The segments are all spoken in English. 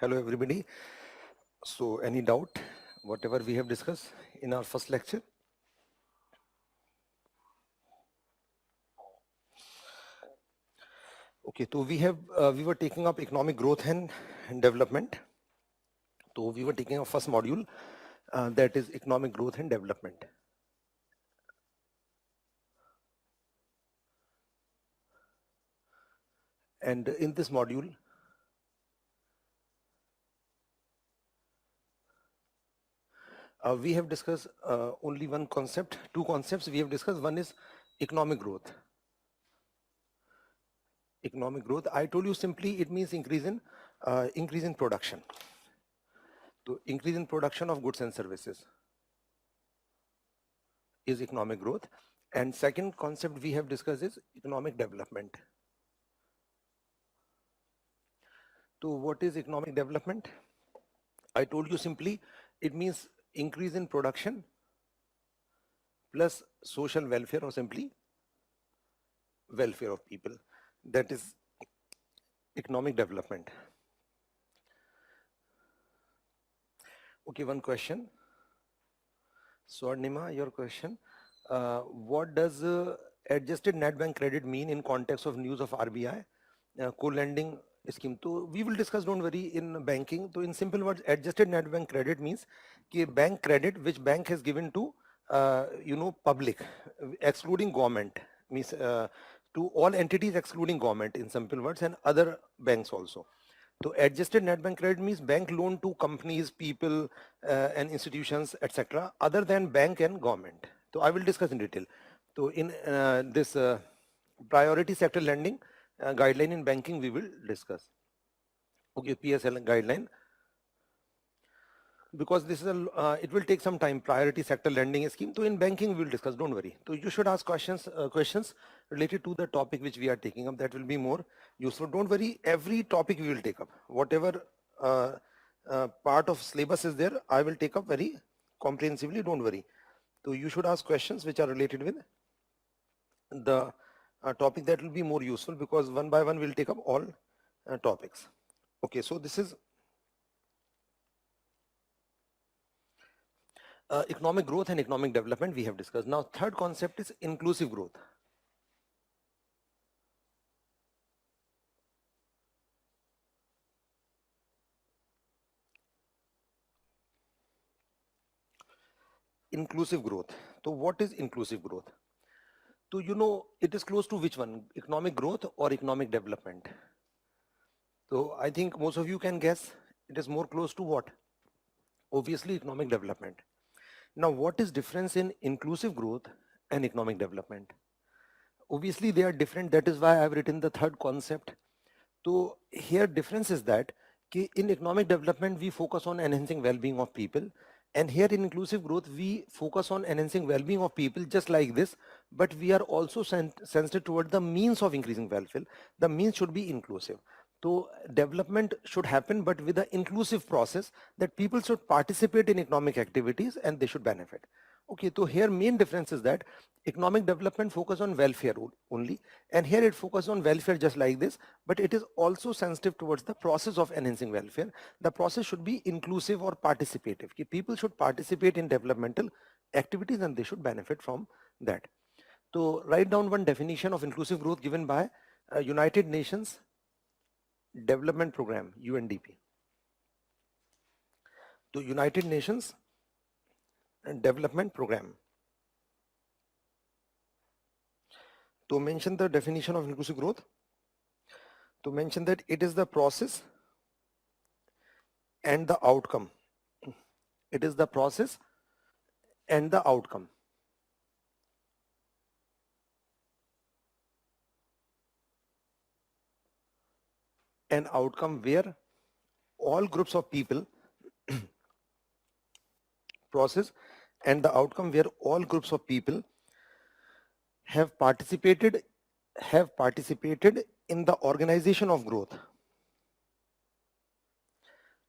Hello everybody. So any doubt whatever we have discussed in our first lecture? Okay, so we were taking up economic growth and development. So we were taking our first module, that is economic growth and development. And in this module, we have discussed only one concept, two concepts we have discussed. One is economic growth. Economic growth, I told you simply it means increase in production. So increase in production of goods and services is economic growth. And second concept we have discussed is economic development. So what is economic development? I told you simply it means increase in production plus social welfare or simply welfare of people. That is economic development. Okay, one question. Swarnima, your question. What does adjusted net bank credit mean in context of news of RBI co-lending scheme? So we will discuss, don't worry, in banking. So in simple words, adjusted net bank credit means कि bank credit which bank has given to public, excluding government, means to all entities excluding government in simple words, and other banks also. So adjusted net bank credit means bank loan to companies, people, and institutions, etc., other than bank and government. So I will discuss in detail. So in this priority sector lending guideline in banking, we will discuss. Okay, PSL guideline. Because this is it will take some time, priority sector lending scheme. So in banking we will discuss, don't worry. So you should ask questions related to the topic which we are taking up. That will be more useful. Don't worry, every topic we will take up. Whatever part of syllabus is there, I will take up very comprehensively, don't worry. So you should ask questions which are related with the topic. That will be more useful because one by one we'll take up all topics. Okay, so this is economic growth and economic development we have discussed. Now third concept is inclusive growth. Inclusive growth. So what is inclusive growth? So it is close to which one, economic growth or economic development? So I think most of you can guess it is more close to what? Obviously economic development. Now what is difference in inclusive growth and economic development? Obviously they are different. That is why I have written the third concept. So here difference is that in economic development we focus on enhancing well-being of people, and here in inclusive growth we focus on enhancing well-being of people just like this, but we are also sensitive toward the means of increasing welfare. The means should be inclusive. So development should happen but with an inclusive process, that people should participate in economic activities and they should benefit. Okay, so here main difference is that economic development focus on welfare only, and here it focuses on welfare just like this, but it is also sensitive towards the process of enhancing welfare. The process should be inclusive or participative. People should participate in developmental activities and they should benefit from that. So write down one definition of inclusive growth given by United Nations Development Program, UNDP. So United Nations Development Program. To mention the definition of inclusive growth, to mention that it is the process and the outcome. It is the process and the outcome. An outcome where all groups of people process and the outcome where all groups of people have participated in the organization of growth.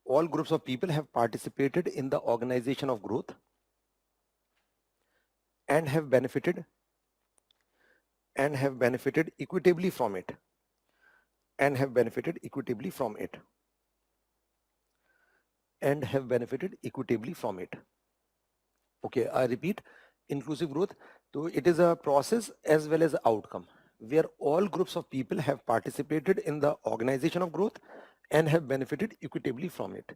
All groups of people have participated in the organization of growth and have benefited and have benefited equitably from it, and have benefited equitably from it, and have benefited equitably from it. Okay, I repeat, inclusive growth. So it is a process as well as outcome where all groups of people have participated in the organization of growth and have benefited equitably from it.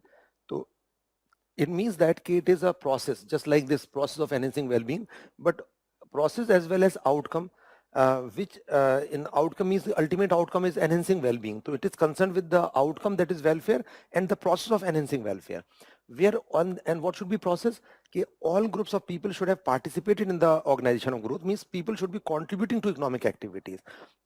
So it means that it is a process, just like this process of enhancing well-being, but process as well as outcome, which in outcome means the ultimate outcome is enhancing well-being. So it is concerned with the outcome, that is welfare, and the process of enhancing welfare. Where on and what should be process? Okay, all groups of people should have participated in the organization of growth, means people should be contributing to economic activities.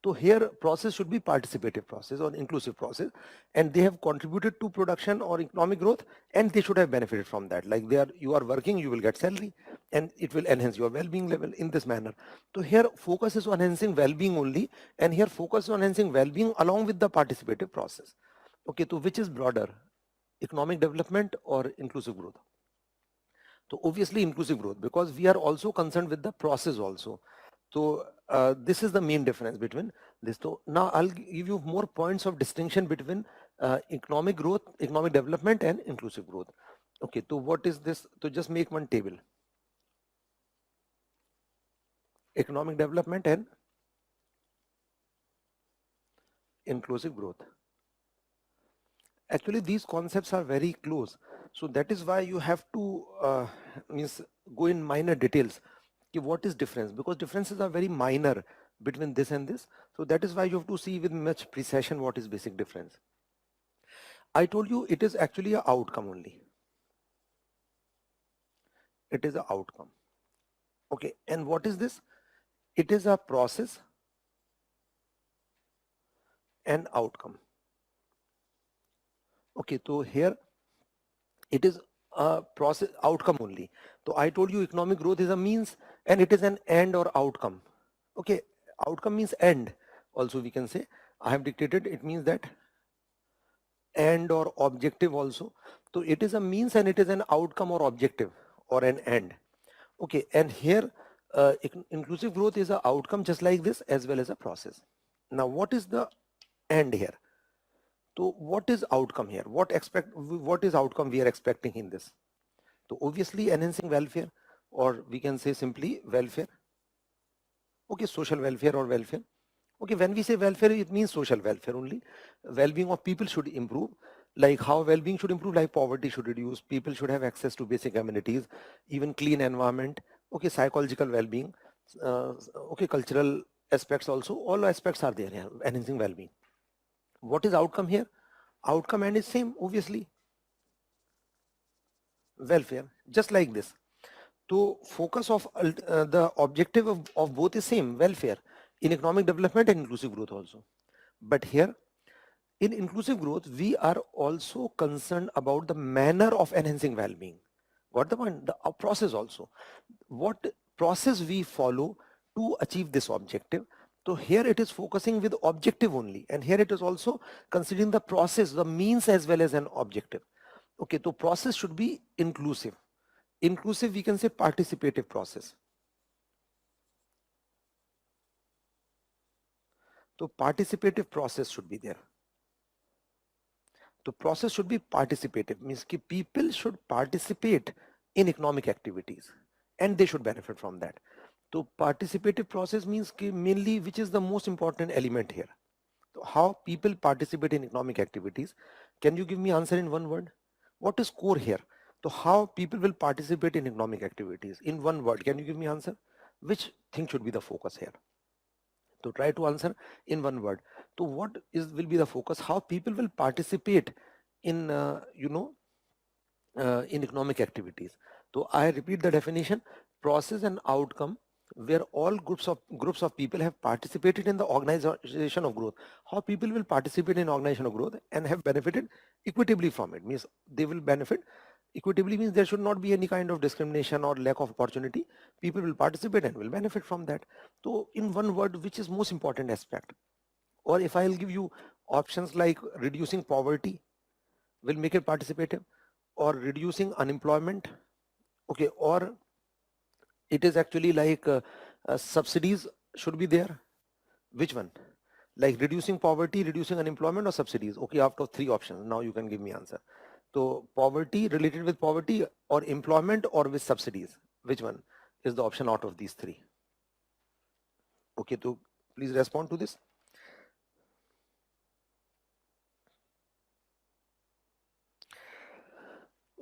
So here process should be participative process or inclusive process, and they have contributed to production or economic growth, and they should have benefited from that. Like you are working, you will get salary, and it will enhance your well-being level in this manner. So here focus is on enhancing well-being only, and here focus on enhancing well-being along with the participative process. Okay, so which is broader, economic development or inclusive growth? So obviously inclusive growth, because we are also concerned with the process also. So this is the main difference between this. So now I'll give you more points of distinction between economic growth, economic development, and inclusive growth. Okay, so what is this? So just make one table. Economic development and inclusive growth. Actually, these concepts are very close. So that is why you have to means go in minor details. Okay, what is difference? Because differences are very minor between this and this. So that is why you have to see with much precision what is basic difference. I told you it is actually an outcome only. It is an outcome. Okay, and what is this? It is a process and outcome. Okay, so here it is a process outcome only. So I told you economic growth is a means and it is an end or outcome. Okay, outcome means end. Also we can say I have dictated, it means that end or objective also. So it is a means and it is an outcome or objective or an end. Okay, and here inclusive growth is an outcome just like this as well as a process. Now what is the end here? So what is outcome here? What is outcome we are expecting in this? So obviously enhancing welfare, or we can say simply welfare. Okay, social welfare or welfare. Okay, when we say welfare, it means social welfare only. Well-being of people should improve. Like how well-being should improve, like poverty should reduce, people should have access to basic amenities, even clean environment. Okay, psychological well-being. Okay, cultural aspects also. All aspects are there here, enhancing well-being. What is outcome here? Outcome and is same, obviously. Welfare, just like this. To focus of the objective of both is same, welfare, in economic development and inclusive growth also. But here in inclusive growth, we are also concerned about the manner of enhancing well-being. Got the point? The process also. What process we follow to achieve this objective. So here it is focusing with objective only, and here it is also considering the process, the means as well as an objective. Okay, so process should be inclusive. Inclusive, we can say participative process. So participative process should be there. The process should be participative, means ki people should participate in economic activities and they should benefit from that. So participative process means ki mainly which is the most important element here. So how people participate in economic activities. Can you give me answer in one word? What is core here? So how people will participate in economic activities in one word? Can you give me answer? Which thing should be the focus here? So try to answer in one word. So what will be the focus? How people will participate in in economic activities. So I repeat the definition: process and outcome where all groups of people have participated in the organization of growth. How people will participate in organization of growth and have benefited equitably from it, means they will benefit equitably, means there should not be any kind of discrimination or lack of opportunity. People will participate and will benefit from that. So in one word, which is most important aspect? Or if I'll give you options like reducing poverty will make it participative, or reducing unemployment, okay, or it is actually like subsidies should be there, Which one? Like reducing poverty, reducing unemployment, or subsidies? Okay, out of three options, now you can give me answer. So poverty, related with poverty, or employment, or with subsidies? Which one is the option out of these three? Okay, so please respond to this.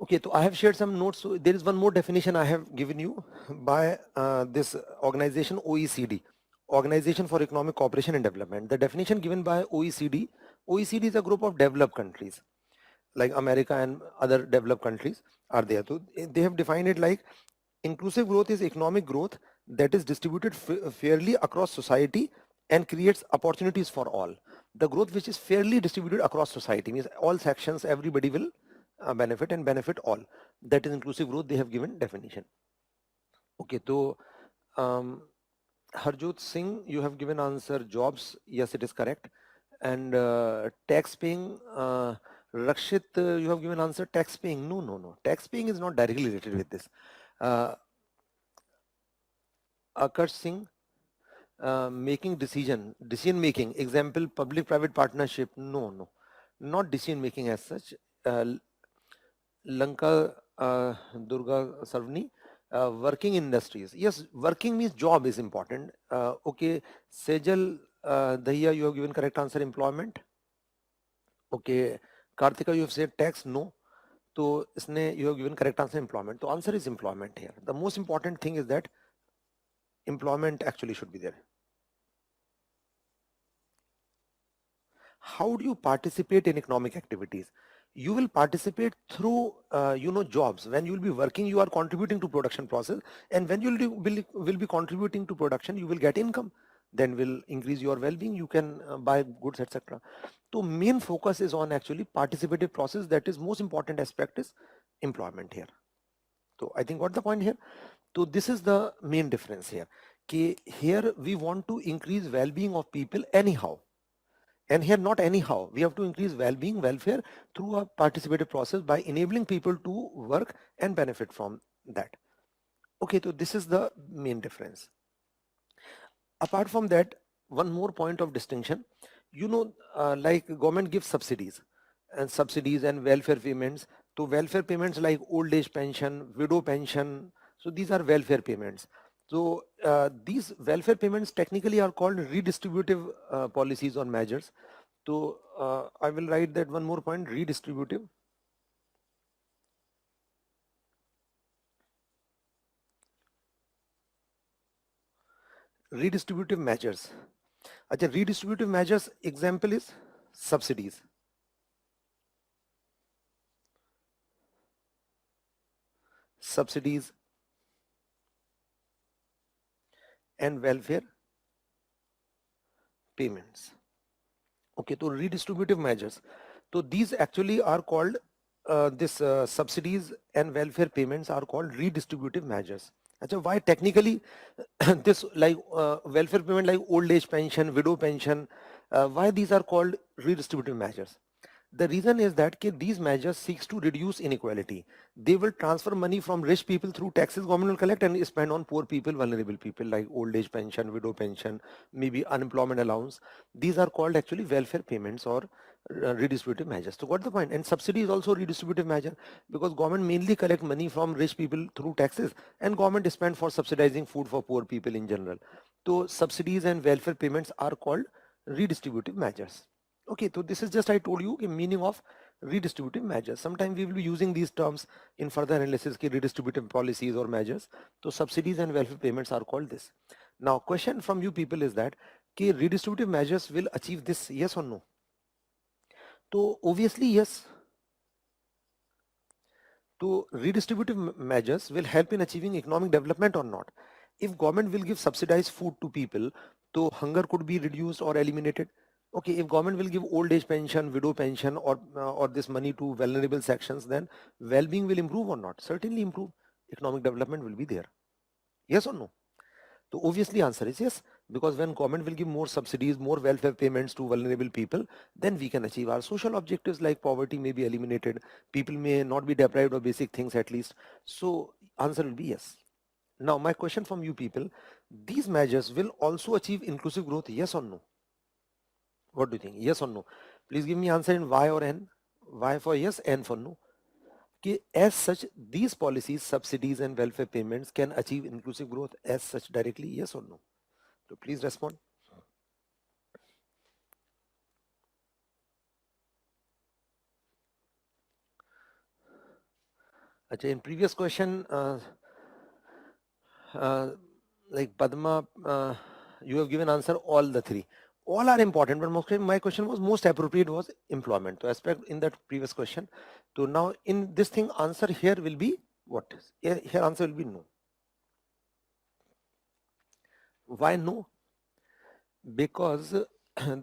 Okay, so I have shared some notes. So there is one more definition I have given you by this organization OECD, Organization for Economic Cooperation and Development. The definition given by OECD, OECD is a group of developed countries like America and other developed countries are there. So they have defined it like inclusive growth is economic growth that is distributed fairly across society and creates opportunities for all. The growth which is fairly distributed across society means all sections, everybody will benefit and benefit all. That is inclusive growth. They have given definition. Okay, so Harjot Singh, you have given answer jobs. Yes, it is correct. And tax paying, Rakshit, you have given answer tax paying. No, no, no. Tax paying is not directly related with this. Akash Singh, making decision making, example, public-private partnership. No, no, not decision making as such. Lanka Durga Savni, working industries. Yes, working means job is important. Okay, Sejal Dahiya, you have given correct answer, employment. Okay, Kartika, you have said tax, no. So you have given correct answer, employment. So answer is employment here. The most important thing is that employment actually should be there. How do you participate in economic activities? You will participate through jobs. When you will be working, you are contributing to production process, and when you will be contributing to production, you will get income, then will increase your well-being, you can buy goods, etc. So main focus is on actually participative process. That is most important aspect is employment here. So I think what the point here. So this is the main difference here. Okay, here we want to increase well-being of people anyhow. And here not anyhow, we have to increase well-being, welfare through a participative process by enabling people to work and benefit from that. Okay, so this is the main difference. Apart from that, one more point of distinction, like government gives subsidies and welfare payments. So welfare payments like old age pension, widow pension, so these are welfare payments. So these welfare payments technically are called redistributive policies or measures. So I will write that one more point, redistributive. Redistributive measures. Achha, redistributive measures example is subsidies. Subsidies and welfare payments. Okay, so redistributive measures. So these actually are called subsidies and welfare payments are called redistributive measures. Achha, why technically this like welfare payment like old age pension, widow pension, why these are called redistributive measures? The reason is that these measures seeks to reduce inequality. They will transfer money from rich people through taxes government will collect and spend on poor people, vulnerable people like old age pension, widow pension, maybe unemployment allowance. These are called actually welfare payments or redistributive measures. So what the point? And subsidy is also redistributive measure because government mainly collect money from rich people through taxes and government spend for subsidizing food for poor people in general. So subsidies and welfare payments are called redistributive measures. Okay, so this is just I told you the meaning of redistributive measures. Sometimes we will be using these terms in further analysis, redistributive policies or measures. So subsidies and welfare payments are called this. Now question from you people is that redistributive measures will achieve this, yes or no? So obviously yes. So redistributive measures will help in achieving economic development or not. If government will give subsidized food to people, so hunger could be reduced or eliminated. Okay, if government will give old age pension, widow pension or this money to vulnerable sections, then well-being will improve or not? Certainly improve. Economic development will be there. Yes or no? So obviously answer is yes, because when government will give more subsidies, more welfare payments to vulnerable people, then we can achieve our social objectives like poverty may be eliminated. People may not be deprived of basic things at least. So answer will be yes. Now my question from you people, these measures will also achieve inclusive growth, yes or no? What do you think? Yes or no? Please give me answer in Y or N. Y for yes, N for no. As such, these policies, subsidies and welfare payments can achieve inclusive growth as such directly, yes or no? So please respond. Achha, in previous question, like Padma, you have given answer all the three. All are important, but my question was most appropriate was employment. So aspect in that previous question. So now in this thing, answer here will be what? Here answer will be no. Why no? Because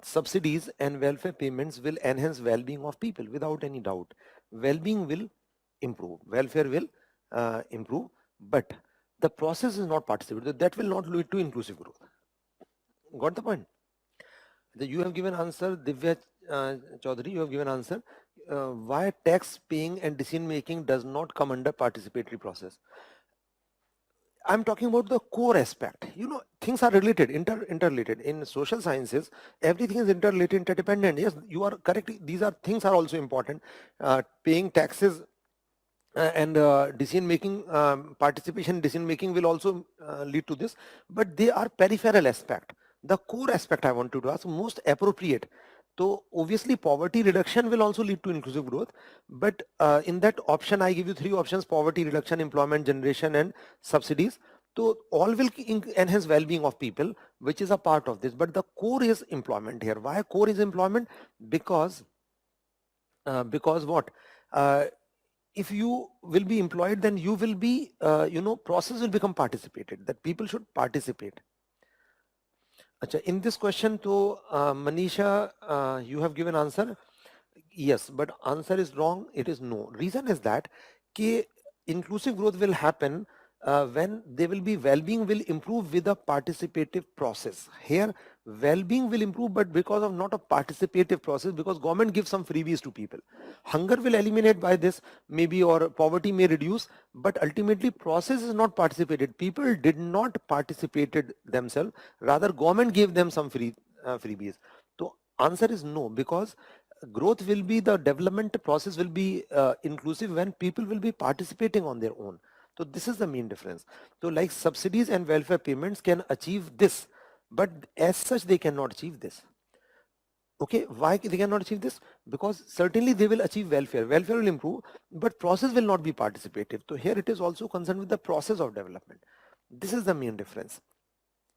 subsidies and welfare payments will enhance well-being of people without any doubt. Well-being will improve, welfare will improve, but the process is not participated. That will not lead to inclusive growth. Got the point? You have given answer, Divya Chaudhary, you have given answer. Why tax paying and decision making does not come under participatory process? I'm talking about the core aspect. You know, things are related, interrelated. In social sciences, everything is interrelated, interdependent. Yes, you are correct. These are things are also important. Paying taxes and decision making, participation, decision making will also lead to this, but they are peripheral aspect. The core aspect I wanted to ask, most appropriate. So obviously poverty reduction will also lead to inclusive growth, but in that option I give you three options: poverty reduction, employment generation and subsidies. So all will enhance well-being of people, which is a part of this, but the core is employment here. Why core is employment? Because what? If you will be employed, then you will be, process will become participated, that people should participate. Achha, in this question to Manisha, you have given answer yes, but answer is wrong. It is no. Reason is that inclusive growth will happen when there will be well-being will improve with a participative process. Here well-being will improve, but because of not a participative process, because government gives some freebies to people. Hunger will eliminate by this maybe, or poverty may reduce, but ultimately process is not participated. People did not participated themselves, rather government gave them some freebies. So answer is no, because growth will be, the development process will be inclusive when people will be participating on their own. So this is the main difference. So like subsidies and welfare payments can achieve this, but as such they cannot achieve this. Okay, why they cannot achieve this? Because certainly they will achieve welfare, welfare will improve, but process will not be participative. So here it is also concerned with the process of development. This is the main difference.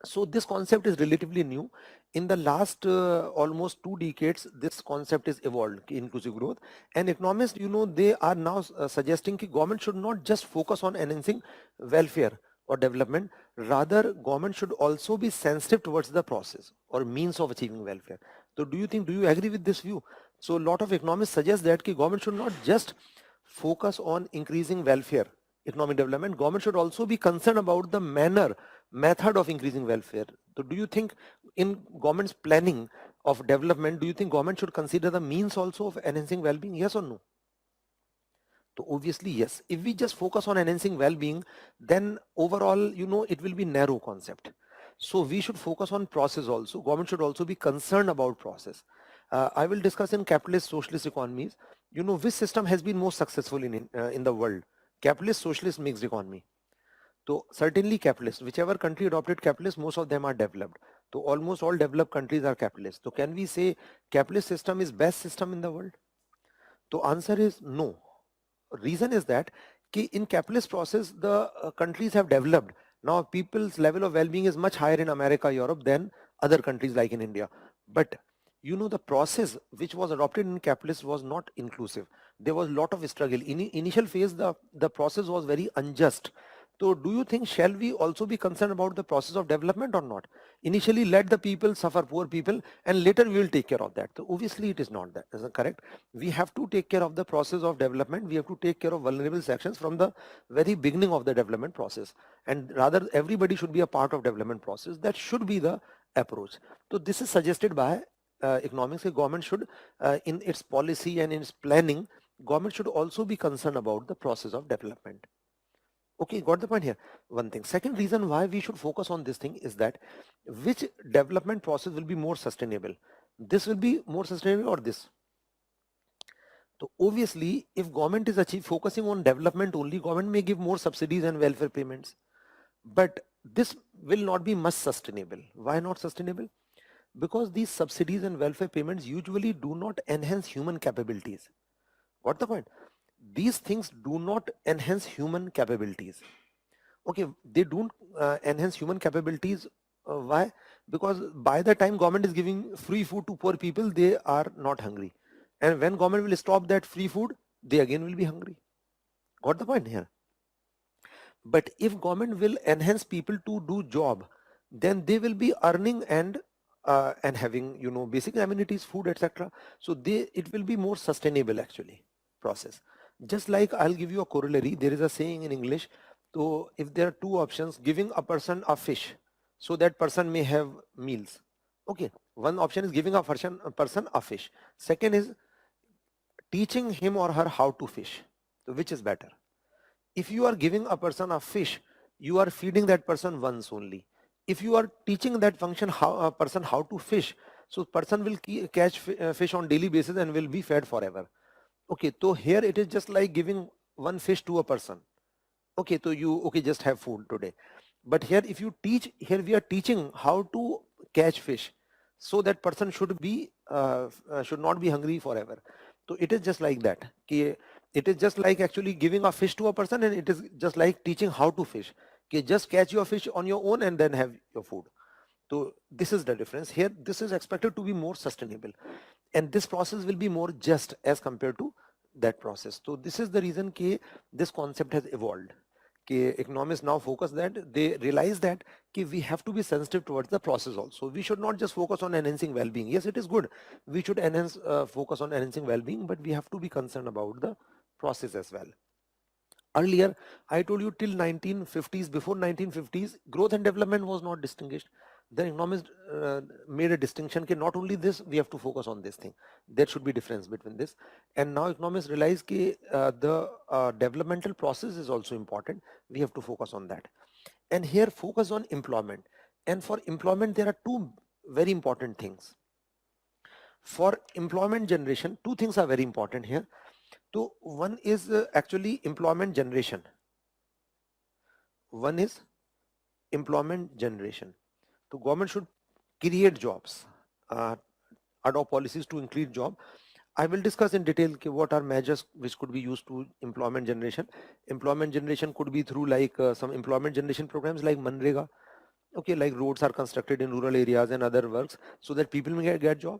So this concept is relatively new. In the last almost 2 decades, this concept is evolved, inclusive growth. And economists, they are now suggesting that government should not just focus on enhancing welfare or development, rather government should also be sensitive towards the process or means of achieving welfare. So do you agree with this view? So a lot of economists suggest that government should not just focus on increasing welfare, economic development, government should also be concerned about the method of increasing welfare. So do you think in government's planning of development, do you think government should consider the means also of enhancing well-being, yes or no? So obviously yes. If we just focus on enhancing well-being, then overall, it will be narrow concept. So we should focus on process also. Government should also be concerned about process. I will discuss in capitalist socialist economies, which system has been most successful in the world: capitalist, socialist, mixed economy. So certainly capitalist, whichever country adopted capitalist, most of them are developed. So almost all developed countries are capitalist. So can we say capitalist system is best system in the world? So answer is no. Reason is that in capitalist process, the countries have developed. Now people's level of well-being is much higher in America, Europe than other countries like in India. But the process which was adopted in capitalist was not inclusive. There was a lot of struggle. In initial phase, the process was very unjust. So do you think shall we also be concerned about the process of development or not? Initially let the people suffer, poor people, and later we will take care of that. So obviously it is not that. Is that correct? We have to take care of the process of development. We have to take care of vulnerable sections from the very beginning of the development process. And rather everybody should be a part of development process. That should be the approach. So this is suggested by economics. Government should, in its policy and in its planning, government should also be concerned about the process of development. Okay, got the point here. One thing. Second reason why we should focus on this thing is that which development process will be more sustainable? This will be more sustainable or this? So obviously, if government is focusing on development only, government may give more subsidies and welfare payments. But this will not be much sustainable. Why not sustainable? Because these subsidies and welfare payments usually do not enhance human capabilities. Got the point? These things do not enhance human capabilities. Okay, they don't enhance human capabilities. Why? Because by the time government is giving free food to poor people, they are not hungry. And when government will stop that free food, they again will be hungry. Got the point here? But if government will enhance people to do job, then they will be earning and having basic amenities, food, etc. So it will be more sustainable actually process. Just like I'll give you a corollary. There is a saying in English. So if there are two options, giving a person a fish so that person may have meals. Okay, one option is giving a person a fish. Second is teaching him or her how to fish. So which is better? If you are giving a person a fish, you are feeding that person once only. If you are teaching that a person how to fish, so person will catch fish on daily basis and will be fed forever. Okay, so here it is just like giving one fish to a person. Okay, so you just have food today. But here if you teach, here we are teaching how to catch fish, so that person should not be hungry forever. So it is just like that. It is just like actually giving a fish to a person, and it is just like teaching how to fish. Just catch your fish on your own and then have your food. So this is the difference here. This is expected to be more sustainable, and this process will be more just as compared to that process. So this is the reason this concept has evolved. Economists now focus that they realize that we have to be sensitive towards the process also. We should not just focus on enhancing well-being. Yes, it is good. We should focus on enhancing well-being, but we have to be concerned about the process as well. Earlier, I told you till 1950s, before 1950s, growth and development was not distinguished. The economists made a distinction that not only this, we have to focus on this thing. There should be difference between this. And now economists realize that the developmental process is also important. We have to focus on that. And here focus on employment. And for employment, there are two very important things. For employment generation, two things are very important here. So one is actually employment generation. One is employment generation. So government should create jobs, adopt policies to increase job. I will discuss in detail what are measures which could be used to employment generation. Employment generation could be through like some employment generation programs like Manrega. Okay, like roads are constructed in rural areas and other works so that people may get job.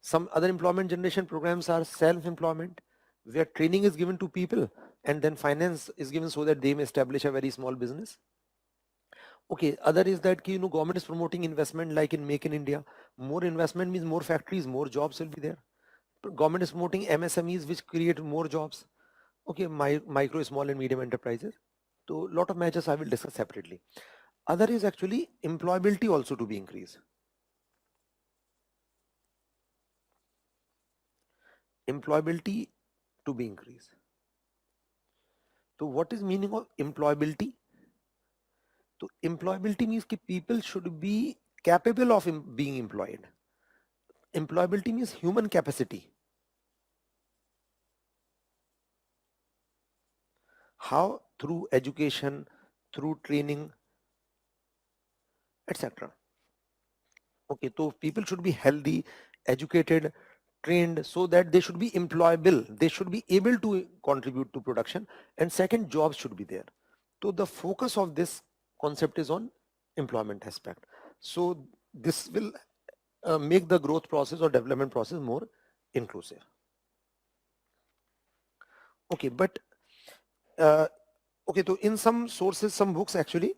Some other employment generation programs are self-employment, where training is given to people and then finance is given so that they may establish a very small business. Okay, other is that government is promoting investment like in Make in India. More investment means more factories, more jobs will be there. Government is promoting MSMEs which create more jobs. Okay, micro, small and medium enterprises. So lot of measures I will discuss separately. Other is actually employability also to be increased. Employability to be increased. So what is meaning of employability? So employability means people should be capable of being employed. Employability means human capacity. How? Through education, through training, etc. Okay, so people should be healthy, educated, trained, so that they should be employable. They should be able to contribute to production. And second, jobs should be there. So the focus of this concept is on employment aspect. So this will make the growth process or development process more inclusive. Okay, but okay, so in some sources, some books actually,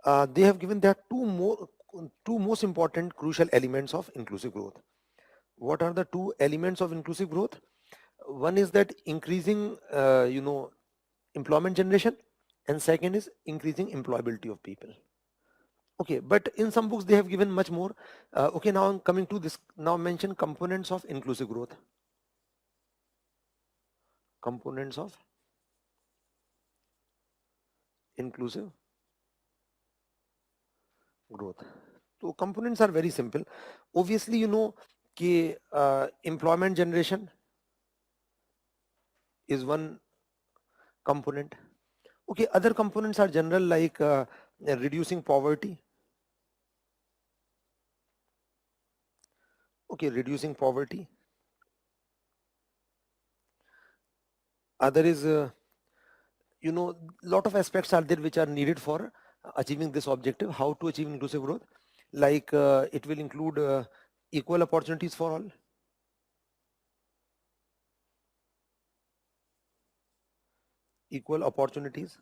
they have given there two most important crucial elements of inclusive growth. What are the two elements of inclusive growth? One is that increasing, employment generation, and second is increasing employability of people. Okay, but in some books they have given much more. Okay, now I'm coming to this. Now mention components of inclusive growth. Components of inclusive growth. So components are very simple. Obviously, you know कि employment generation is one component. Okay, other components are general like reducing poverty. Okay, reducing poverty. Other is you know, lot of aspects are there which are needed for achieving this objective. How to achieve inclusive growth? Like it will include equal opportunities for all. Equal opportunities.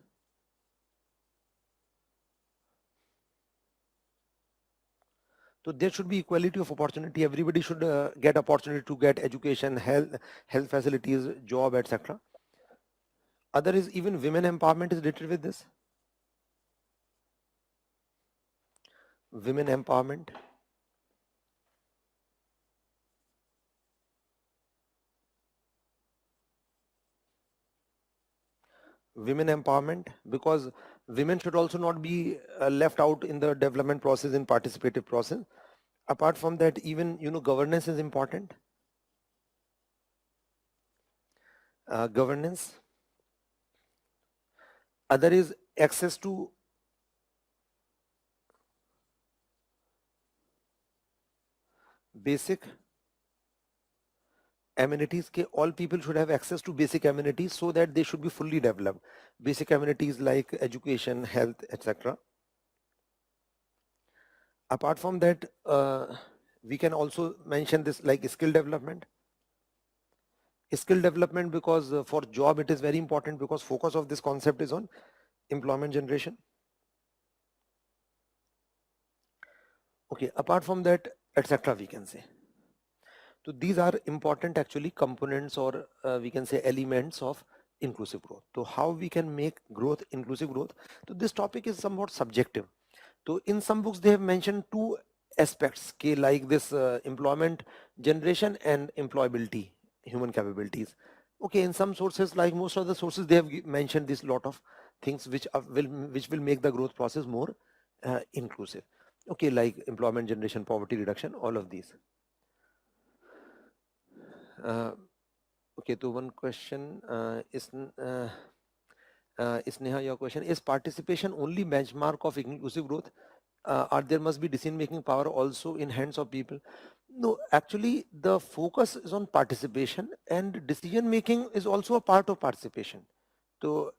So there should be equality of opportunity. Everybody should get opportunity to get education, health facilities, job, etc. Other is even women empowerment is related with this. Women empowerment. Women empowerment, because women should also not be left out in the development process, in participative process. Apart from that, even you know, governance is important. Governance. Other is access to basic amenities. Ke all people should have access to basic amenities so that they should be fully developed. Basic amenities like education, health, etc. Apart from that, we can also mention this like skill development. Skill development, because for job it is very important, because focus of this concept is on employment generation. Okay, apart from that, etc. we can say. So these are important actually components, or we can say elements of inclusive growth. So how we can make growth inclusive growth? So this topic is somewhat subjective. So in some books they have mentioned two aspects, okay, like this employment generation and employability, human capabilities. Okay, in some sources, like most of the sources, they have mentioned this lot of things which will make the growth process more inclusive. Okay, like employment generation, poverty reduction, all of these. Okay, so one question is Neha, your question is participation only benchmark of inclusive growth? Or there must be decision making power also in hands of people? No, actually the focus is on participation, and decision making is also a part of participation. So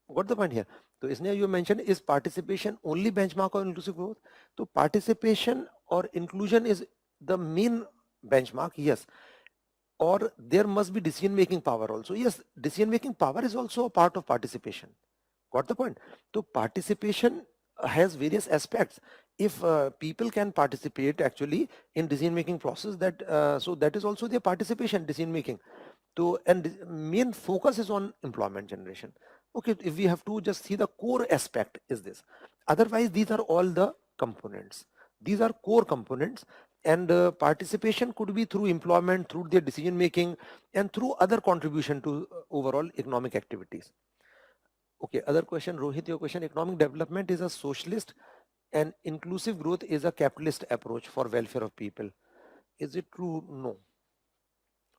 what the point here? So Isneha, you mentioned, is participation only benchmark of inclusive growth? So participation or inclusion is the main benchmark, yes. Or there must be decision making power also. Yes, decision making power is also a part of participation. Got the point? So participation has various aspects. If people can participate actually in decision making process, that so that is also their participation, decision making. So and main focus is on employment generation. Okay, if we have to just see the core aspect is this. Otherwise these are all the components. These are core components, and participation could be through employment, through their decision making, and through other contribution to overall economic activities. Okay, other question, Rohit, your question, economic development is a socialist and inclusive growth is a capitalist approach for welfare of people. Is it true? No,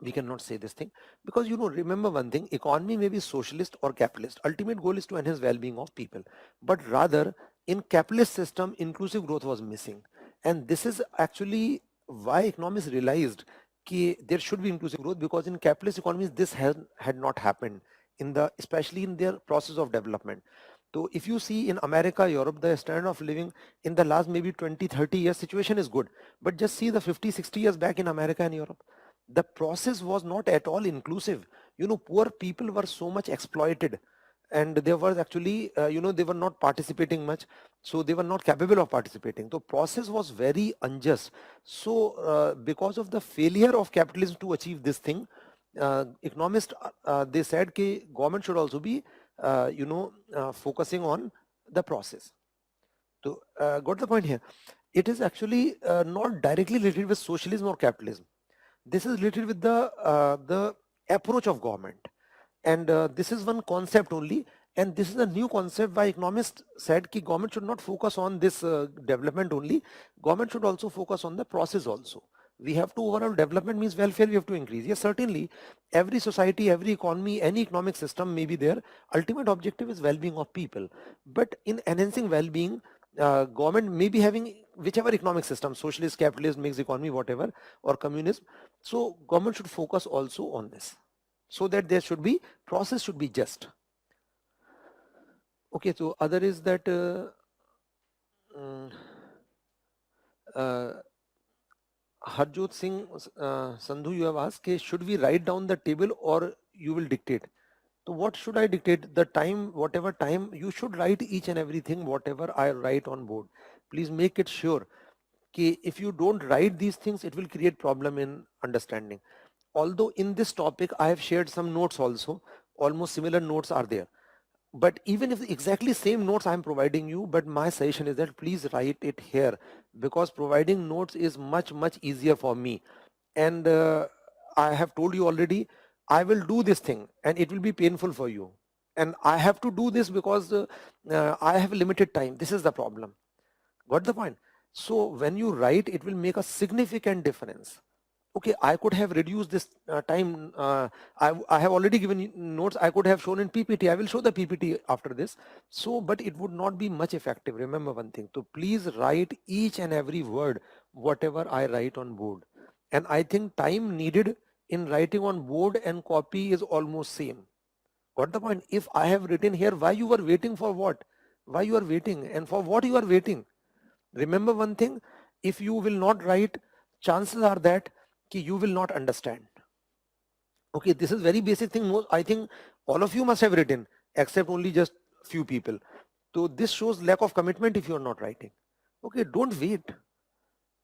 we cannot say this thing, because you know, remember one thing, economy may be socialist or capitalist, ultimate goal is to enhance well-being of people, but rather in capitalist system inclusive growth was missing. And this is actually why economists realized there should be inclusive growth, because in capitalist economies this had not happened in the, especially in their process of development. So if you see in America, Europe, the standard of living in the last maybe 20-30 years situation is good, but just see the 50-60 years back in America and Europe, the process was not at all inclusive. You know, poor people were so much exploited, and they were actually you know, they were not participating much, so they were not capable of participating. The process was very unjust. So because of the failure of capitalism to achieve this thing, economists they said that government should also be you know, focusing on the process. So got the point here? It is actually not directly related with socialism or capitalism. This is related with the approach of government, and this is one concept only. And this is a new concept why economists said that government should not focus on this development only. Government should also focus on the process also. We have to overall development means welfare we have to increase. Yes, certainly every society, every economy, any economic system may be there. Ultimate objective is well-being of people. But in enhancing well-being, government may be having whichever economic system, socialist, capitalist, mixed economy, whatever, or communism. So government should focus also on this so that there should be process should be just. Okay, so other is that mm, uh, Harjot Singh Sandhu, you have asked, should we write down the table or you will dictate? So what should I dictate? The time, whatever time, you should write each and everything, whatever I write on board. Please make it sure that if you don't write these things, it will create problem in understanding. Although in this topic, I have shared some notes also, almost similar notes are there. But even if exactly same notes I'm providing you, but my suggestion is that please write it here, because providing notes is much easier for me. And I have told you already, I will do this thing and it will be painful for you. And I have to do this because I have limited time. This is the problem. Got the point? So when you write, it will make a significant difference. Okay, I could have reduced this time. I have already given you notes. I could have shown in PPT. I will show the PPT after this. So, but it would not be much effective. Remember one thing. So please write each and every word, whatever I write on board. And I think time needed in writing on board and copy is almost same. Got the point? If I have written here, why you were waiting for what? Why you are waiting and for what you are waiting? Remember one thing, if you will not write, chances are that you will not understand. Okay, this is very basic thing. I think all of you must have written, except only just few people. So this shows lack of commitment if you are not writing. Okay, don't wait.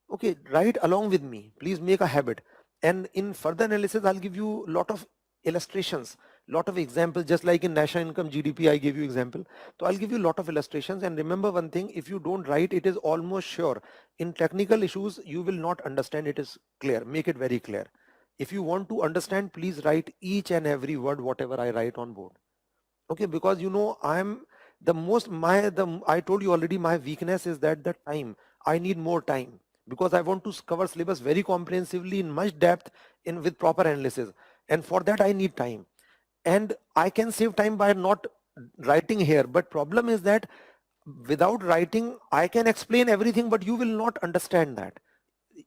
Okay, write along with me. Please make a habit. And in further analysis, I'll give you a lot of illustrations, lot of examples, just like in national income GDP, I gave you example. So I'll give you a lot of illustrations. And remember one thing, if you don't write, it is almost sure. In technical issues, you will not understand. It is clear. Make it very clear. If you want to understand, please write each and every word, whatever I write on board. Okay, because you know, I told you already, my weakness is that the time. I need more time because I want to cover syllabus very comprehensively in much depth with proper analysis. And for that, I need time. And I can save time by not writing here. But problem is that without writing, I can explain everything, but you will not understand that.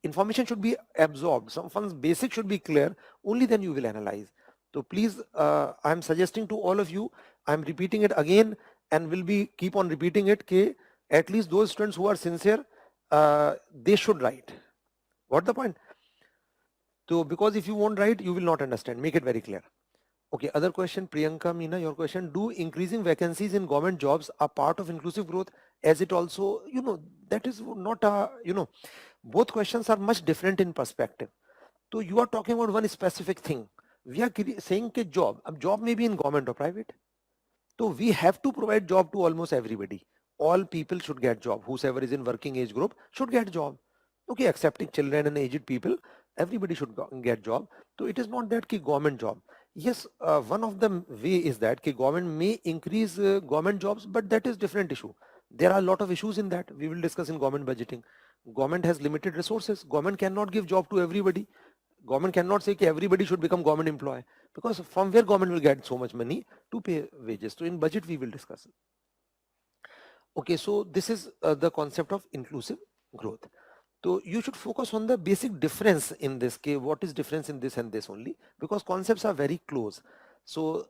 Information should be absorbed. Some basic should be clear. Only then you will analyze. So please, I'm suggesting to all of you, I'm repeating it again and will be keep on repeating it. At least those students who are sincere, they should write. What the point? So because if you won't write, you will not understand. Make it very clear. Okay, other question, Priyanka, Meena, your question. Do increasing vacancies in government jobs are part of inclusive growth? As it also, that is not a, both questions are much different in perspective. So you are talking about one specific thing. We are saying that job may be in government or private. So we have to provide job to almost everybody. All people should get job. Whoever is in working age group should get job. Okay, accepting children and aged people, everybody should get job. So it is not that government job. Yes, one of the way is that government may increase government jobs, but that is different issue. There are a lot of issues in that. We will discuss in government budgeting. Government has limited resources. Government cannot give job to everybody. Government cannot say everybody should become government employee, because from where government will get so much money to pay wages. So in budget we will discuss. Okay, so this is the concept of inclusive growth. So you should focus on the basic difference in this. What is difference in this and this only, because concepts are very close. So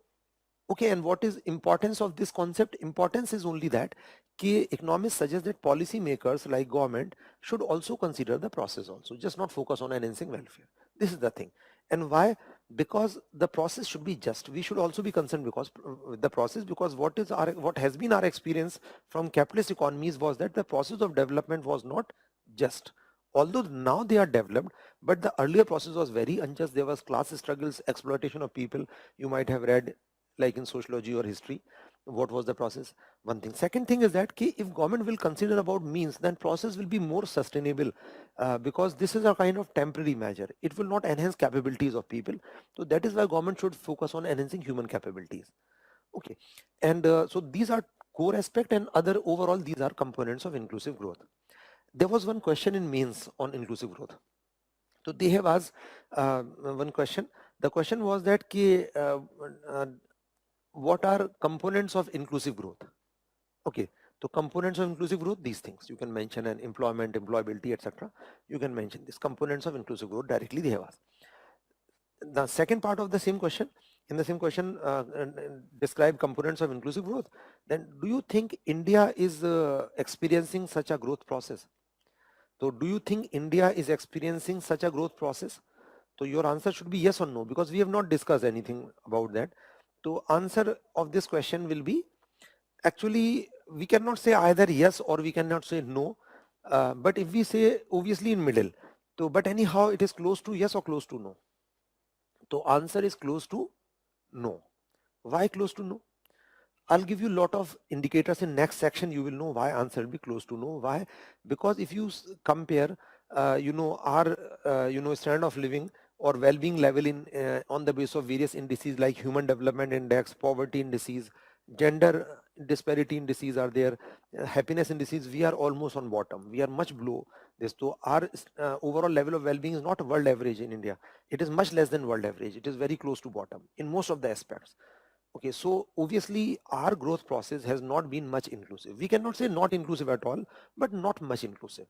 okay, and what is importance of this concept? Importance is only that economists suggest that policy makers like government should also consider the process also, just not focus on enhancing welfare. This is the thing. And why? Because the process should be just. We should also be concerned because with the process, because what has been our experience from capitalist economies was that the process of development was not just. Although now they are developed, but the earlier process was very unjust. There was class struggles, exploitation of people. You might have read like in sociology or history, what was the process? One thing. Second thing is that if government will consider about means, then process will be more sustainable, because this is a kind of temporary measure. It will not enhance capabilities of people. So that is why government should focus on enhancing human capabilities. Okay, and so these are core aspect, and other overall these are components of inclusive growth. There was one question in mains on inclusive growth. So they have asked one question. The question was that uh, what are components of inclusive growth? Okay, so components of inclusive growth, these things you can mention, and employment, employability, etc. You can mention these components of inclusive growth directly. They have asked. The second part of the same question, in the same question, describe components of inclusive growth. Then, do you think India is experiencing such a growth process? So, do you think India is experiencing such a growth process? So, your answer should be yes or no, because we have not discussed anything about that. So, answer of this question will be, actually we cannot say either yes or we cannot say no. But if we say obviously in middle, so but anyhow it is close to yes or close to no. So answer is close to no. Why close to no? I'll give you a lot of indicators in next section. You will know why answer will be close to no. Why? Because if you compare, our, standard of living or well-being level in on the basis of various indices like Human Development Index, poverty indices, gender disparity indices are there, happiness indices, we are almost on bottom. We are much below this. So our overall level of well-being is not world average in India. It is much less than world average. It is very close to bottom in most of the aspects. Okay, so obviously our growth process has not been much inclusive. We cannot say not inclusive at all, but not much inclusive.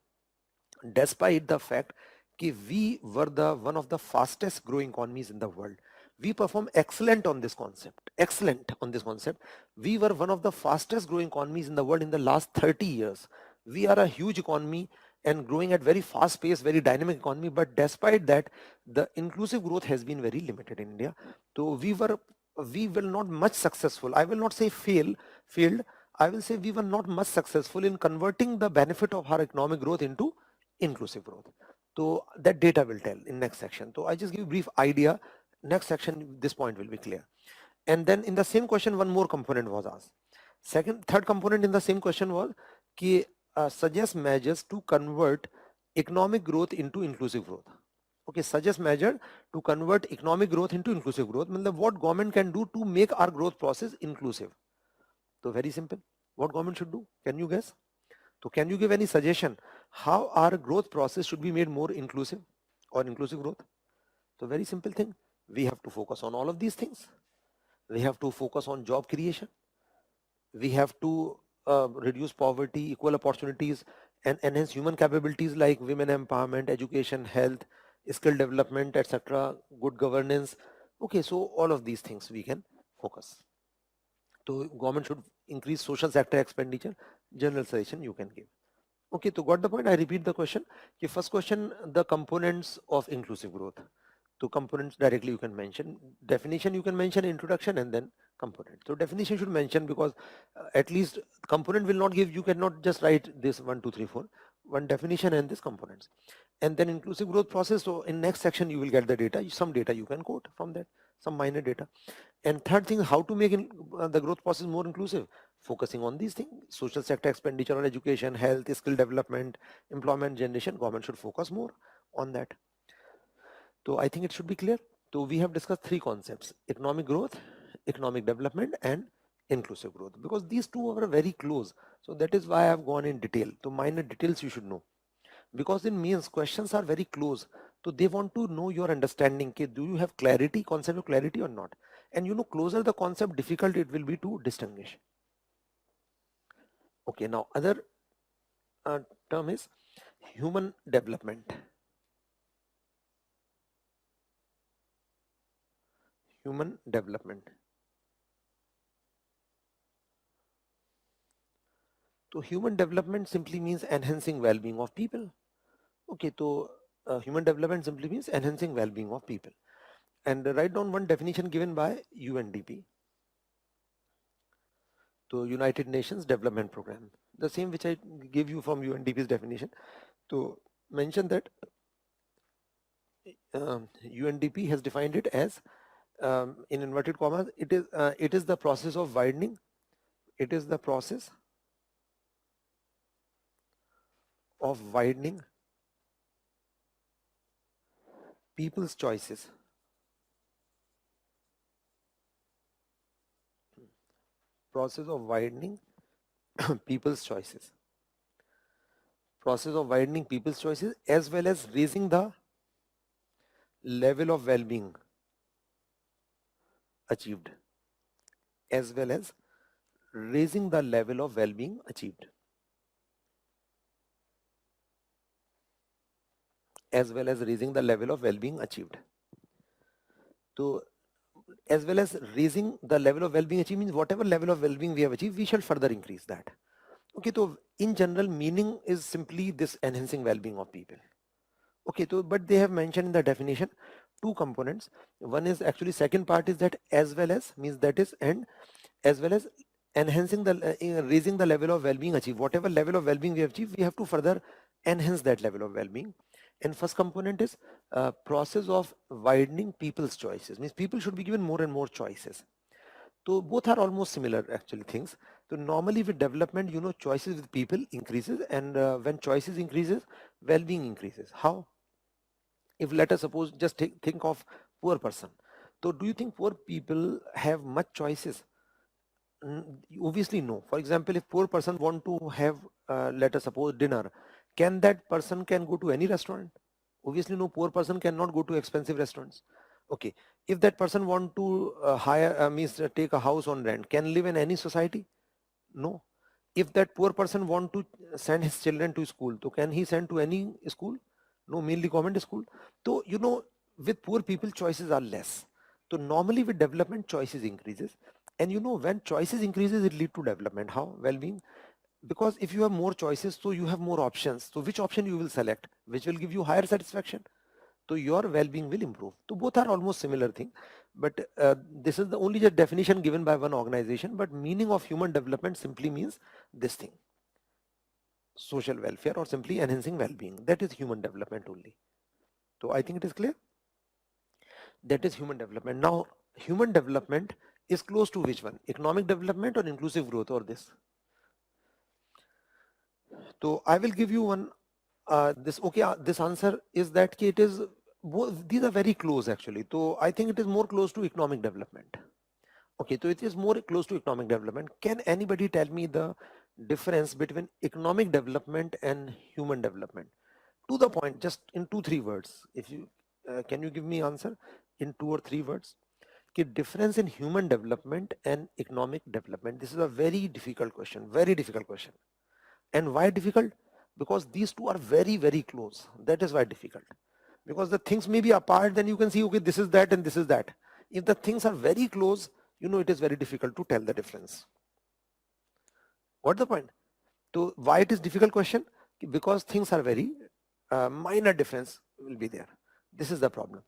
Despite the fact that we were the one of the fastest growing economies in the world. We perform excellent on this concept. Excellent on this concept. We were one of the fastest growing economies in the world in the last 30 years. We are a huge economy and growing at very fast pace, very dynamic economy. But despite that, the inclusive growth has been very limited in India. So we were not much successful. I will not say failed. I will say we were not much successful in converting the benefit of our economic growth into inclusive growth. So that data will tell in next section. So I just give a brief idea. Next section, this point will be clear. And then in the same question, one more component was asked. Third component in the same question was कि suggest measures to convert economic growth into inclusive growth. Okay, suggest measure to convert economic growth into inclusive growth. Means what government can do to make our growth process inclusive. So very simple. What government should do? Can you guess? So can you give any suggestion how our growth process should be made more inclusive or inclusive growth? So very simple thing. We have to focus on all of these things. We have to focus on job creation. We have to reduce poverty, equal opportunities, and enhance human capabilities like women empowerment, education, health, skill development, etc., good governance. Okay, so all of these things we can focus. So government should increase social sector expenditure. General suggestion you can give. Okay, so got the point. I repeat the question. The first question, the components of inclusive growth. So components directly you can mention. Definition you can mention, introduction, and then component. So definition should mention, because at least component will not give, you cannot just write this 1 2 3 4, one definition and this components. And then inclusive growth process. So in next section you will get the data. Some data you can quote from that, some minor data. And third thing, how to make the growth process more inclusive, focusing on these things: social sector expenditure on education, health, skill development, employment generation. Government should focus more on that. So I think it should be clear. So we have discussed three concepts: economic growth, economic development, and inclusive growth, because these two are very close. So that is why I have gone in detail. So minor details you should know, because in means questions are very close. So they want to know your understanding. Okay, do you have clarity, concept of clarity or not? And closer the concept, difficult it will be to distinguish. Okay, now other term is human development. Human development. So human development simply means enhancing well-being of people. Okay, so human development simply means enhancing well-being of people. And write down one definition given by UNDP. So United Nations Development Program, the same which I gave you from UNDP's definition. To mention that UNDP has defined it as, in inverted commas, it is the process of widening. It is the process of widening people's choices. process of widening people's choices. Process of widening people's choices as well as raising the level of well-being achieved. As well as raising the level of well-being achieved. As well as raising the level of well-being achieved. So as well as raising the level of well-being achieved means whatever level of well-being we have achieved, we shall further increase that. Okay, so in general meaning is simply this enhancing well-being of people. Okay, so but they have mentioned in the definition two components. One is actually second part is that as well as means that is and as well as enhancing the raising the level of well-being achieved. Whatever level of well-being we have achieved, we have to further enhance that level of well-being. And first component is process of widening people's choices, means people should be given more and more choices. So both are almost similar actually things. So normally with development, you know, choices with people increases, and when choices increases, well-being increases. How? If let us suppose just think of poor person. So do you think poor people have much choices? Obviously no. For example, if poor person want to have let us suppose dinner, can that person can go to any restaurant? Obviously no, poor person cannot go to expensive restaurants. Okay, if that person want to hire means take a house on rent, can live in any society? No. If that poor person want to send his children to school, so can he send to any school? No, mainly government school. So you know, with poor people choices are less. So normally with development choices increases, and you know when choices increases it lead to development. How? Well-being. Because if you have more choices, so you have more options. So which option you will select, which will give you higher satisfaction? So your well-being will improve. So both are almost similar thing, but this is the only just definition given by one organization, but meaning of human development simply means this thing, social welfare or simply enhancing well-being. That is human development only. So I think it is clear. That is human development. Now human development is close to which one? Economic development or inclusive growth or this? So I will give you one this okay this answer is that it is both, these are very close actually. So I think it is more close to economic development. Okay, so it is more close to economic development. Can anybody tell me the difference between economic development and human development? To the point, just in 2-3 words. If you can you give me answer in 2 or 3 words? Okay, difference in human development and economic development. This is a very difficult question. Very difficult question. And why difficult? Because these two are very, very close. That is why difficult. Because the things may be apart, then you can see, okay, this is that and this is that. If the things are very close, you know, it is very difficult to tell the difference. What's the point? So why it is difficult question? Because things are very minor difference will be there. This is the problem.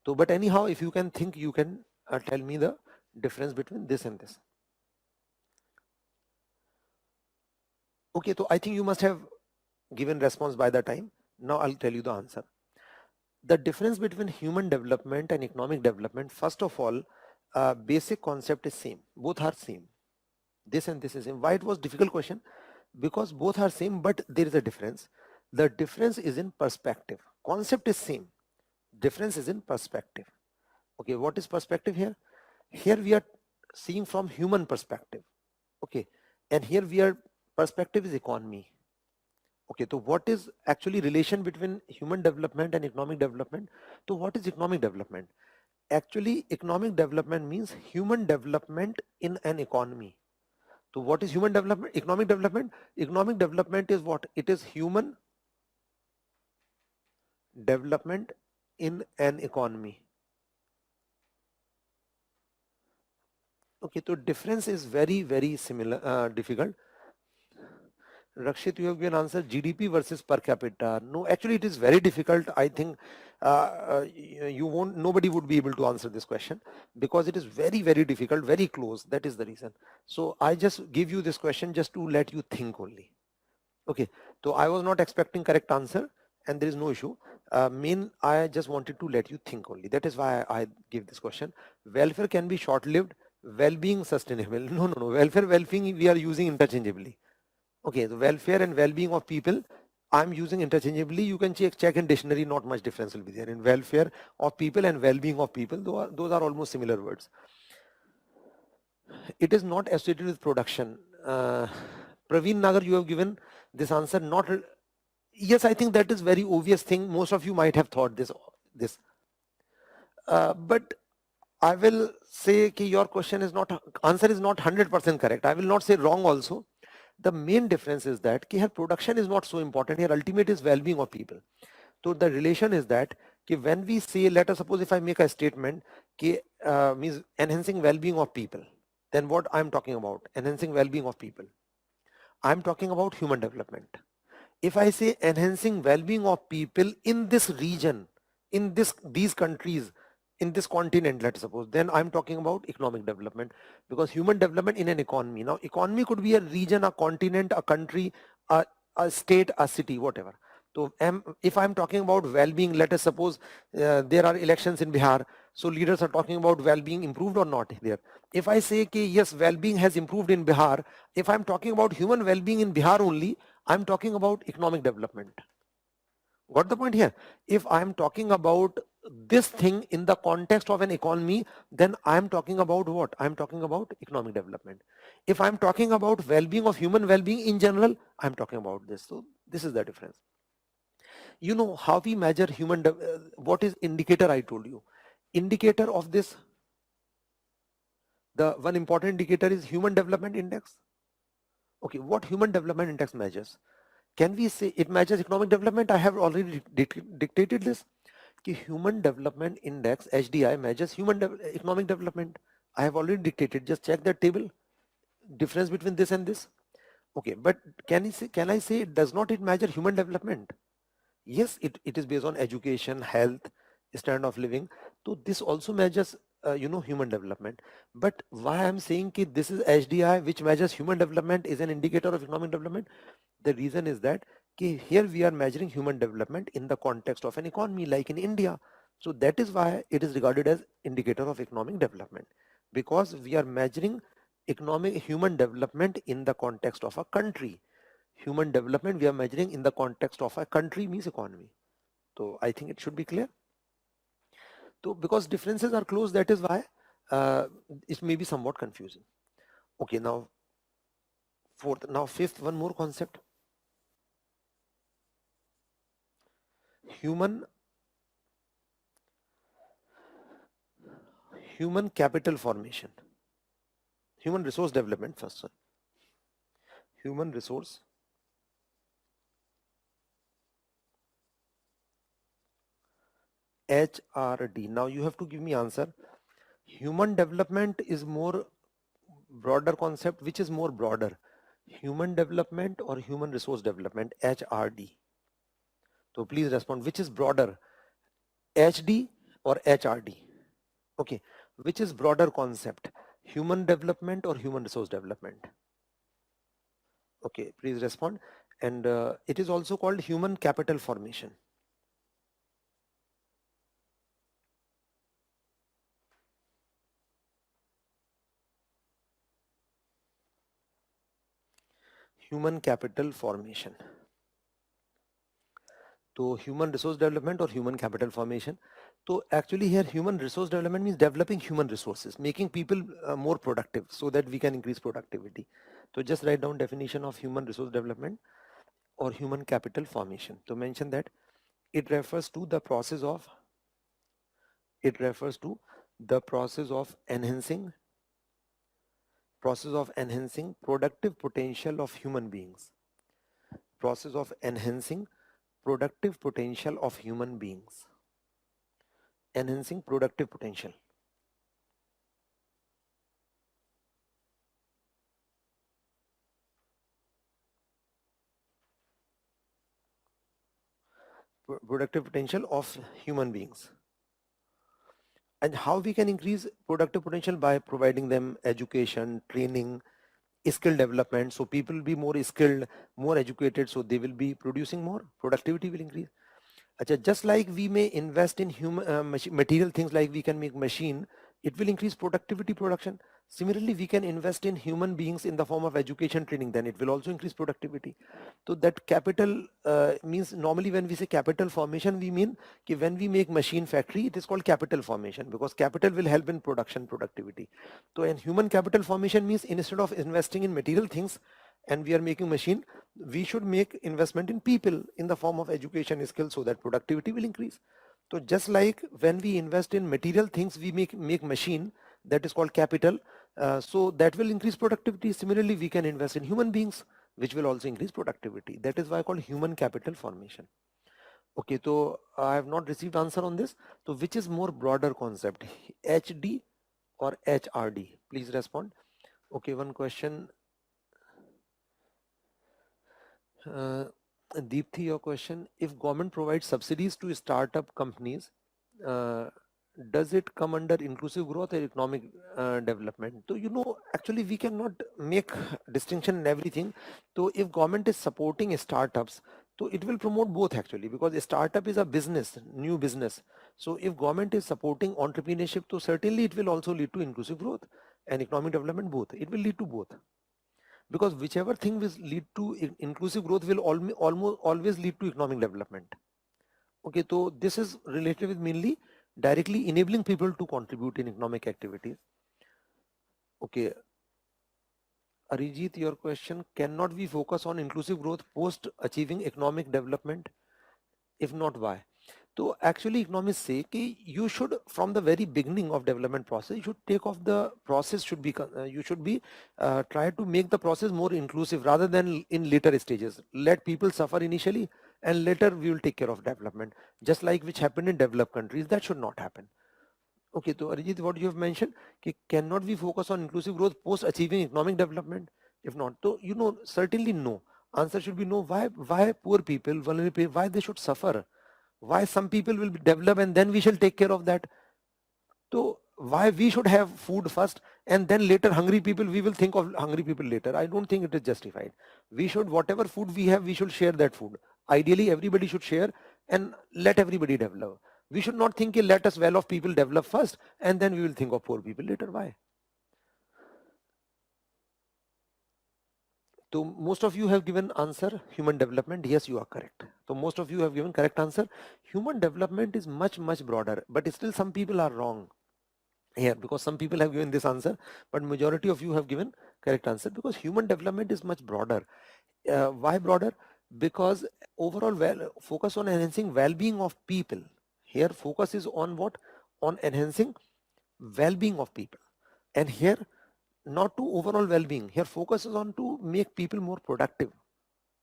So, but anyhow, if you can think, you can tell me the difference between this and this. Okay, so I think you must have given response by the time. Now I'll tell you the answer. The difference between human development and economic development, first of all, basic concept is same. Both are same. This and this is same. Why it was difficult question? Because both are same, but there is a difference. The difference is in perspective. Concept is same. Difference is in perspective. Okay, what is perspective here? Here we are seeing from human perspective. Okay, and here we are perspective is economy. Okay, so what is actually relation between human development and economic development? So what is economic development? Actually, economic development means human development in an economy. So what is human development? Economic development? Economic development is what? It is human development in an economy. Okay, so difference is very, very similar, difficult. Rakshit, you have given answer GDP versus per capita. No, actually it is very difficult. I think you won't, nobody would be able to answer this question because it is very, very difficult, very close. That is the reason. So I just give you this question just to let you think only. Okay, so I was not expecting correct answer and there is no issue. I just wanted to let you think only. That is why I give this question. Welfare can be short-lived, well-being sustainable. No, no, no. Welfare, well-being we are using interchangeably. Okay, the welfare and well-being of people, I'm using interchangeably. You can check in dictionary, not much difference will be there. In welfare of people and well-being of people, those are almost similar words. It is not associated with production. Praveen Nagar, you have given this answer. Not yes, I think that is very obvious thing. Most of you might have thought this. But I will say that your question is not answer is not 100% correct. I will not say wrong also. The main difference is that here production is not so important. Here ultimate is well-being of people. So the relation is that when we say, let us suppose if I make a statement means enhancing well-being of people, then what I'm talking about? Enhancing well-being of people. I'm talking about human development. If I say enhancing well-being of people in this region, in these countries, in this continent, let's suppose, then I'm talking about economic development, because human development in an economy. Now, economy could be a region, a continent, a country, a state, a city, whatever. So if I'm talking about well-being, let us suppose there are elections in Bihar, so leaders are talking about well-being improved or not there. If I say yes, well-being has improved in Bihar, if I'm talking about human well-being in Bihar only, I'm talking about economic development. Got the point here? If I'm talking about this thing in the context of an economy, then I'm talking about what? I'm talking about economic development. If I'm talking about well-being of human well-being in general, I'm talking about this. So this is the difference. You know how we measure what is indicator? I told you. Indicator of this, the one important indicator is human development index. Okay, what human development index measures? Can we say it measures economic development? I have already dictated this. Human Development Index HDI measures economic development. I have already dictated. Just check that table. Difference between this and this. Okay, but can I say does not it measure human development? Yes, it is based on education, health, standard of living. So this also measures human development. But why I'm saying this is HDI which measures human development is an indicator of economic development? The reason is that here we are measuring human development in the context of an economy like in India. So that is why it is regarded as indicator of economic development, because we are measuring human development in the context of a country. Human development we are measuring in the context of a country means economy. So I think it should be clear. So because differences are close, that is why it may be somewhat confusing. Okay, now fifth, one more concept. Human capital formation. Human resource development first. Sorry. Human resource HRD. Now you have to give me answer. Human development is more broader concept. Which is more broader? Human development or human resource development? HRD. So please respond. Which is broader? HD or HRD? Okay. Which is broader concept? Human development or human resource development? Okay. Please respond. And it is also called human capital formation. Human capital formation. So human resource development or human capital formation. So actually here human resource development means developing human resources, making people more productive so that we can increase productivity. So just write down definition of human resource development or human capital formation. To mention that it refers to the process of enhancing productive potential of human beings. Process of enhancing productive potential of human beings. Enhancing productive potential. Productive potential of human beings. And how we can increase productive potential? By providing them education, training, skill development. So people will be more skilled, more educated, so they will be producing more, productivity will increase. Just like we may invest in human material things, like we can make machine, it will increase productivity, production. Similarly, we can invest in human beings in the form of education training, then it will also increase productivity. So that capital means, normally when we say capital formation, we mean when we make machine factory, it is called capital formation, because capital will help in production productivity. So in human capital formation means, instead of investing in material things and we are making machine, we should make investment in people in the form of education skills, so that productivity will increase. So just like when we invest in material things, we make machine, that is called capital. So that will increase productivity. Similarly, we can invest in human beings, which will also increase productivity. That is why I call human capital formation. Okay, so I have not received answer on this. So which is more broader concept, HD or HRD? Please respond. Okay, one question. Uh, Deepthi, your question: if government provides subsidies to startup companies, uh, does it come under inclusive growth or economic development? So actually we cannot make distinction in everything. So if government is supporting startups, so it will promote both actually, because a startup is a business, new business. So if government is supporting entrepreneurship, so certainly it will also lead to inclusive growth and economic development, both. It will lead to both, because whichever thing will lead to inclusive growth will almost always lead to economic development. Okay, so this is related with mainly directly enabling people to contribute in economic activities. Okay, Arijit, your question: cannot we focus on inclusive growth post achieving economic development? If not, why? So actually economists say कि you should, from the very beginning of development process, you should take off the process, should be you should be try to make the process more inclusive rather than in later stages. Let people suffer initially and later we will take care of development, just like which happened in developed countries. That should not happen. Okay, so Arijit, what you have mentioned, कि cannot we focus on inclusive growth post achieving economic development? If not, so certainly no. Answer should be no. Why poor people, vulnerable people, why they should suffer? Why some people will be develop and then we shall take care of that? So why we should have food first and then later hungry people, we will think of hungry people later? I don't think it is justified. We should, whatever food we have, we should share that food. Ideally everybody should share and let everybody develop. We should not think, let us well off people develop first and then we will think of poor people later. Why? So most of you have given answer human development. Yes, you are correct. So most of you have given correct answer. Human development is much broader, but still some people are wrong here, because some people have given this answer, but majority of you have given correct answer, because human development is much broader. Why broader? Because overall focus on enhancing well-being of people. Here focus is on what? On enhancing well-being of people. And here not to overall well-being. Here focus is on to make people more productive.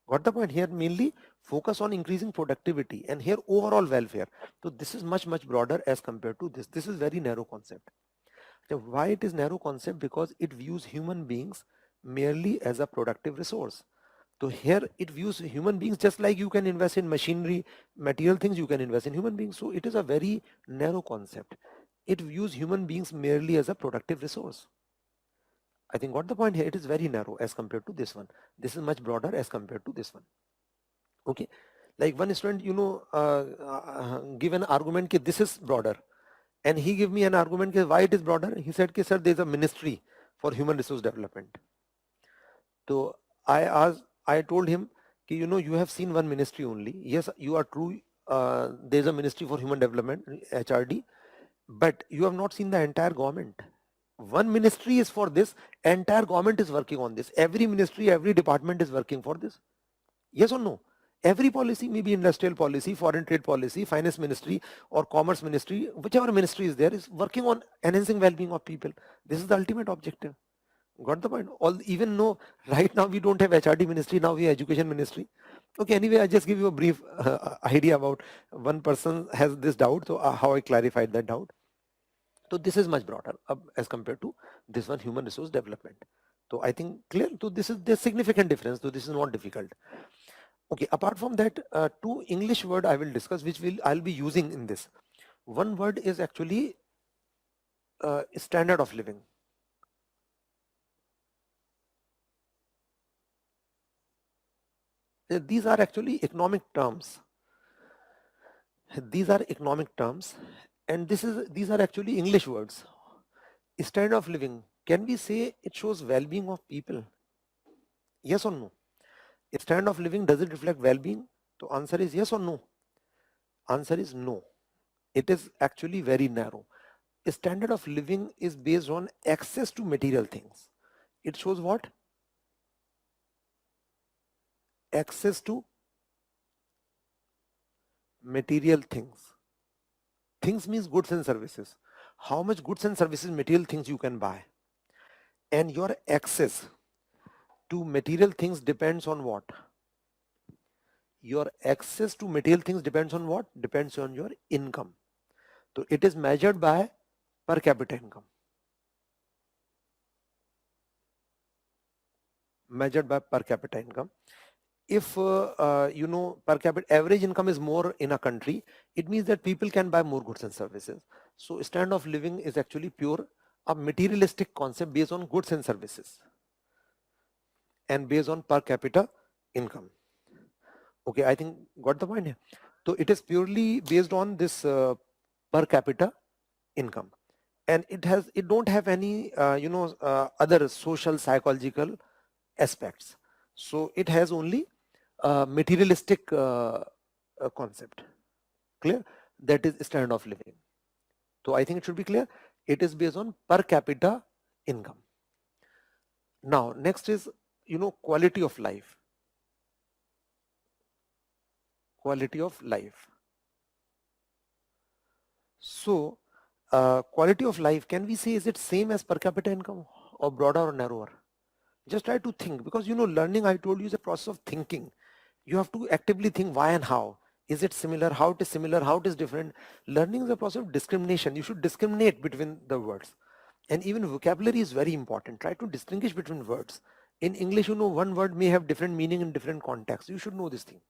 Got the point? Here mainly focus on increasing productivity and here overall welfare. So this is much broader as compared to this. This is very narrow concept. So why it is narrow concept? Because it views human beings merely as a productive resource. So here it views human beings just like you can invest in machinery, material things, you can invest in human beings. So it is a very narrow concept. It views human beings merely as a productive resource. I think got the point here. It is very narrow as compared to this one. This is much broader as compared to this one. Okay. Like one student, give an argument that this is broader. And he gave me an argument why it is broader. He said, sir, there is a ministry for human resource development. So I told him, you have seen one ministry only. Yes, you are true. There is a ministry for human development, HRD, but you have not seen the entire government. One ministry is for this, entire government is working on this. Every ministry, every department is working for this. Yes or no? Every policy, maybe industrial policy, foreign trade policy, finance ministry or commerce ministry, whichever ministry is there, is working on enhancing well-being of people. This is the ultimate objective. Got the point? Even though right now we don't have HRD ministry, now we have education ministry. Okay, anyway, I just give you a brief idea about one person has this doubt, so how I clarified that doubt. So this is much broader as compared to this one, human resource development. So I think clear. So this is the significant difference. So this is not difficult. Okay, apart from that, two English word I will discuss, which I'll be using in this. One word is actually standard of living. These are actually economic terms. These are economic terms, and these are actually English words. Standard of living. can we say it shows well-being of people? Yes or no? A standard of living, does it reflect well-being? The answer is yes or no. Answer is no. It is actually very narrow. A standard of living is based on access to material things. It shows what? Access to material things. Things means goods and services. How much goods and services, material things you can buy. And your access to material things depends on what? Your access to material things depends on what? Depends on your income. So it is measured by per capita income. Measured by per capita income. If per capita average income is more in a country, it means that people can buy more goods and services. So standard of living is actually pure a materialistic concept based on goods and services and based on per capita income. Okay, I think got the point here. So it is purely based on this per capita income, and it don't have any other social psychological aspects. So it has only materialistic concept. Clear? That is standard of living. So I think it should be clear. It is based on per capita income. Now next is quality of life. Quality of life. So quality of life, can we say is it same as per capita income or broader or narrower? Just try to think, because learning, I told you, is a process of thinking. You have to actively think why and how. Is it similar? How it is similar? How it is different? Learning is a process of discrimination. You should discriminate between the words. And even vocabulary is very important. Try to distinguish between words. In English, one word may have different meaning in different contexts. You should know this thing.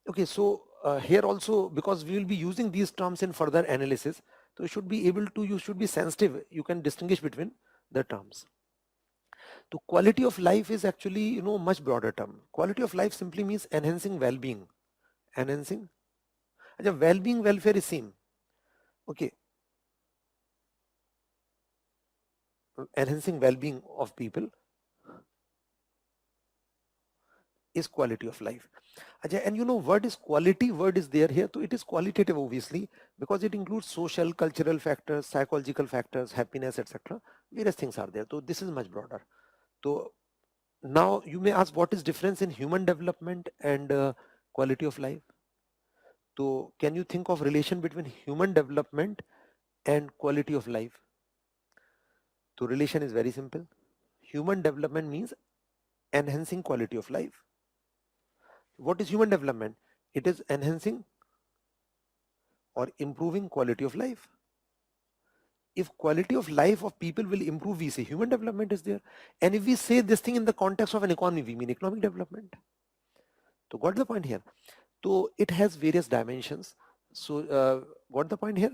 Okay, so here also, because we will be using these terms in further analysis, so you should be sensitive. You can distinguish between the terms. So quality of life is actually, much broader term. Quality of life simply means enhancing well-being. Enhancing. Well-being, welfare is same. Okay. Enhancing well-being of people is quality of life. And word is quality, word is there here. So it is qualitative, obviously, because it includes social, cultural factors, psychological factors, happiness, etc. Various things are there. So this is much broader. So now you may ask, what is difference in human development and quality of life? So can you think of relation between human development and quality of life? So relation is very simple. Human development means enhancing quality of life. What is human development? It is enhancing or improving quality of life. If quality of life of people will improve, we say human development is there. And if we say this thing in the context of an economy, we mean economic development. So got the point here? So it has various dimensions. So got the point here?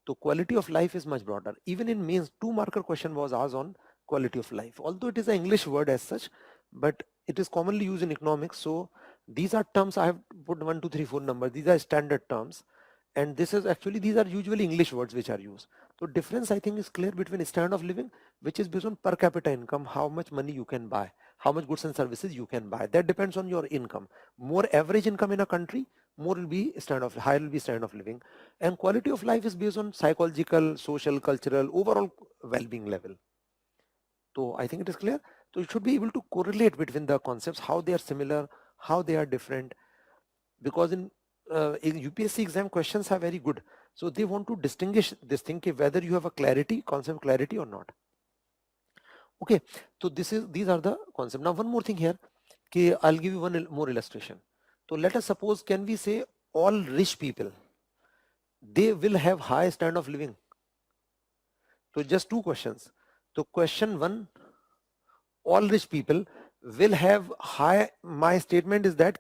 So quality of life is much broader. Even in mains, 2-marker question was asked on quality of life. Although it is an English word as such, but it is commonly used in economics. So these are terms, I have put 1, 2, 3, 4 numbers. These are standard terms. And these are usually English words which are used. So difference, I think, is clear between standard of living, which is based on per capita income, how much money you can buy, how much goods and services you can buy. That depends on your income. More average income in a country, more will be higher will be standard of living. And quality of life is based on psychological, social, cultural, overall well-being level. So I think it is clear. So you should be able to correlate between the concepts, how they are similar, how they are different, because in UPSC exam questions are very good. So they want to distinguish this thing, whether you have a concept clarity or not. Okay, so these are the concepts. Now one more thing here, I'll give you one more illustration. So let us suppose, can we say all rich people, they will have high standard of living? So just 2 questions. So question 1, all rich people will have high, my statement is that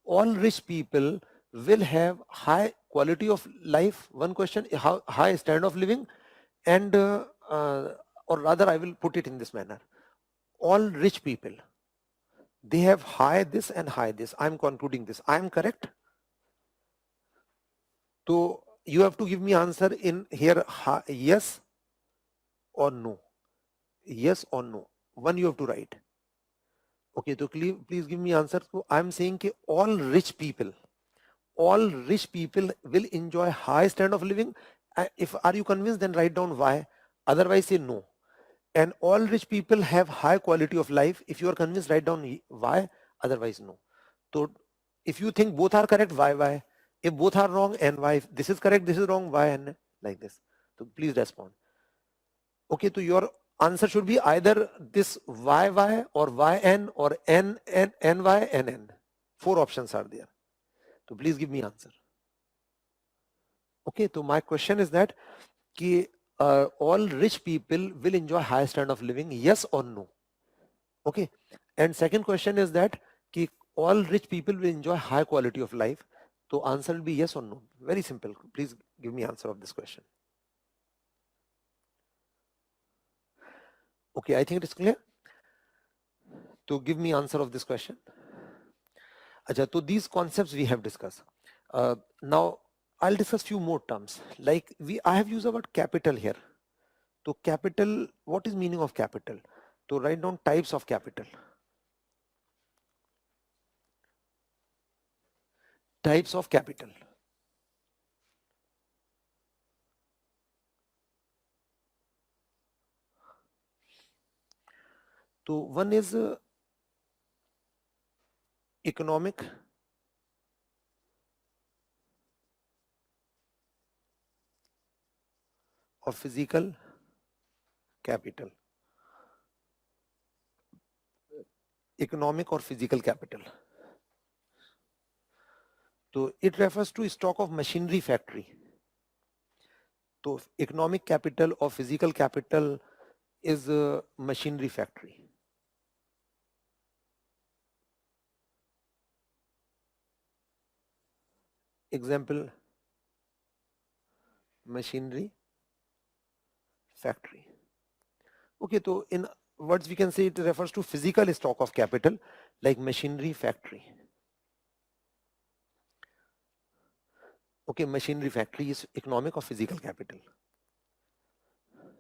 all rich people will have high quality of life. One question, how high standard of living, and or rather I will put it in this manner. All rich people, they have high this and high this. I'm concluding this. I'm correct? So you have to give me answer in here, yes or no. Yes or no? One you have to write. Okay, so please give me answer. So I'm saying कि all rich people will enjoy high standard of living. If are you convinced, then write down why. Otherwise, say no. And all rich people have high quality of life. If you are convinced, write down why. Otherwise, no. So if you think both are correct, why? If both are wrong, and why? If this is correct, this is wrong, why? And like this. So please respond. Okay, so your answer should be either this y or yn or ny and n. Four options are there. So please give me answer. Okay, so my question is that all rich people will enjoy high standard of living, yes or no? Okay, and second question is that all rich people will enjoy high quality of life. So answer will be yes or no. Very simple. Please give me answer of this question. Okay, I think it is clear. So give me answer of this question. Acha, so these concepts we have discussed. Now I'll discuss few more terms. Like I have used the word capital here. So capital, what is meaning of capital? So write down types of capital. Types of capital. So one is economic, or physical capital. Economic or physical capital. So it refers to stock of machinery factory. So economic capital or physical capital is a machinery factory. Example, machinery factory. Okay, so in words we can say it refers to physical stock of capital like machinery factory. Okay, machinery factory is economic or physical capital.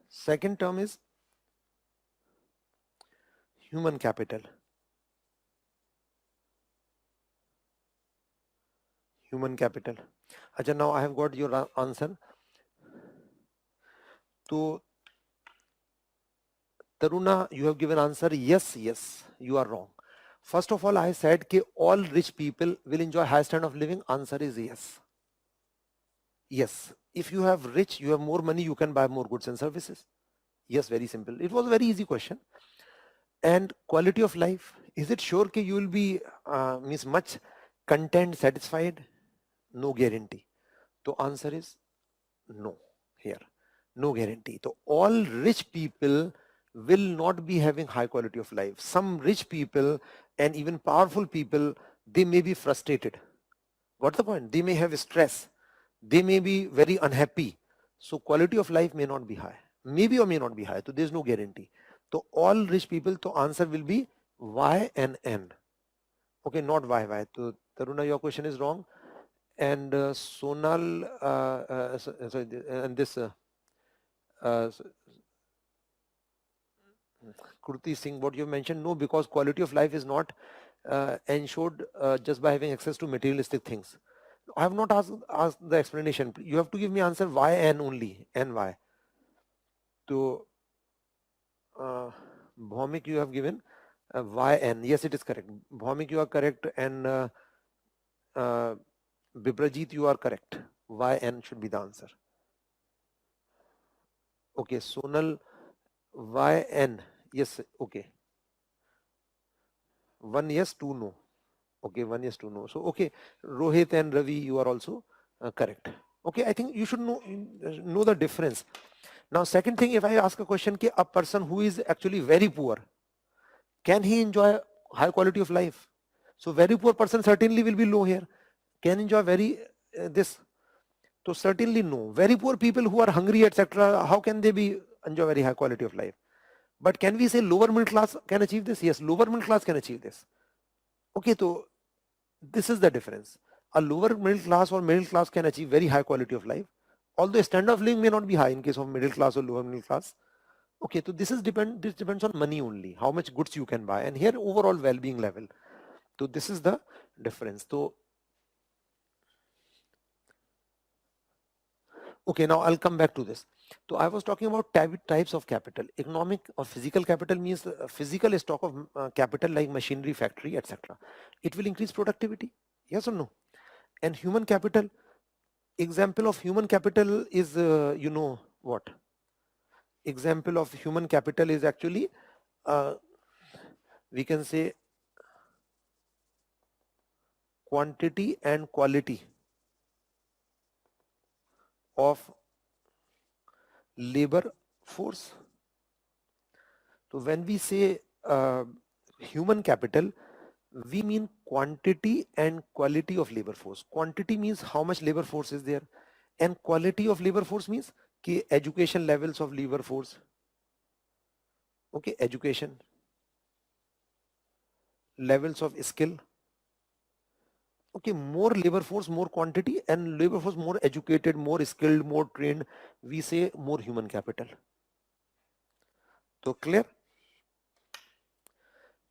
Second term is human capital. Human capital. Achha, now I have got your answer. So Taruna, you have given answer yes, you are wrong. First of all, I said that all rich people will enjoy high standard of living. Answer is yes. Yes, if you have rich, you have more money, you can buy more goods and services. Yes, very simple. It was a very easy question. And quality of life, is it sure that you will be means much content, satisfied? No guarantee. So answer is no here. No guarantee. So all rich people will not be having high quality of life. Some rich people and even powerful people, they may be frustrated. What's the point? They may have stress. They may be very unhappy. So quality of life may not be high. Maybe or may not be high. So there's no guarantee. So all rich people, so answer will be Y and N. Okay, not Y. So Taruna, your question is wrong. And Sonal, sorry, and this Kurti Singh, what you mentioned, no, because quality of life is not ensured just by having access to materialistic things. I have not asked the explanation. You have to give me answer why and only, and why. So Bhaumik, you have given yn. Yes, it is correct. Bhaumik, you are correct, and Bibrajit, you are correct. Yn should be the answer. Okay, Sonal, yn. Yes, okay. 1 yes, 2 no. Okay, 1 yes, 2 no. So okay, Rohit and Ravi, you are also correct. Okay, I think you should know the difference. Now, second thing, if I ask a question, a person who is actually very poor, can he enjoy high quality of life? So very poor person certainly will be low here. Can enjoy very this? So certainly no. Very poor people who are hungry, etc., how can they be enjoy very high quality of life? But can we say lower middle class can achieve this? Yes, lower middle class can achieve this. Okay, so this is the difference. A lower middle class or middle class can achieve very high quality of life. Although standard of living may not be high in case of middle class or lower middle class. Okay, so this depends on money only, how much goods you can buy, and here overall well-being level. So this is the difference. So okay, now I'll come back to this. So I was talking about types of capital. Economic or physical capital means physical stock of capital like machinery, factory, etc. It will increase productivity. Yes or no? And human capital, example of human capital is, you know what? Example of human capital is actually, uh, we can say quantity and quality of labor force. So when we say human capital, we mean quantity and quality of labor force. Quantity means how much labor force is there, and quality of labor force means कि education levels of labor force. Okay, education levels of skill. Okay, more labor force, more quantity, and labor force more educated, more skilled, more trained. We say more human capital. So clear?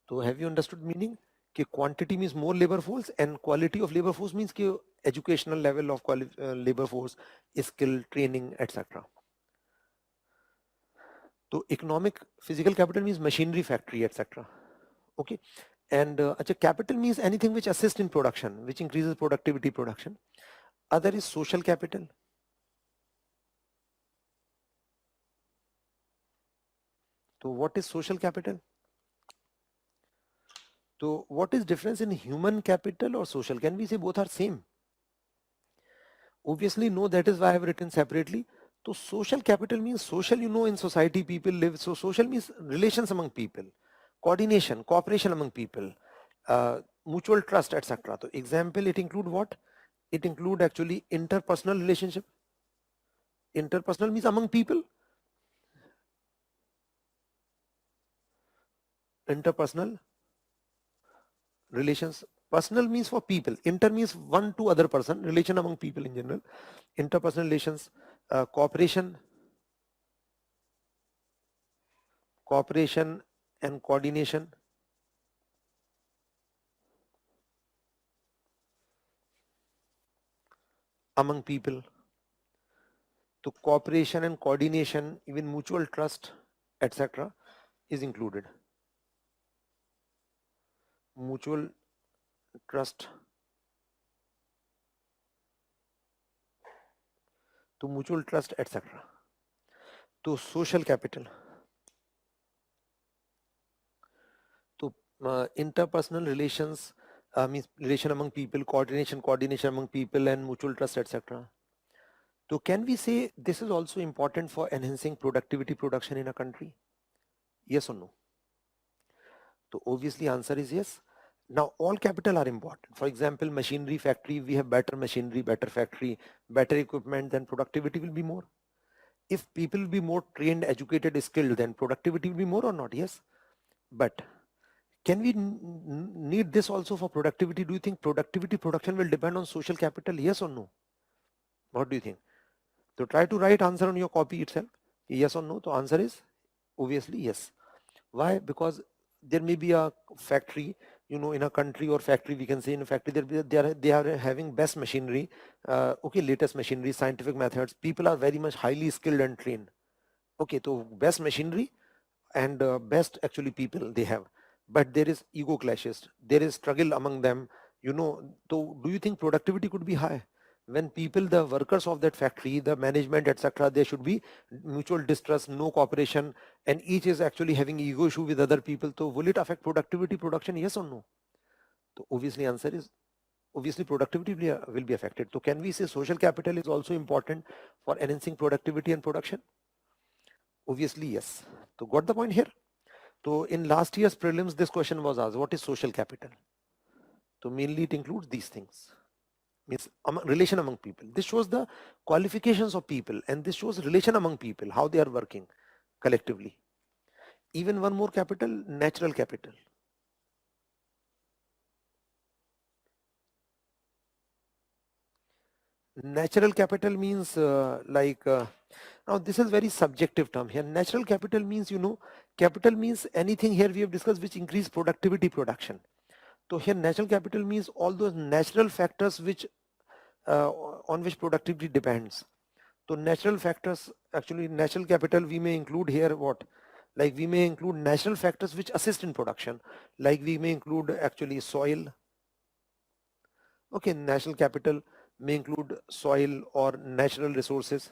So have you understood meaning? कि quantity means more labor force and quality of labor force means कि educational level of labor force, skill, training, etc. So economic physical capital means machinery, factory, etc. Okay, and acha, capital means anything which assists in production, which increases productivity production. Other is social capital. So what is social capital? So what is difference in human capital or social? Can we say both are same? Obviously no, that is why I have written separately. So social capital means social, you know, in society people live. So social means relations among people, coordination, cooperation among people, mutual trust, etc. So example, it include what? It include actually interpersonal relationship. Interpersonal means among people. Interpersonal relations. Personal means for people. Inter means one to other person. Relation among people in general. Interpersonal relations, cooperation, cooperation and coordination among people. So cooperation and coordination, even mutual trust, etc. is included. Mutual trust to mutual trust, etc. To social capital. To interpersonal relations means relation among people, coordination among people, and mutual trust, etc. So can we say this is also important for enhancing productivity production in a country? Yes or no? So obviously answer is yes. Now all capital are important. For example, machinery factory, we have better machinery, better factory, better equipment, then productivity will be more. If people will be more trained, educated, skilled, then productivity will be more or not? Yes. But can we need this also for productivity? Do you think productivity production will depend on social capital? Yes or no? What do you think? So try to write answer on your copy itself. Yes or no? The answer is obviously yes. Why? Because there may be a factory, you know, in a country or factory, we can say in a factory, they are having best machinery, okay, latest machinery, scientific methods. People are very much highly skilled and trained. Okay, so best machinery and best actually people they have. But there is ego clashes. There is struggle among them. You know, so do you think productivity could be high? When people, the workers of that factory, the management, etc., there should be mutual distrust, no cooperation, and each is actually having ego issue with other people. So will it affect productivity production? Yes or no? So obviously answer is obviously productivity will be affected. So can we say social capital is also important for enhancing productivity and production? Obviously yes. So got the point here? So in last year's prelims, this question was asked, what is social capital? So mainly it includes these things. Means relation among people. This shows the qualifications of people and this shows relation among people, how they are working collectively. Even one more capital, natural capital. Natural capital means Now this is very subjective term here. Natural capital means, capital means anything here we have discussed which increase productivity production. So here natural capital means all those natural factors which on which productivity depends. So natural factors, actually natural capital we may include here what? Like we may include natural factors which assist in production. Like we may include actually soil. Okay, natural capital may include soil or natural resources.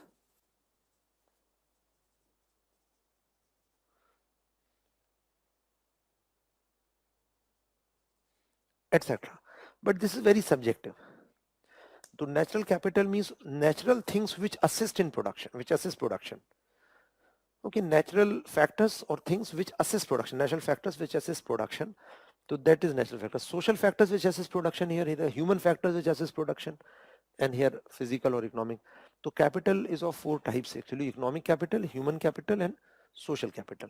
Etc. But this is very subjective. So natural capital means natural things which assist in production, which assist production. Okay, natural factors or things which assist production, natural factors which assist production. So that is natural factors. Social factors which assist production here, either human factors which assist production, and here physical or economic. So capital is of 4 types actually: economic capital, human capital, and social capital.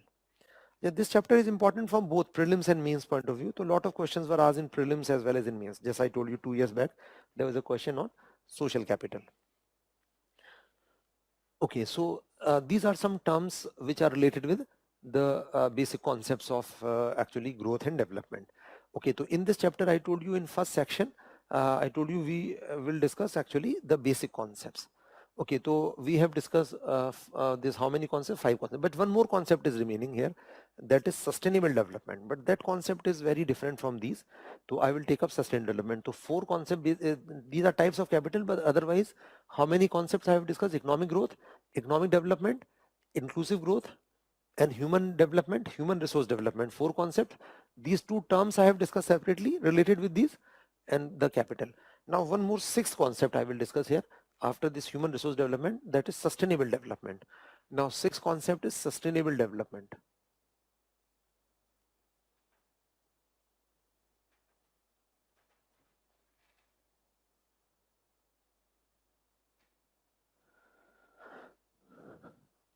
Yeah, this chapter is important from both prelims and mains point of view. So a lot of questions were asked in prelims as well as in mains. Just I told you 2 years back, there was a question on social capital. Okay, so these are some terms which are related with the basic concepts of actually growth and development. Okay, so in this chapter I told you in first section, I told you we will discuss actually the basic concepts. Okay, so we have discussed this how many concepts? 5 concepts. But one more concept is remaining here, that is sustainable development. But that concept is very different from these. So I will take up sustainable development. So 4 concepts, these are types of capital, but otherwise how many concepts I have discussed? Economic growth, economic development, inclusive growth, and human development, human resource development. 4 concepts. These 2 terms I have discussed separately related with these and the capital. Now one more 6th concept I will discuss here after this human resource development, that is sustainable development. Now 6th concept is sustainable development.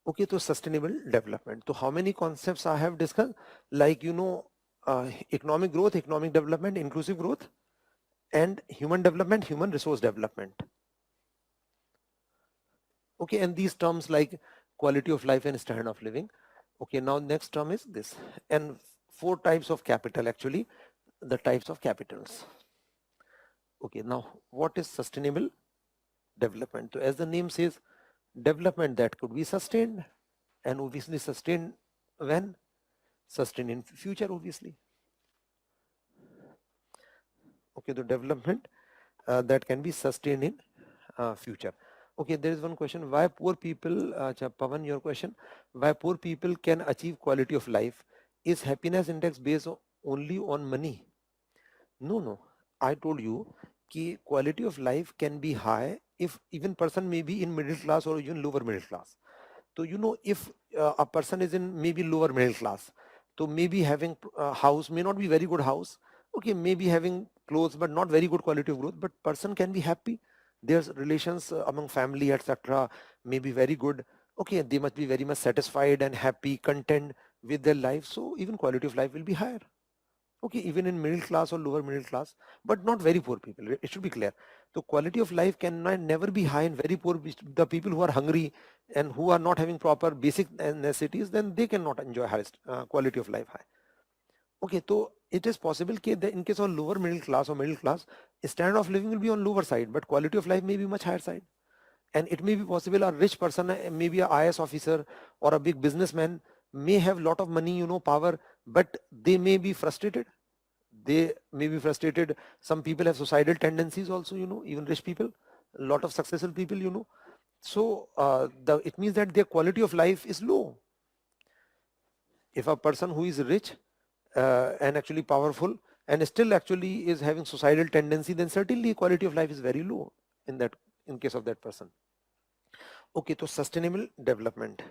Okay, so sustainable development. So how many concepts I have discussed? Like, economic growth, economic development, inclusive growth, and human development, human resource development. Okay, and these terms like quality of life and standard of living. Okay, now next term is this. And 4 types of capital actually, the types of capitals. Okay, now what is sustainable development? So as the name says, development that could be sustained, and obviously sustained when? Sustained in future, obviously. Okay, the development that can be sustained in future. Okay, there is one question: why poor people, Pawan, your question, why poor people can achieve quality of life? Is happiness index based only on money? No. I told you कि quality of life can be high if even person may be in middle class or even lower middle class. So if a person is in maybe lower middle class, so maybe having a house may not be very good house. Okay, maybe having clothes but not very good quality of growth, but person can be happy. There's relations among family, etc. may be very good. Okay, they must be very much satisfied and happy, content with their life. So even quality of life will be higher. Okay, even in middle class or lower middle class, but not very poor people. It should be clear. So quality of life can never be high in very poor. The people who are hungry and who are not having proper basic necessities, then they cannot enjoy highest quality of life high. Okay, so it is possible that in case of lower middle class or middle class, standard of living will be on lower side, but quality of life may be much higher side. And it may be possible a rich person, maybe a IS officer or a big businessman, may have lot of money, power, but they may be frustrated. They may be frustrated. Some people have suicidal tendencies also, even rich people, a lot of successful people, So it means that their quality of life is low. If a person who is rich and actually powerful and still actually is having suicidal tendency, then certainly quality of life is very low in case of that person. Okay, so sustainable development.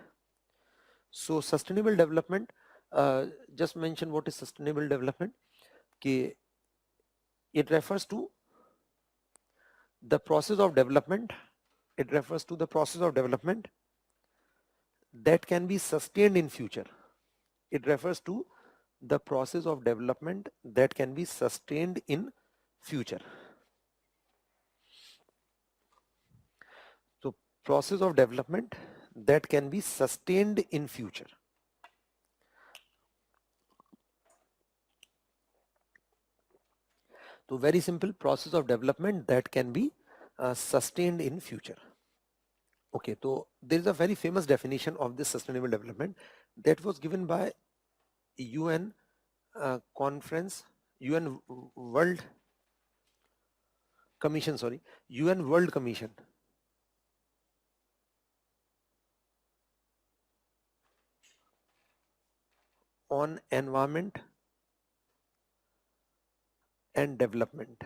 So sustainable development, just mention what is sustainable development. Okay, it refers to the process of development. It refers to the process of development that can be sustained in future. It refers to the process of development that can be sustained in future. So process of development that can be sustained in future. So very simple process of development that can be sustained in future. Okay, so there is a very famous definition of this sustainable development that was given by UN conference, UN World Commission, sorry, UN World Commission on Environment and Development.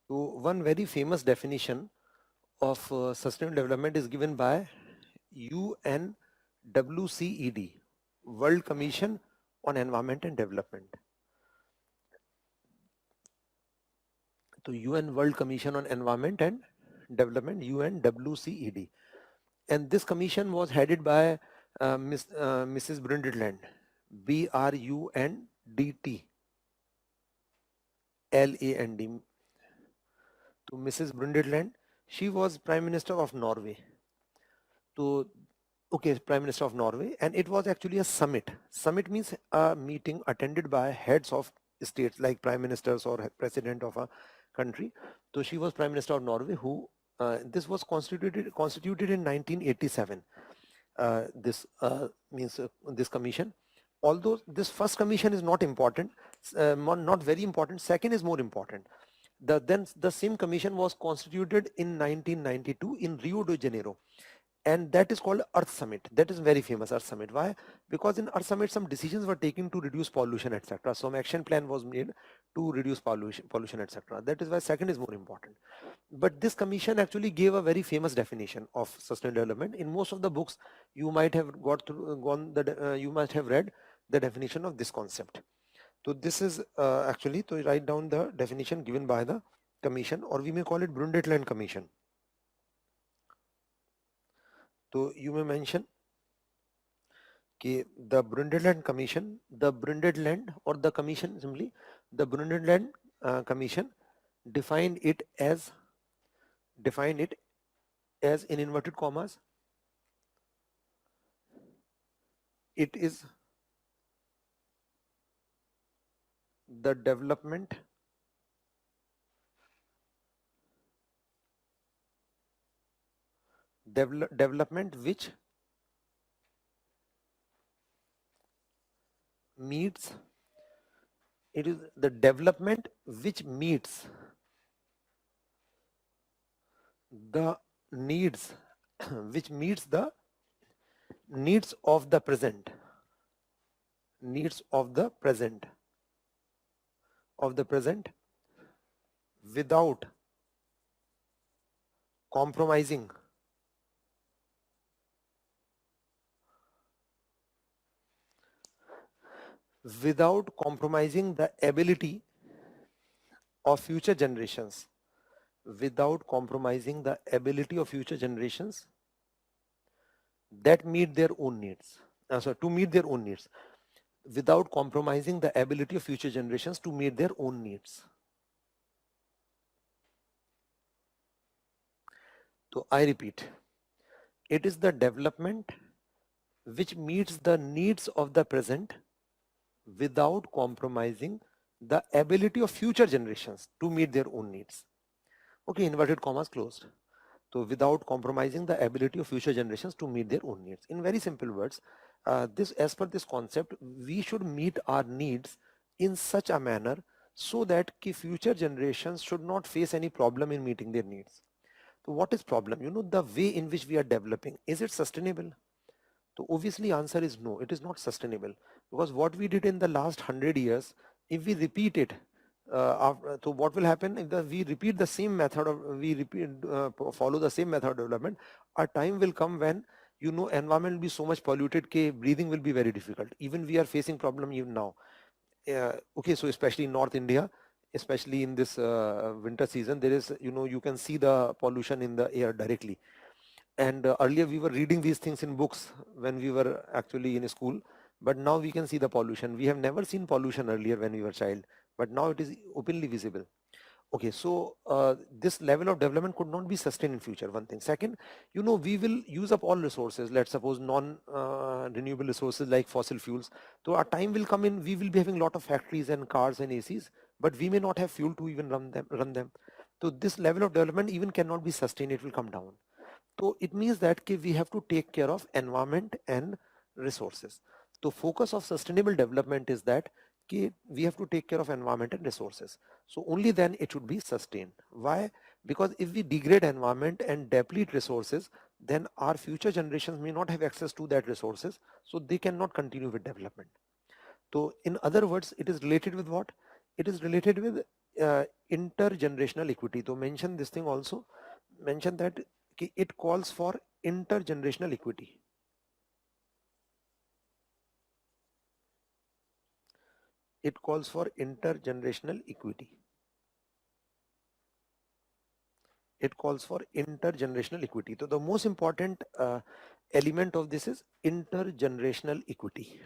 So one very famous definition of sustainable development is given by UNWCED, World Commission on Environment and Development. So UN World Commission on Environment and Development, UNWCED. And this commission was headed by Mrs. Brundtland, BRUNDTLAND. To Mrs. Brundtland, she was Prime Minister of Norway. To Prime Minister of Norway, and it was actually a summit. Summit means a meeting attended by heads of states like prime ministers or president of a country. So she was Prime Minister of Norway, who this was constituted in 1987. This commission. Although this first commission is not important, not very important. Second is more important. The same commission was constituted in 1992 in Rio de Janeiro, and that is called Earth Summit. That is very famous, Earth Summit. Why? Because in Earth Summit some decisions were taken to reduce pollution, etc. Some action plan was made to reduce pollution, etc. That is why second is more important. But this commission actually gave a very famous definition of sustainable development. In most of the books you might have you must have read the definition of this concept. So this is actually to write down the definition given by the commission, or we may call it Brundtland Commission. So you may mention the Brundtland Commission, the Brundtland or the commission simply, the Brundtland Commission defined it as in inverted commas, it is the development which meets the needs which meets the needs of the present without compromising the ability of future generations, that meet their own needs, to meet their own needs, without compromising the ability of future generations to meet their own needs. So I repeat, it is the development which meets the needs of the present without compromising the ability of future generations to meet their own needs. Okay, inverted commas closed. So without compromising the ability of future generations to meet their own needs. In very simple words, as per this concept, we should meet our needs in such a manner so that future generations should not face any problem in meeting their needs. So what is problem? The way in which we are developing, is it sustainable? So obviously answer is no, it is not sustainable, because what we did in the last 100 years, if we repeat it, so what will happen if we repeat the same method of follow the same method of development, a time will come when environment will be so much polluted that breathing will be very difficult. Even we are facing problem even now. Okay, so especially in North India, especially in this winter season, there is you can see the pollution in the air directly. And earlier we were reading these things in books when we were actually in school. but now we can see the pollution. We have never seen pollution earlier when we were child, but now it is openly visible. Okay, so this level of development could not be sustained in future, one thing. Second, we will use up all resources. Let's suppose non-renewable resources like fossil fuels. So our time will come in, we will be having a lot of factories and cars and ACs, but we may not have fuel to even run them. So this level of development even cannot be sustained, it will come down. So it means that we have to take care of environment and resources. The focus of sustainable development is that we have to take care of environment and resources. So only then it should be sustained. Why? Because if we degrade environment and deplete resources, then our future generations may not have access to that resources, so they cannot continue with development. So in other words, it is related with what? It is related with intergenerational equity. So mention this thing also. Mention that it calls for intergenerational equity. It calls for intergenerational equity. It calls for intergenerational equity. So the most important element of this is intergenerational equity.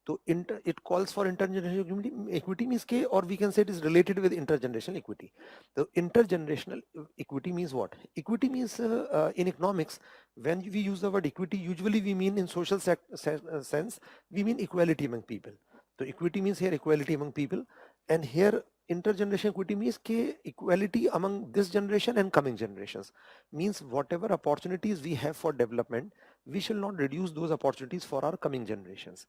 So it calls for intergenerational equity means or we can say it is related with intergenerational equity. The intergenerational equity means what? Equity means in economics, when we use the word equity, usually we mean in social sense, we mean equality among people. So equity means here equality among people, and here intergenerational equity means equality among this generation and coming generations. Means whatever opportunities we have for development, we shall not reduce those opportunities for our coming generations.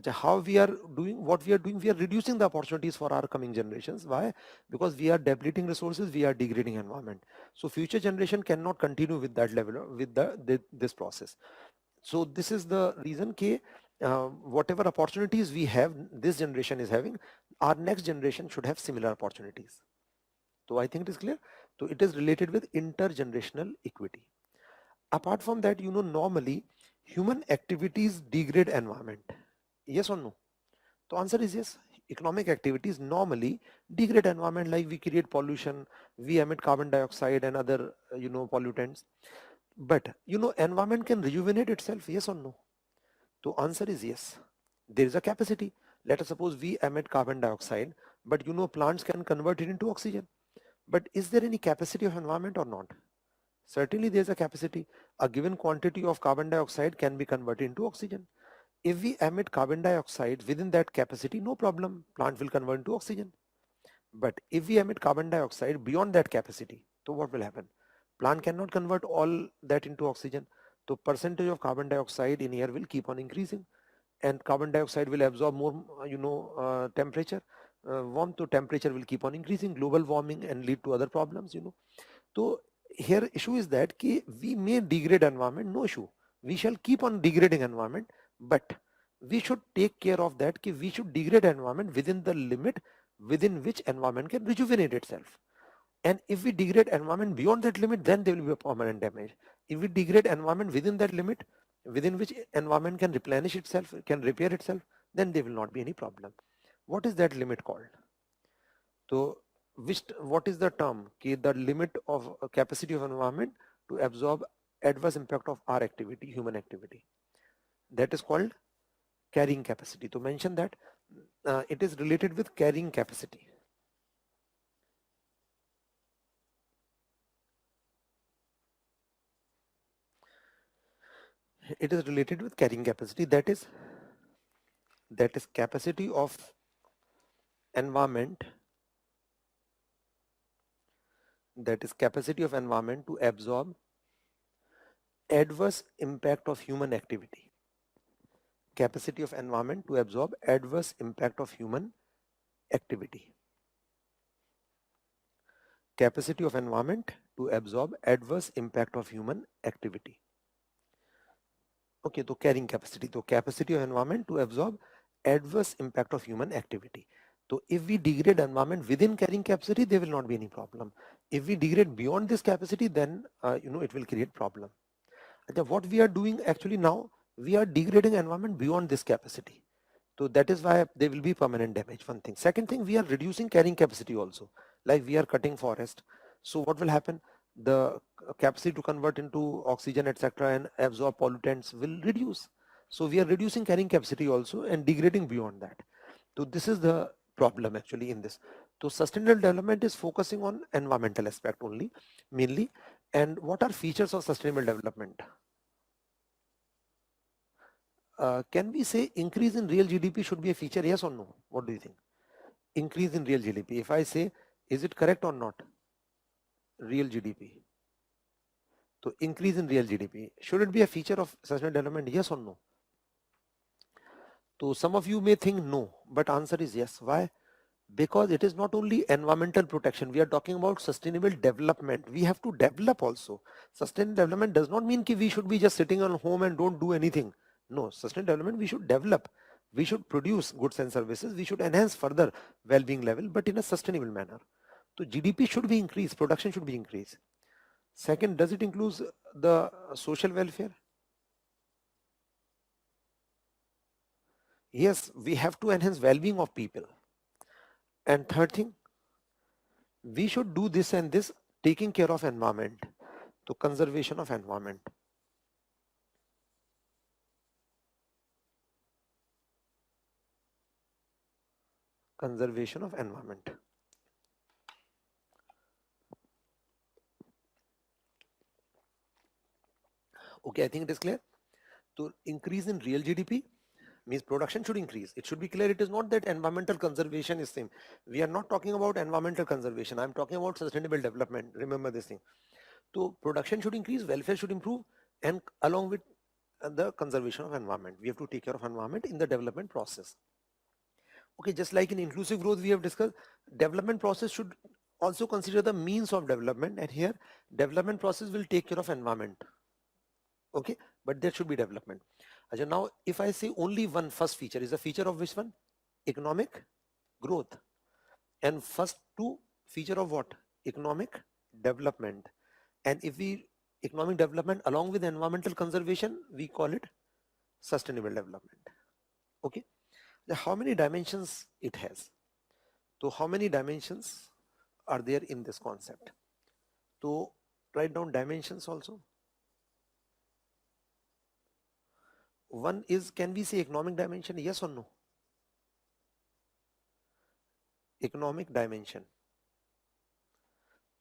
How we are doing what we are doing, we are reducing the opportunities for our coming generations. Why? Because we are depleting resources, we are degrading environment. So future generation cannot continue with that level with this process. So this is the reason whatever opportunities we have, this generation is having, our next generation should have similar opportunities. So I think it is clear. So it is related with intergenerational equity. Apart from that, normally human activities degrade environment. Yes or no? The answer is yes. Economic activities normally degrade environment, like we create pollution, we emit carbon dioxide and other pollutants. But environment can rejuvenate itself, yes or no? The answer is yes. There is a capacity. Let us suppose we emit carbon dioxide, but plants can convert it into oxygen. But is there any capacity of environment or not? Certainly there is a capacity. A given quantity of carbon dioxide can be converted into oxygen. If we emit carbon dioxide within that capacity, no problem, plant will convert into oxygen. But if we emit carbon dioxide beyond that capacity, so what will happen? Plant cannot convert all that into oxygen. So percentage of carbon dioxide in air will keep on increasing, and carbon dioxide will absorb more temperature. Warmth to temperature will keep on increasing, global warming, and lead to other problems. So here issue is that we may degrade environment, no issue. We shall keep on degrading environment, but we should take care of that. We should degrade environment within the limit within which environment can rejuvenate itself. And if we degrade environment beyond that limit, then there will be a permanent damage. If we degrade environment within that limit, within which environment can replenish itself, can repair itself, then there will not be any problem. What is that limit called? So what is the term? The limit of capacity of environment to absorb adverse impact of our activity, human activity. That is called carrying capacity. To mention that it is related with carrying capacity. It is related with carrying capacity. That is capacity of environment. That is capacity of environment to absorb adverse impact of human activity. Capacity of environment to absorb adverse impact of human activity. Capacity of environment to absorb adverse impact of human activity. Okay, so carrying capacity. So capacity of environment to absorb adverse impact of human activity. So if we degrade environment within carrying capacity, there will not be any problem. If we degrade beyond this capacity, then it will create problem. What we are doing actually now, we are degrading environment beyond this capacity. So that is why there will be permanent damage, one thing. Second thing, we are reducing carrying capacity also, like we are cutting forest. So what will happen? The capacity to convert into oxygen, etc., and absorb pollutants will reduce. So we are reducing carrying capacity also and degrading beyond that. So this is the problem actually in this. So sustainable development is focusing on environmental aspect only, mainly. And what are features of sustainable development? Can we say increase in real GDP should be a feature? Yes or no? What do you think? Increase in real GDP. If I say, is it correct or not? Real GDP. So increase in real GDP. Should it be a feature of sustainable development? Yes or no? So some of you may think no, but answer is yes. Why? Because it is not only environmental protection. We are talking about sustainable development. We have to develop also. Sustainable development does not mean that we should be just sitting on home and don't do anything. No, sustainable development, we should develop. We should produce goods and services. We should enhance further well-being level, but in a sustainable manner. So GDP should be increased. Production should be increased. Second, does it include the social welfare? Yes, we have to enhance well-being of people. And third thing, we should do this and this, taking care of environment. So conservation of environment. Conservation of environment. Okay, I think it is clear. So increase in real GDP means production should increase. It should be clear. It is not that environmental conservation is same. We are not talking about environmental conservation. I'm talking about sustainable development. Remember this thing. So production should increase, welfare should improve, and along with the conservation of environment, we have to take care of environment in the development process. Okay, just like in inclusive growth we have discussed, development process should also consider the means of development, and here development process will take care of environment. Okay, but there should be development. Ajay, now if I say only one first feature is a feature of which one? Economic growth. And first two feature of what? Economic development. And if we economic development along with environmental conservation, we call it sustainable development. Okay, now how many dimensions it has? So how many dimensions are there in this concept? So write down dimensions also. One is, can we say economic dimension? Yes or no? Economic dimension.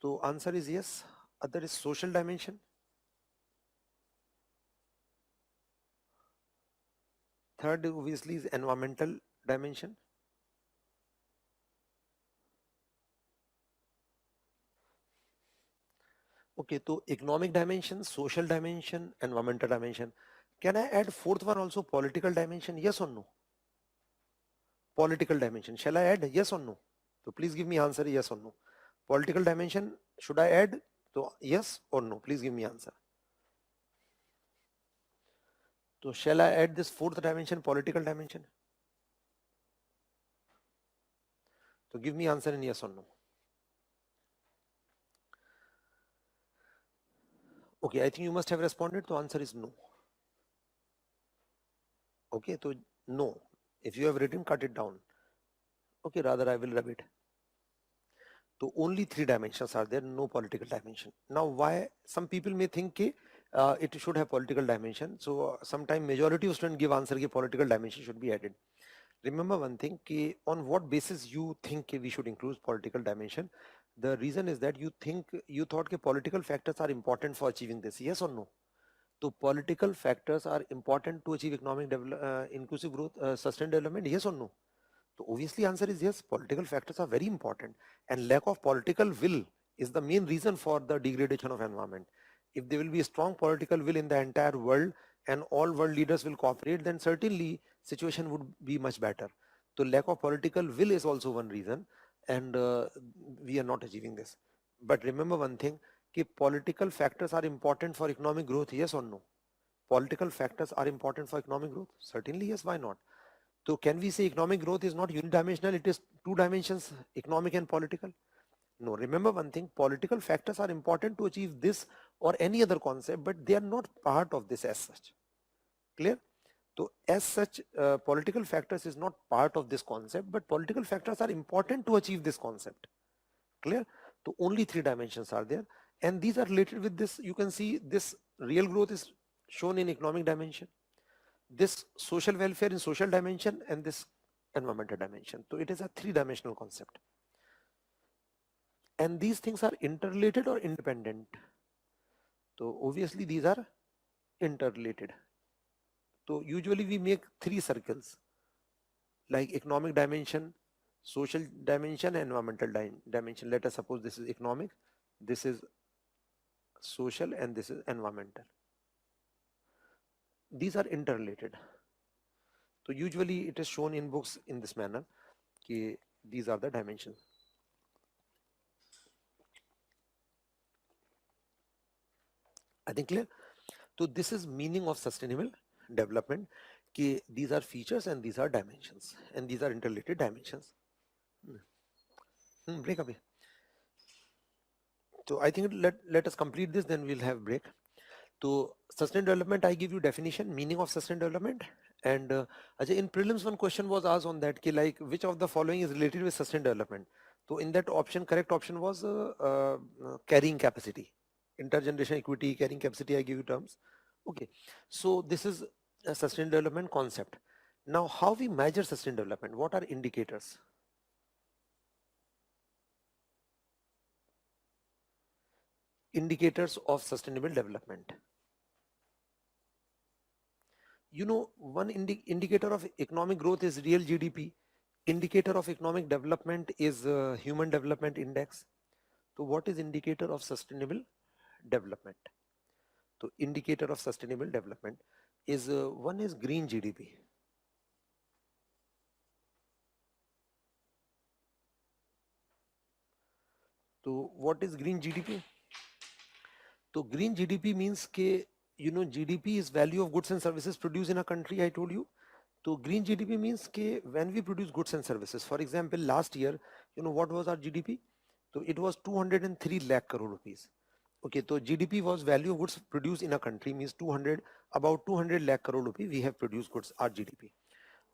So answer is yes. Other is social dimension. Third obviously is environmental dimension. Okay, so economic dimension, social dimension, environmental dimension. Can I add fourth one also, political dimension? Yes or no? Political dimension. Shall I add? Yes or no? So please give me answer yes or no. Political dimension, should I add? So yes or no? Please give me answer. So shall I add this fourth dimension, political dimension? So give me answer in yes or no. Okay, I think you must have responded. So answer is no. Okay, so no. If you have written, cut it down. Okay, rather I will rub it. So only three dimensions are there, no political dimension. Now why some people may think it should have political dimension. So sometime majority of students give answer कि political dimension should be added. Remember one thing, on what basis you think we should include political dimension? The reason is that you thought political factors are important for achieving this. Yes or no? So political factors are important to achieve economic inclusive growth, sustainable development. Yes or no? So obviously answer is yes, political factors are very important, and lack of political will is the main reason for the degradation of environment. If there will be a strong political will in the entire world and all world leaders will cooperate, then certainly situation would be much better. So lack of political will is also one reason, and we are not achieving this. But remember one thing, political factors are important for economic growth, yes or no? Political factors are important for economic growth? Certainly yes, why not? So can we say economic growth is not unidimensional, it is two dimensions, economic and political? No, remember one thing, political factors are important to achieve this or any other concept, but they are not part of this as such. Clear? So as such, political factors is not part of this concept, but political factors are important to achieve this concept. Clear? So only three dimensions are there, and these are related with this. You can see this real growth is shown in economic dimension. this social welfare in social dimension and this environmental dimension. So it is a three-dimensional concept. And these things are interrelated or independent. So obviously these are interrelated. So usually we make three circles like economic dimension, social dimension, and environmental dimension. Let us suppose this is economic, this is social, and this is environmental. These are interrelated. So usually it is shown in books in this manner. These are the dimensions. I think clear? So this is meaning of sustainable development. These are features and these are dimensions, and these are interrelated dimensions. Break up. So I think let us complete this, then we'll have break. So sustainable development, I give you definition, meaning of sustainable development. And Ajay, in prelims, one question was asked on that, like which of the following is related with sustainable development? So in that option, correct option was carrying capacity, intergeneration equity, carrying capacity. I give you terms. Okay, so this is a sustainable development concept. Now, how we measure sustainable development? What are indicators? Indicators of sustainable development. You know, one indicator of economic growth is real GDP. Indicator of economic development is human development index. So what is indicator of sustainable development? So indicator of sustainable development is one is green GDP. So what is green GDP? So green GDP means ke, you know, GDP is value of goods and services produced in a country, I told you. So green GDP means ke when we produce goods and services, for example, last year, you know, what was our GDP? So it was 203 lakh crore rupees. Okay, so GDP was value of goods produced in a country, means 200, about 200 lakh crore rupee we have produced goods, our GDP.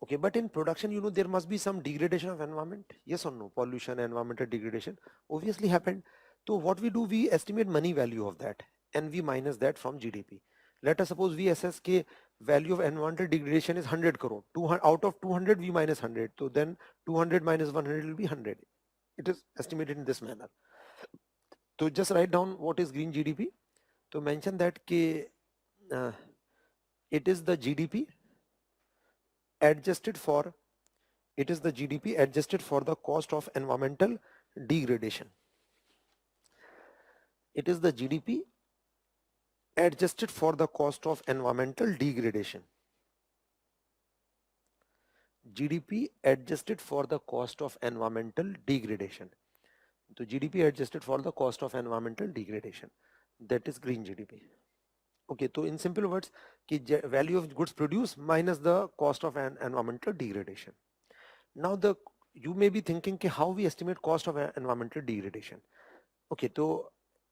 Okay, but in production, you know, there must be some degradation of environment. Yes or no? Pollution, environmental degradation obviously happened. So what we do, we estimate money value of that and we minus that from GDP. Let us suppose we assess K value of environmental degradation is 100 crore. 200, out of 200 we minus 100. So then 200 minus 100 will be 100. It is estimated in this manner. So just write down what is green GDP. So mention that K, it is the GDP adjusted for, it is the GDP adjusted for the cost of environmental degradation. It is the GDP adjusted for the cost of environmental degradation. GDP adjusted for the cost of environmental degradation. So GDP adjusted for the cost of environmental degradation. That is green GDP. Okay, so in simple words, value of goods produced minus the cost of an environmental degradation. Now you may be thinking how we estimate cost of environmental degradation. Okay, so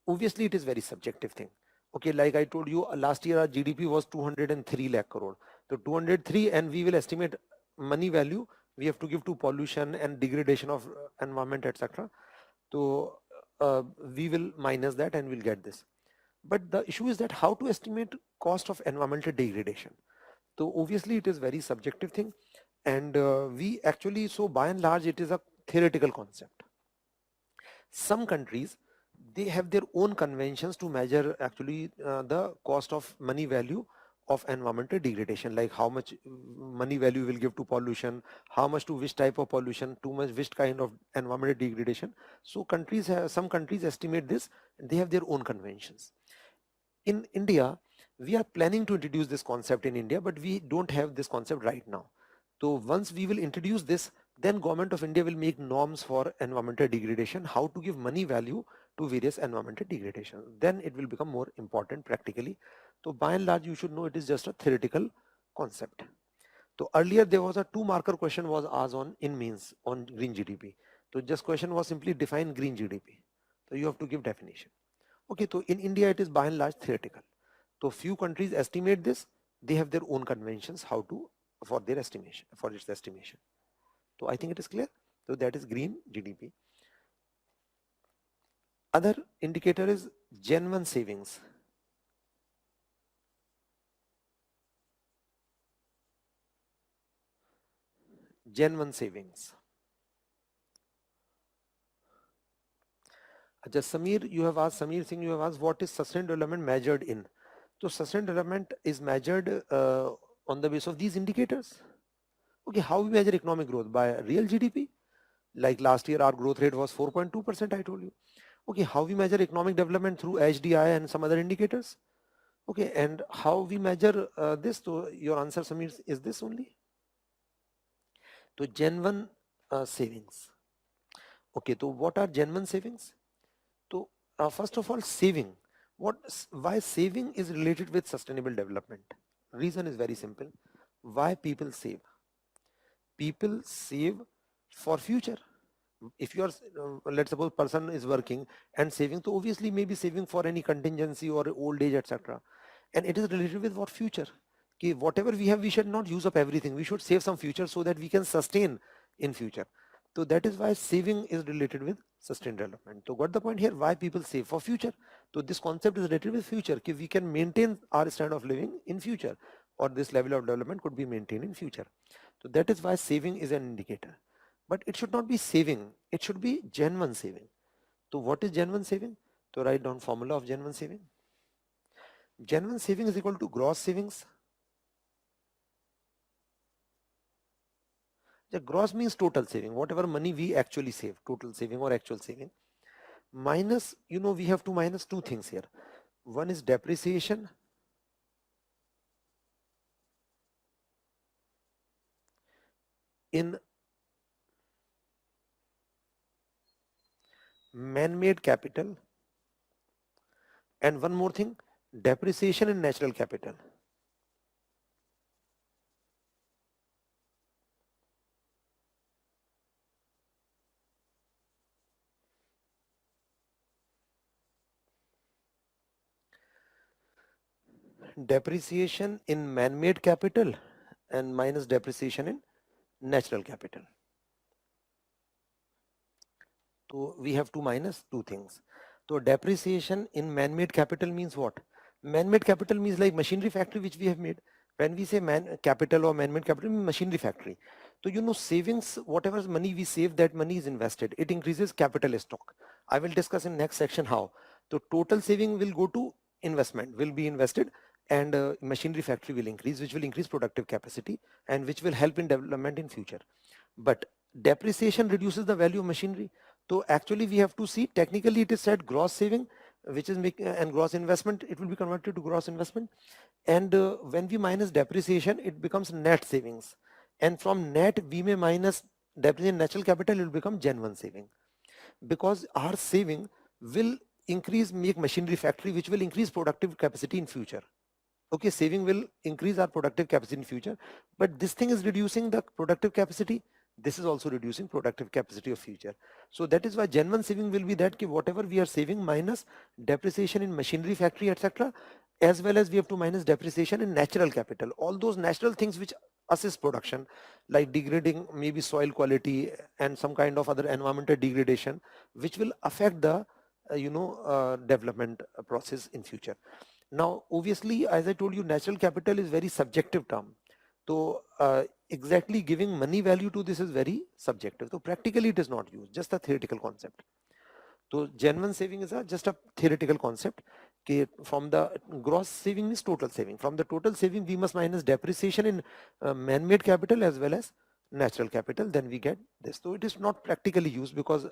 obviously it is very subjective thing. Okay, like I told you, last year our GDP was 203 lakh crore. So 203, and we will estimate money value we have to give to pollution and degradation of environment, etc. So we will minus that and we'll get this. But the issue is that how to estimate cost of environmental degradation. So obviously it is very subjective thing, and we actually, so by and large it is a theoretical concept. Some countries, they have their own conventions to measure actually the cost of money value of environmental degradation, like how much money value will give to pollution, how much to which type of pollution, too much which kind of environmental degradation. So countries have, some countries estimate this, and they have their own conventions. In India, we are planning to introduce this concept in India, but we don't have this concept right now. So once we will introduce this, then government of India will make norms for environmental degradation, how to give money value to various environmental degradation. Then it will become more important practically. So by and large, you should know it is just a theoretical concept. So earlier there was a 2-marker question was asked on in means on green GDP. So just question was simply define green GDP. So you have to give definition. Okay, so in India it is by and large theoretical. So few countries estimate this, they have their own conventions how to, for their estimation, for its estimation. So I think it is clear. So that is green GDP. Other indicator is genuine savings. Gen 1 savings. Just Samir, you have asked, Samir Singh, you have asked what is sustained development measured in? So sustained development is measured on the basis of these indicators. Okay, how we measure economic growth? By real GDP? Like last year, our growth rate was 4.2%, I told you. Okay, how we measure economic development through HDI and some other indicators? Okay, and how we measure this? So your answer, Samir, is this only? So Gen 1 savings. Okay, so what are Gen 1 savings? So first of all, saving. Why saving is related with sustainable development? Reason is very simple. Why people save? People save for future. If you are, let's suppose person is working and saving, so obviously maybe saving for any contingency or old age, etc. And it is related with what? Future. Okay, whatever we have, we should not use up everything. We should save some future so that we can sustain in future. So that is why saving is related with sustained development. So got the point here, why people save for future. So this concept is related with future. Okay, we can maintain our standard of living in future, or this level of development could be maintained in future. So that is why saving is an indicator. But it should not be saving, it should be Gen 1 saving. So what is Gen 1 saving? So write down formula of Gen 1 saving. Gen 1 saving is equal to gross savings. The gross means total saving, whatever money we actually save, total saving or actual saving, minus, we have to minus two things here. One is depreciation in man-made capital, and one more thing, depreciation in natural capital. Depreciation in man-made capital and minus depreciation in natural capital. So we have to minus two things. So depreciation in man-made capital means what? Man-made capital means like machinery factory which we have made. When we say man capital or man-made capital, means machinery factory. So savings, whatever money we save, that money is invested. It increases capital stock. I will discuss in next section how. So total saving will go to investment, will be invested, and machinery factory will increase, which will increase productive capacity and which will help in development in future. But depreciation reduces the value of machinery. So actually we have to see, technically it is said gross saving, which is and gross investment, it will be converted to gross investment. And when we minus depreciation, it becomes net savings. And from net, we may minus depreciation natural capital, it will become Gen 1 saving. Because our saving will make machinery factory, which will increase productive capacity in future. Okay, saving will increase our productive capacity in future, but this thing is reducing the productive capacity. This is also reducing productive capacity of future. So that is why Gen 1 saving will be that whatever we are saving minus depreciation in machinery factory, etc., as well as we have to minus depreciation in natural capital. All those natural things which assist production, like degrading maybe soil quality and some kind of other environmental degradation, which will affect the development process in future. Now, obviously, as I told you, natural capital is very subjective term. So exactly giving money value to this is very subjective. So practically it is not used, just a theoretical concept. So Gen 1 saving is just a theoretical concept. Okay, from the gross saving is total saving. From the total saving, we must minus depreciation in man-made capital as well as natural capital. Then we get this. So it is not practically used because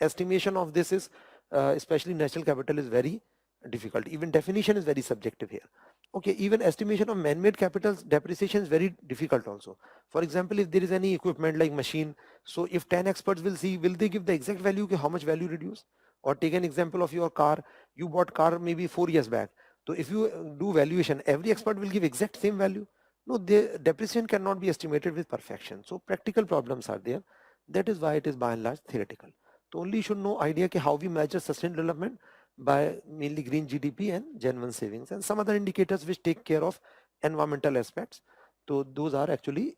estimation of this is, especially natural capital, is very difficult. Even definition is very subjective here. Okay, even estimation of man-made capital's depreciation is very difficult also. For example, if there is any equipment like machine, so if 10 experts will see, will they give the exact value, how much value reduce? Or take an example of your car, you bought car maybe 4 years back. So if you do valuation, every expert will give exact same value. No, the depreciation cannot be estimated with perfection. So practical problems are there. That is why it is by and large theoretical. So only you should know idea how we measure sustained development by mainly green GDP and Gen 1 savings and some other indicators which take care of environmental aspects. So those are actually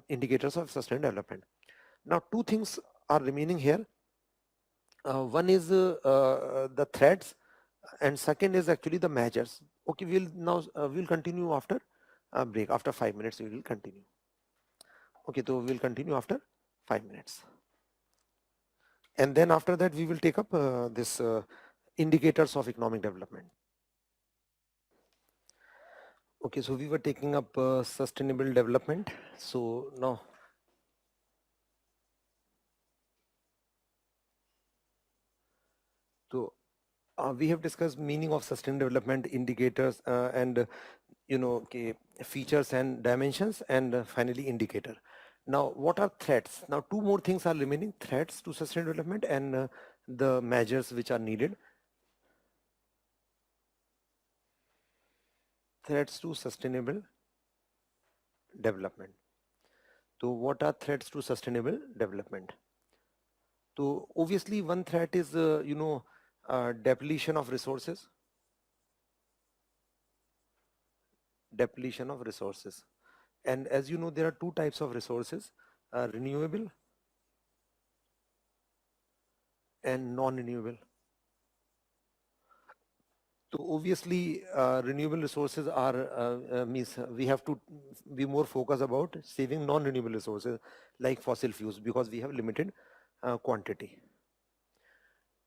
indicators of sustained development. Now two things are remaining here. One is the threats and second is actually the measures. Okay, we'll continue after a break. After 5 minutes we will continue. Okay, so we'll continue after 5 minutes. And then after that, we will take up this indicators of economic development. Okay, so we were taking up sustainable development. So now, so we have discussed meaning of sustainable development indicators and okay, features and dimensions, and finally indicator. Now, what are threats? Now, two more things are remaining: threats to sustainable development and the measures which are needed. Threats to sustainable development. So what are threats to sustainable development? So obviously one threat is, depletion of resources. Depletion of resources. And as you know, there are two types of resources, renewable and non-renewable. So obviously renewable resources are, means we have to be more focused about saving non-renewable resources like fossil fuels because we have limited quantity.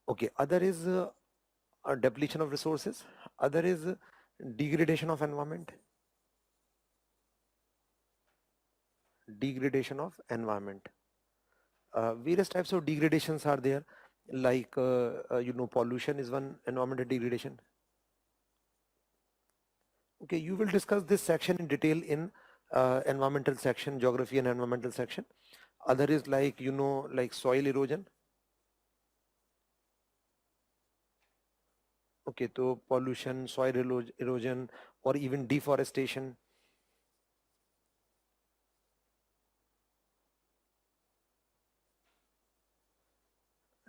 Okay, other is depletion of resources, other is degradation of environment. Degradation of environment. Various types of degradations are there, like pollution is one environmental degradation. Okay, you will discuss this section in detail in environmental section, geography and environmental section. Other is like like soil erosion. Okay, so pollution, soil erosion, or even deforestation.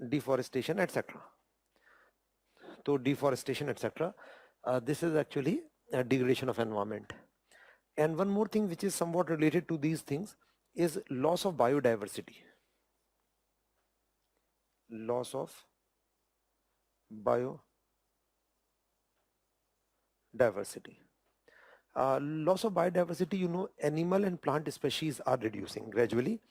Deforestation, etc. So deforestation, etc. This is actually a degradation of environment. And one more thing which is somewhat related to these things is loss of biodiversity. Loss of biodiversity. Loss of biodiversity, animal and plant species are reducing gradually,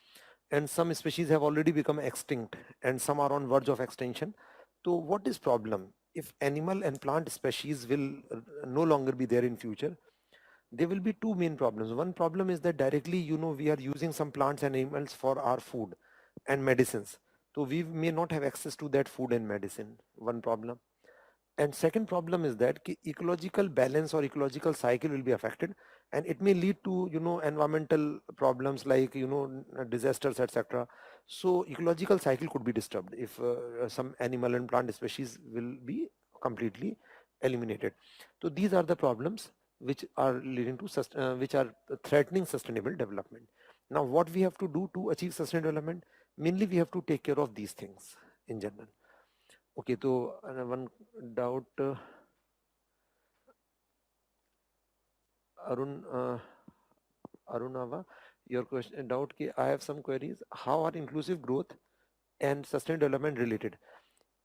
and some species have already become extinct and some are on verge of extinction. So what is problem? If animal and plant species will no longer be there in future, there will be two main problems. One problem is that directly, we are using some plants and animals for our food and medicines. So we may not have access to that food and medicine. One problem. And second problem is that ecological balance or ecological cycle will be affected, and it may lead to environmental problems like disasters, etc. So ecological cycle could be disturbed if some animal and plant species will be completely eliminated. So these are the problems which are leading to which are threatening sustainable development. Now what we have to do to achieve sustainable development? Mainly we have to take care of these things in general. Okay, so one doubt, Arun, Arunava, your question, doubt ki I have some queries. How are inclusive growth and sustainable development related?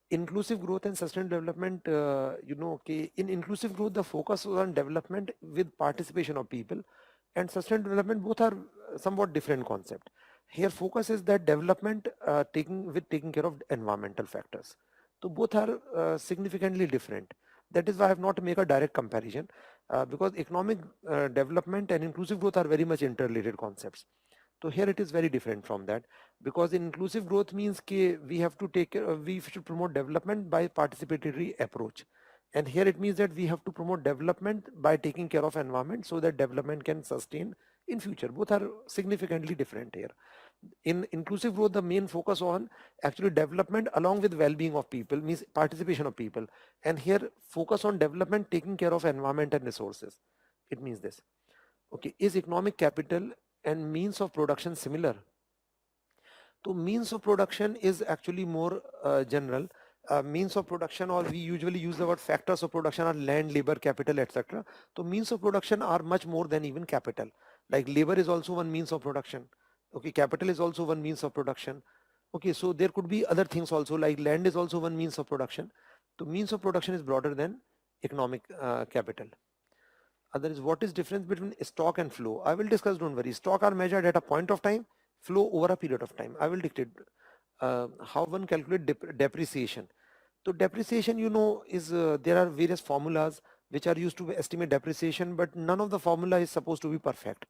Inclusive growth and sustainable development, okay, in inclusive growth, the focus was on development with participation of people, and sustainable development, both are somewhat different concept. Here focus is that development taking care of environmental factors. So both are significantly different. That is why I have not make a direct comparison, because economic development and inclusive growth are very much interrelated concepts. So here it is very different from that, because inclusive growth means we have to we should promote development by participatory approach. And here it means that we have to promote development by taking care of environment so that development can sustain in future. Both are significantly different here. In inclusive growth, the main focus on actually development along with well-being of people, means participation of people. And here focus on development taking care of environment and resources. It means this. Okay, is economic capital and means of production similar? So means of production is actually more general. Means of production, or we usually use the word factors of production, are land, labor, capital, etc. So means of production are much more than even capital. Like labor is also one means of production. Okay, capital is also one means of production. Okay, so there could be other things also, like land is also one means of production. So means of production is broader than economic capital. Other is what is difference between stock and flow. I will discuss, don't worry. Stock are measured at a point of time, flow over a period of time. I will dictate how one calculate depreciation. So depreciation, is there are various formulas which are used to estimate depreciation, but none of the formula is supposed to be perfect.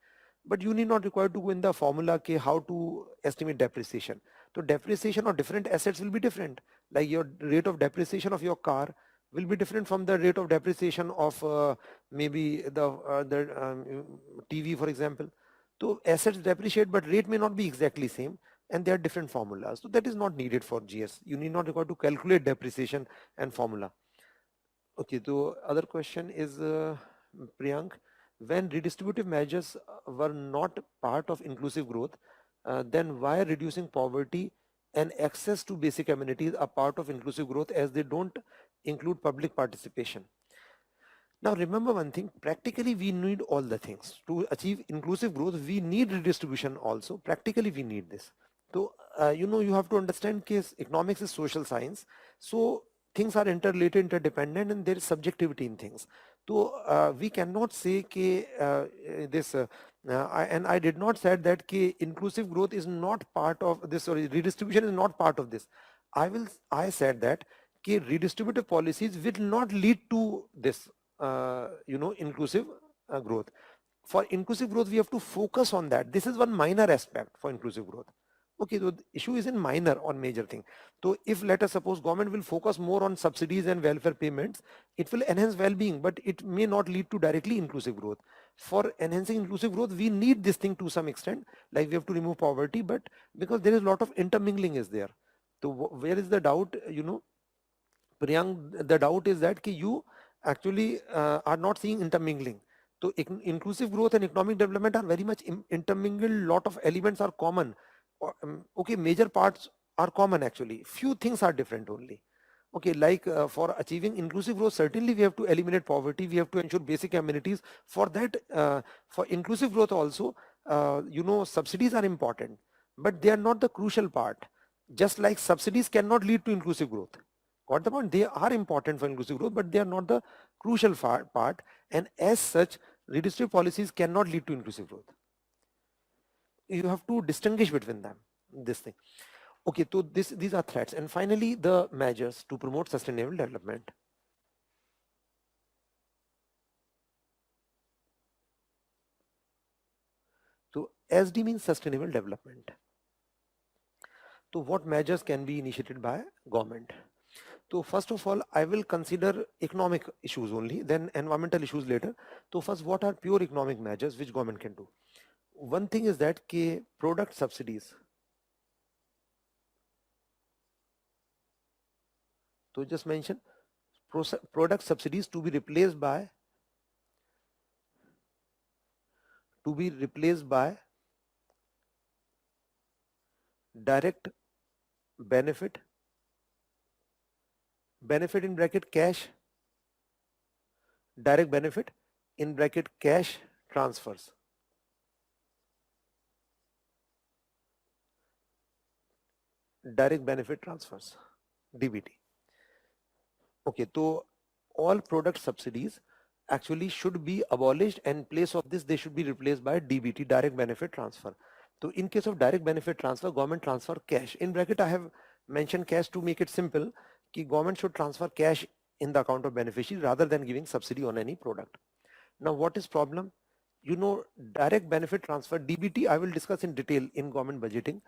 But you need not require to go in the formula how to estimate depreciation. So depreciation of different assets will be different. Like your rate of depreciation of your car will be different from the rate of depreciation of maybe the TV, for example. So assets depreciate, but rate may not be exactly same, and there are different formulas. So that is not needed for GS. You need not require to calculate depreciation and formula. Okay, the other question is Priyank, when redistributive measures were not part of inclusive growth, then why reducing poverty and access to basic amenities are part of inclusive growth as they don't include public participation? Now remember one thing, practically we need all the things. To achieve inclusive growth, we need redistribution also. Practically we need this. So, you have to understand case economics is social science. So things are interrelated, interdependent, and there is subjectivity in things. So we cannot say this, and I did not said that inclusive growth is not part of this, sorry, redistribution is not part of this. I said that redistributive policies will not lead to this inclusive growth. For inclusive growth, we have to focus on that. This is one minor aspect for inclusive growth. Okay, so the issue is in minor or major thing. So if let us suppose government will focus more on subsidies and welfare payments, it will enhance well-being, but it may not lead to directly inclusive growth. For enhancing inclusive growth, we need this thing to some extent, like we have to remove poverty, but because there is a lot of intermingling is there. So where is the doubt, Priyank, the doubt is that you actually are not seeing intermingling. So inclusive growth and economic development are very much intermingled. Lot of elements are common. Okay, major parts are common actually. Few things are different only. Okay, like for achieving inclusive growth, certainly we have to eliminate poverty. We have to ensure basic amenities. For that, for inclusive growth also, subsidies are important, but they are not the crucial part. Just like subsidies cannot lead to inclusive growth. Got the point? They are important for inclusive growth, but they are not the crucial part. And as such, redistributive policies cannot lead to inclusive growth. You have to distinguish between them. This thing. Okay, so these are threats. And finally, the measures to promote sustainable development. So SD means sustainable development. So what measures can be initiated by government? So first of all, I will consider economic issues only, then environmental issues later. So first, what are pure economic measures which government can do? One thing is that product subsidies. So just mention product subsidies to be replaced by direct benefit in bracket cash, direct benefit in bracket cash transfers. Direct benefit transfers, DBT. Okay, so all product subsidies actually should be abolished, and in place of this they should be replaced by DBT, direct benefit transfer. So in case of direct benefit transfer, government transfer cash. In bracket I have mentioned cash to make it simple. Government should transfer cash in the account of beneficiary rather than giving subsidy on any product. Now what is problem? Direct benefit transfer, DBT, I will discuss in detail in government budgeting.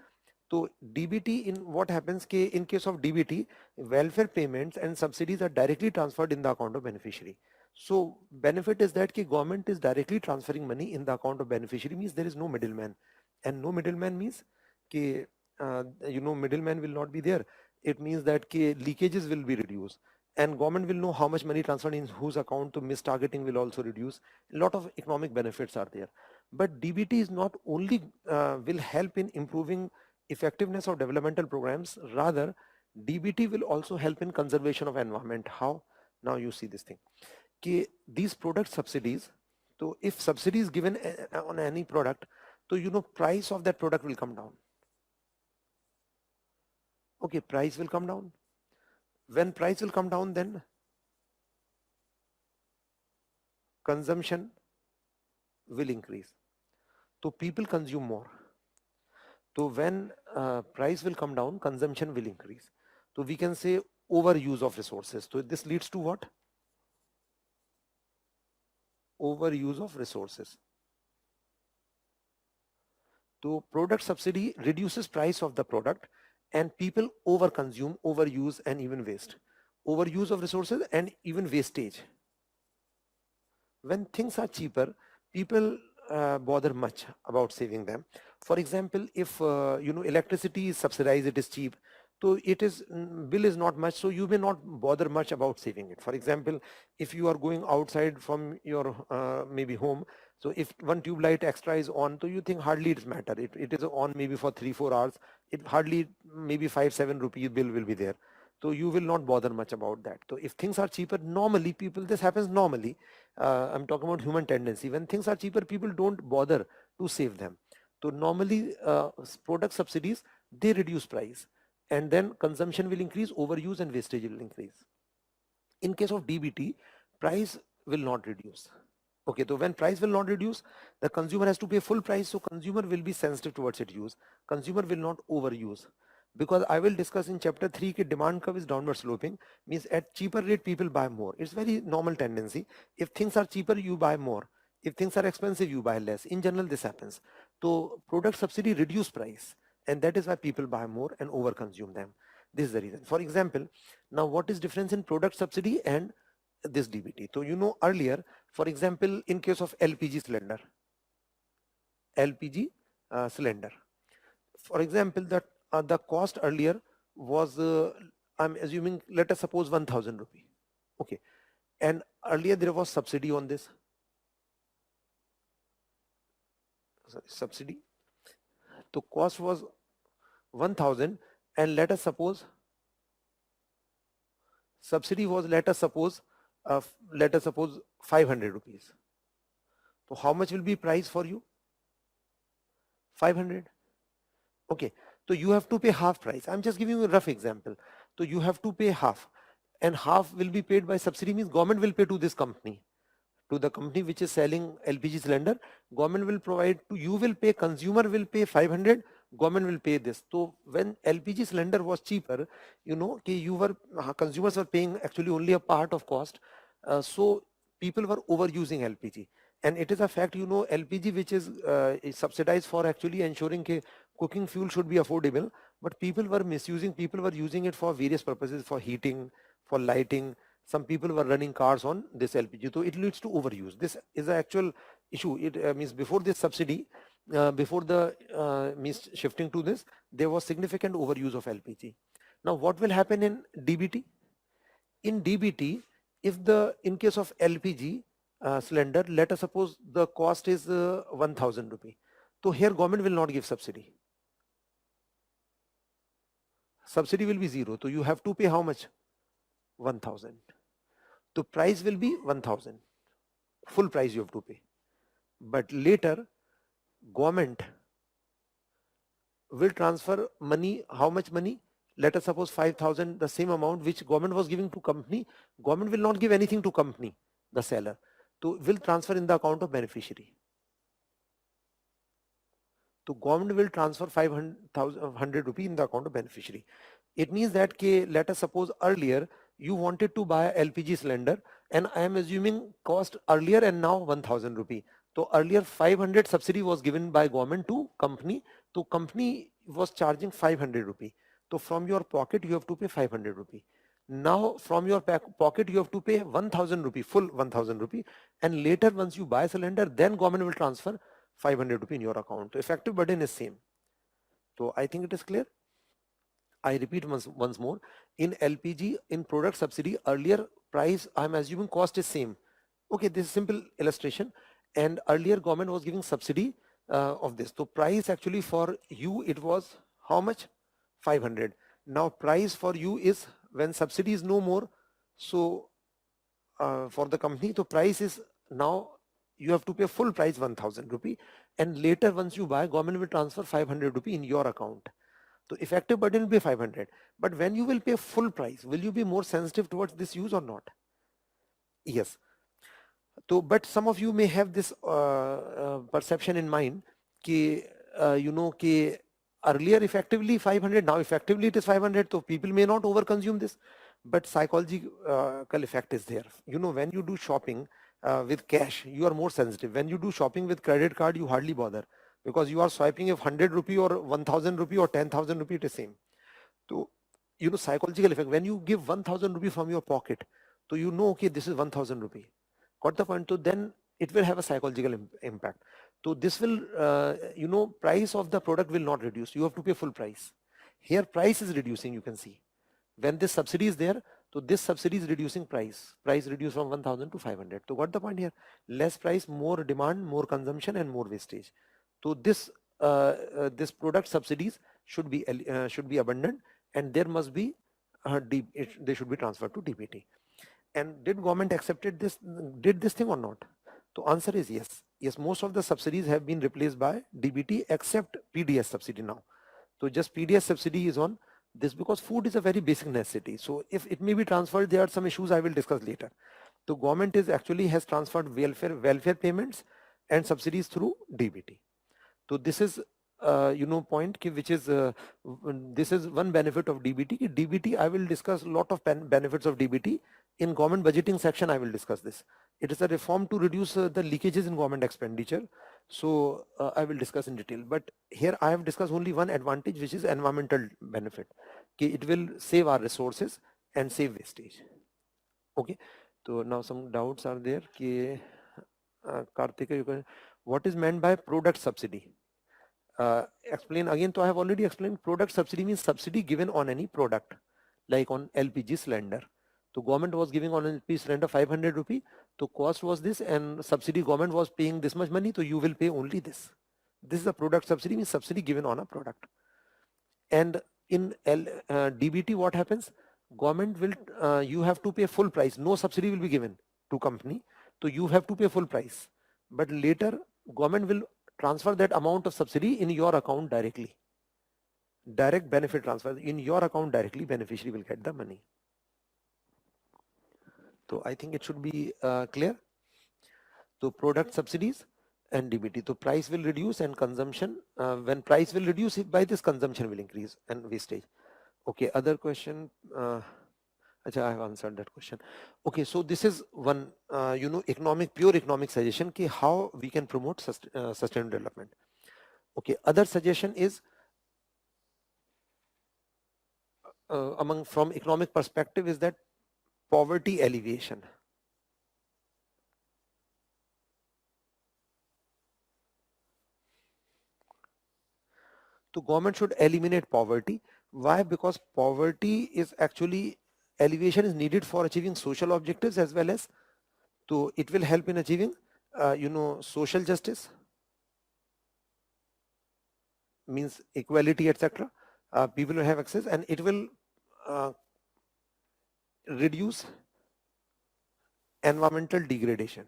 So DBT, in what happens in case of DBT, welfare payments and subsidies are directly transferred in the account of beneficiary. So benefit is that government is directly transferring money in the account of beneficiary, means there is no middleman, and no middleman means middleman will not be there. It means that leakages will be reduced, and government will know how much money transferred in whose account. So mistargeting will also reduce. A lot of economic benefits are there. But DBT is not only will help in improving effectiveness of developmental programs, rather DBT will also help in conservation of environment. How? Now you see this thing. These product subsidies, so if subsidy is given on any product, so price of that product will come down. Okay, price will come down. When price will come down, then consumption will increase. So people consume more. So when price will come down, consumption will increase. So we can say overuse of resources. So this leads to what? Overuse of resources. So product subsidy reduces price of the product and people overconsume, overuse and even waste. Overuse of resources and even wastage. When things are cheaper, people bother much about saving them. For example, if electricity is subsidized, it is cheap, so it is bill is not much, so you may not bother much about saving it. For example, if you are going outside from your maybe home, so if one tube light extra is on, so you think hardly it matter, it is on maybe for 3-4 hours, it hardly maybe 5-7 rupees bill will be there, so you will not bother much about that. So if things are cheaper, normally people, this happens normally, I'm talking about human tendency. When things are cheaper, people don't bother to save them. So normally product subsidies, they reduce price and then consumption will increase, overuse and wastage will increase. In case of DBT, price will not reduce. Okay, so when price will not reduce, the consumer has to pay full price, so consumer will be sensitive towards its use. Consumer will not overuse. Because I will discuss in chapter 3 that demand curve is downward sloping, means at cheaper rate people buy more. It's very normal tendency. If things are cheaper, you buy more. If things are expensive, you buy less. In general, this happens. So product subsidy reduce price, and that is why people buy more and overconsume them. This is the reason. For example, now what is difference in product subsidy and this DBT? So earlier, for example, in case of LPG cylinder, for example, that the cost earlier was, I'm assuming, let us suppose 1000 rupee. Okay, and earlier there was subsidy on this. Sorry, subsidy. The cost was 1000, and let us suppose subsidy was, let us suppose 500 rupees. So how much will be price for you? 500. Okay, so you have to pay half price. I'm just giving you a rough example. So you have to pay half, and half will be paid by subsidy, means government will pay to this company, to the company which is selling LPG cylinder. Government will provide to you, will pay, consumer will pay 500, government will pay this. So when LPG cylinder was cheaper, consumers were paying actually only a part of cost. So people were overusing LPG. And it is a fact, LPG, which is subsidized for actually ensuring that cooking fuel should be affordable, but people were misusing, people were using it for various purposes, for heating, for lighting. Some people were running cars on this LPG, so it leads to overuse. This is the actual issue. It means before this subsidy, before the means shifting to this, there was significant overuse of LPG. Now what will happen in DBT? In DBT, if in case of LPG cylinder, let us suppose the cost is 1000 rupee. So here government will not give subsidy. Subsidy will be zero. So you have to pay how much? 1000. The price will be 1000. Full price you have to pay. But later government will transfer money. How much money? Let us suppose 5000, the same amount which government was giving to company. Government will not give anything to company, the seller. So will transfer in the account of beneficiary. So government will transfer 500 rupee in the account of beneficiary. It means that, let us suppose earlier you wanted to buy LPG cylinder, and I am assuming cost earlier and now 1000 rupee. So earlier 500 subsidy was given by government to company. So company was charging 500 rupee. So from your pocket you have to pay 500 rupee. Now from your pocket you have to pay 1000 rupee, full 1000 rupee, and later once you buy cylinder, then government will transfer 500 rupee in your account. So effective burden is same. So I think it is clear. I repeat once more, in LPG, in product subsidy, earlier price, I'm assuming cost is same. Okay, this is simple illustration. And earlier government was giving subsidy of this. So price actually for you, it was how much? 500. Now price for you is, when subsidy is no more, so for the company, the price is now you have to pay full price 1000 rupee, and later once you buy, government will transfer 500 rupee in your account. So effective burden will be 500. But when you will pay full price, will you be more sensitive towards this use or not? Yes. So, but some of you may have this perception in mind कि कि earlier effectively 500, now effectively it is 500, so people may not over consume this, but psychological effect is there. When you do shopping with cash, you are more sensitive. When you do shopping with credit card, you hardly bother, because you are swiping if 100 rupee or 1000 rupee or 10,000 rupee, it is same. So, psychological effect, when you give 1000 rupee from your pocket, so okay, this is 1000 rupee. Got the point? So then it will have a psychological impact. So this will, price of the product will not reduce. You have to pay full price. Here price is reducing, you can see. When this subsidy is there, so this subsidy is reducing price. Price reduced from 1000 to 500. So got the point here? Less price, more demand, more consumption and more wastage. So this product subsidies should be abundant, and there must be they should be transferred to DBT. And did government accepted this, did this thing or not? So answer is yes. Yes, most of the subsidies have been replaced by DBT except PDS subsidy now. So just PDS subsidy is on this, because food is a very basic necessity. So if it may be transferred, there are some issues I will discuss later. So government is actually has transferred welfare payments and subsidies through DBT. So this is point which is this is one benefit of DBT. DBT, I will discuss a lot of benefits of DBT in government budgeting section. I will discuss this. It is a reform to reduce the leakages in government expenditure. So I will discuss in detail, but here I have discussed only one advantage, which is environmental benefit. Okay, it will save our resources and save wastage. Okay, so now some doubts are there. Karthika, what is meant by product subsidy? Explain again. So I have already explained. Product subsidy means subsidy given on any product, like on LPG cylinder. So government was giving on LPG cylinder 500 rupee. So cost was this, and subsidy government was paying this much money. So you will pay only this. This is a product subsidy, means subsidy given on a product. And in DBT, what happens? Government will you have to pay full price. No subsidy will be given to company. So you have to pay full price. But later government will transfer that amount of subsidy in your account directly. Direct benefit transfer in your account directly, beneficiary will get the money. So I think it should be clear. So product subsidies and DBT. So price will reduce and consumption. When price will reduce, by this consumption will increase and wastage. Okay, other question. I have answered that question. Okay, so this is one pure economic suggestion ki how we can promote sustainable development. Okay, other suggestion is from economic perspective is that poverty alleviation. So government should eliminate poverty. Why? Because poverty is actually, alleviation is needed for achieving social objectives as well as, so it will help in achieving social justice, means equality, etc. People will have access, and it will reduce environmental degradation.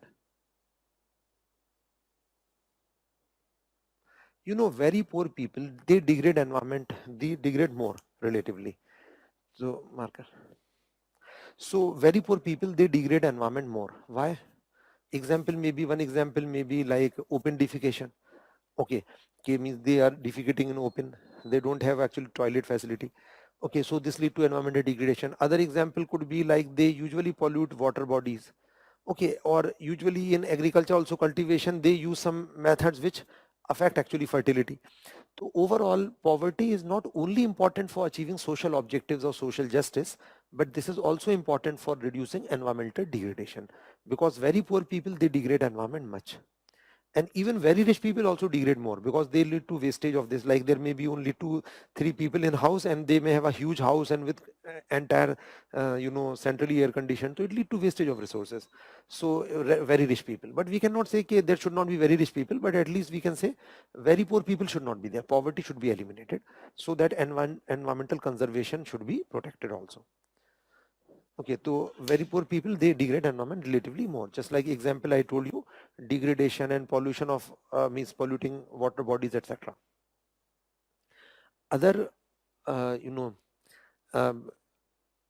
Very poor people, they degrade environment, they degrade more relatively. So marker. So very poor people, they degrade environment more. Why? One example may be like open defecation. Okay, means they are defecating in open, they don't have actual toilet facility. Okay, so this lead to environmental degradation. Other example could be like they usually pollute water bodies. Okay, or usually in agriculture also, cultivation, they use some methods which affect actually fertility. So overall, poverty is not only important for achieving social objectives or social justice, but this is also important for reducing environmental degradation, because very poor people, they degrade environment much. And even very rich people also degrade more, because they lead to wastage of this. Like there may be only 2-3 people in house, and they may have a huge house and with entire centrally air conditioned, so it lead to wastage of resources. So very rich people, but we cannot say there should not be very rich people, but at least we can say very poor people should not be there. Poverty should be eliminated, so that environmental conservation should be protected also. Okay, so very poor people, they degrade environment relatively more. Just like example I told you, degradation and pollution of means polluting water bodies, etc. Other um,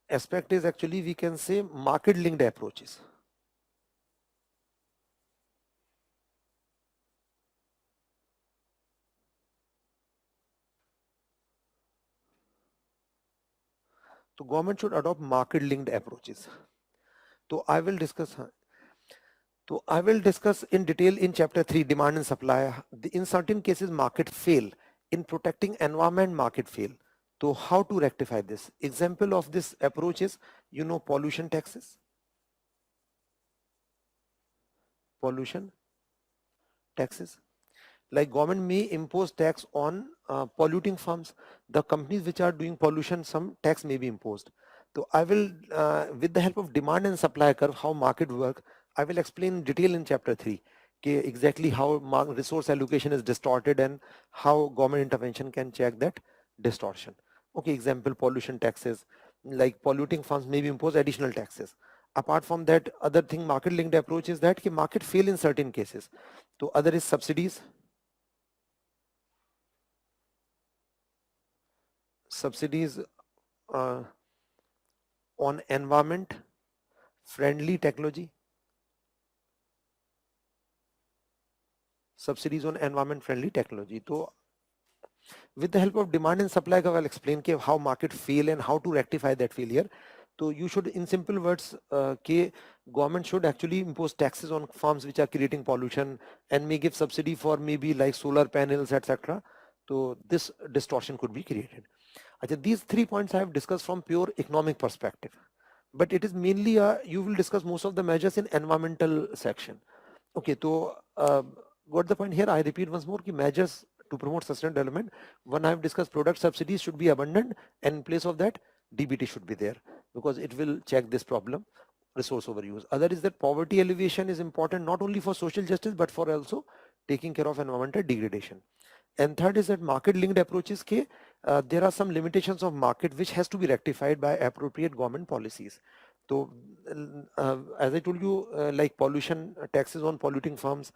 aspect is actually, we can say, market linked approaches. So government should adopt market linked approaches. So I will discuss. So I will discuss in detail in chapter 3, demand and supply. In certain cases, market fail. In protecting environment, market fail. So how to rectify this? Example of this approach is, pollution taxes. Pollution taxes. Like government may impose tax on polluting firms. The companies which are doing pollution, some tax may be imposed. So I will, with the help of demand and supply curve, how market work, I will explain in detail in chapter 3. Okay, exactly how resource allocation is distorted and how government intervention can check that distortion. Okay, example, pollution taxes, like polluting firms may be imposed additional taxes. Apart from that, other thing, market linked approach is that market fail in certain cases. So other is subsidies. Subsidies uh, on environment friendly technology. Subsidies on environment friendly technology. So with the help of demand and supply curve, I'll explain how market fail and how to rectify that failure. So you should, in simple words, government should actually impose taxes on farms which are creating pollution and may give subsidy for maybe like solar panels, etc. So this distortion could be created. These 3 points I have discussed from pure economic perspective, but it is mainly you will discuss most of the measures in environmental section. Okay, so got the point here. I repeat once more, measures to promote sustainable development. One I have discussed, product subsidies should be abundant, and in place of that, DBT should be there because it will check this problem, resource overuse. Other is that poverty alleviation is important not only for social justice but for also taking care of environmental degradation. And third is that market linked approaches there are some limitations of market which has to be rectified by appropriate government policies. So as I told you, like pollution taxes on polluting firms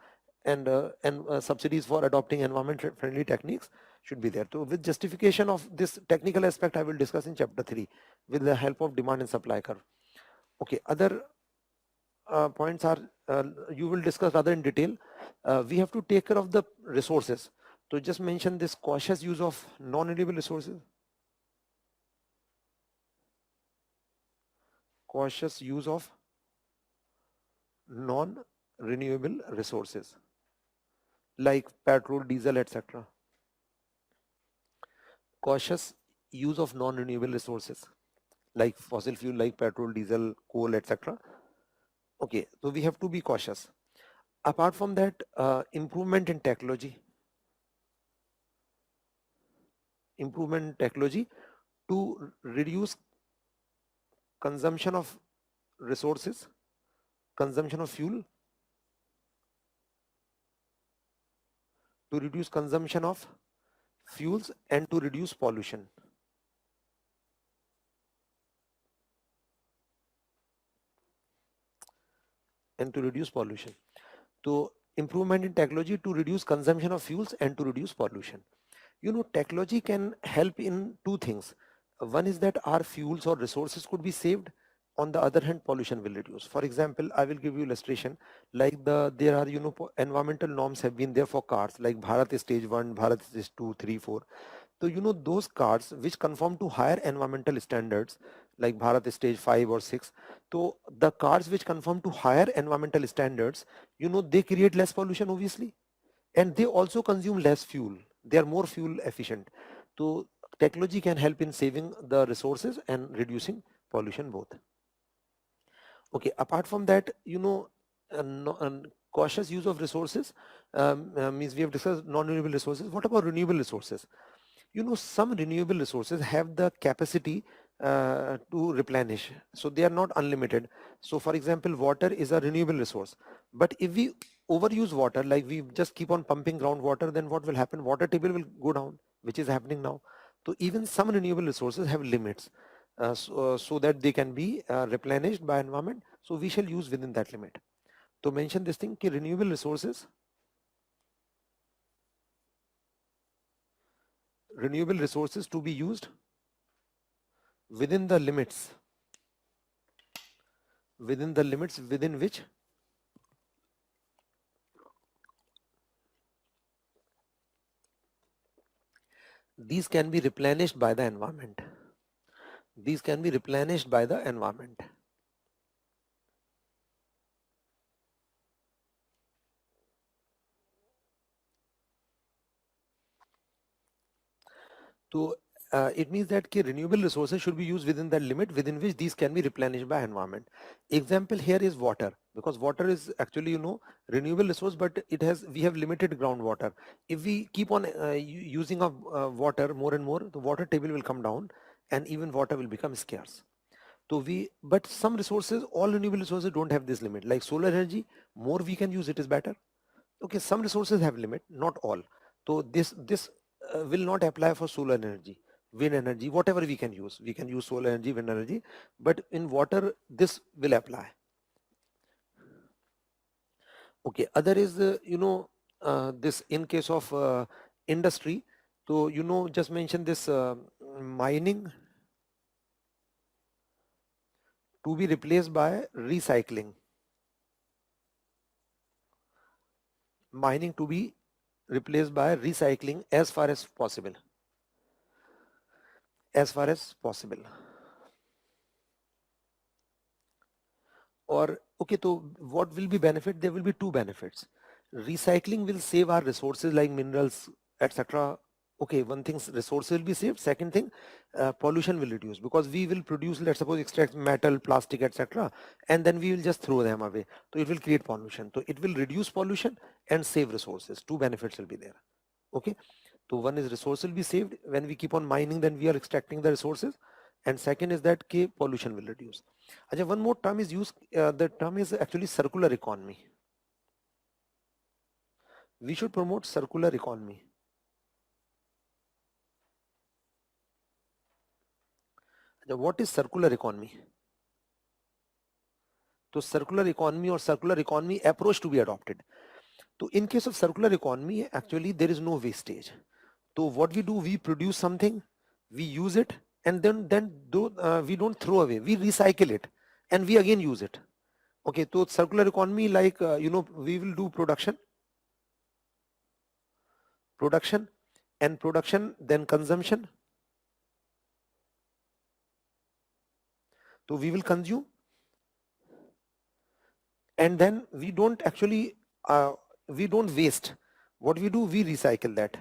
and subsidies for adopting environment friendly techniques should be there. So with justification of this technical aspect, I will discuss in chapter 3 with the help of demand and supply curve. Okay, other points are you will discuss rather in detail. We have to take care of the resources. So just mention this cautious use of non-renewable resources. Cautious use of non-renewable resources like petrol, diesel, etc. Cautious use of non-renewable resources like fossil fuel, like petrol, diesel, coal, etc. Okay, so we have to be cautious. Apart from that, improvement in technology to reduce consumption of resources, consumption of fuel, to reduce consumption of fuels and to reduce pollution. So improvement in technology to reduce consumption of fuels and to reduce pollution. Technology can help in two things. One is that our fuels or resources could be saved. On the other hand, pollution will reduce. For example, I will give you illustration. Like there are environmental norms have been there for cars like Bharat Stage 1, Bharat Stage 2, 3, 4. So those cars which conform to higher environmental standards like Bharat Stage 5 or 6. So the cars which conform to higher environmental standards, they create less pollution obviously, and they also consume less fuel. They are more fuel efficient. So technology can help in saving the resources and reducing pollution both. Okay, apart from that, cautious use of resources means we have discussed non-renewable resources. What about renewable resources? Some renewable resources have the capacity to replenish, so they are not unlimited. So for example, water is a renewable resource, but if we overuse water, like we just keep on pumping groundwater, then what will happen? Water table will go down, which is happening now. So even some renewable resources have limits, so that they can be replenished by environment, so we shall use within that limit. To mention this thing, renewable resources to be used within the limits within which these can be replenished by the environment. these can be replenished by the environment. So it means that renewable resources should be used within that limit within which these can be replenished by environment. Example here is water, because water is actually renewable resource, but we have limited groundwater. If we keep on using of water more and more, the water table will come down and even water will become scarce. So but some resources, all renewable resources don't have this limit. Like solar energy, more we can use, it is better. Okay, some resources have limit, not all. So this will not apply for solar energy, wind energy, whatever we can use. We can use solar energy, wind energy, but in water this will apply. Okay, other is this in case of industry. So just mention this mining to be replaced by recycling. Mining to be replaced by recycling as far as possible. As far as possible. Or okay, so what will be benefit? There will be two benefits. Recycling will save our resources like minerals, etc. Okay, one thing, resources will be saved. Second thing, pollution will reduce, because we will produce, let's suppose, extract metal, plastic, etc., and then we will just throw them away. So it will create pollution. So it will reduce pollution and save resources. Two benefits will be there. Okay, so one is resource will be saved when we keep on mining, then we are extracting the resources, and second is that pollution will reduce. Ajay, one more term is used. The term is actually circular economy. We should promote circular economy. Ajay, what is circular economy? So circular economy or circular economy approach to be adopted. So in case of circular economy, actually there is no wastage. So what we do, we produce something, we use it, and then we don't throw away, we recycle it, and we again use it. Okay, so circular economy, like we will do production, and production, then consumption. So we will consume, and then we don't actually we don't waste. What we do, we recycle that,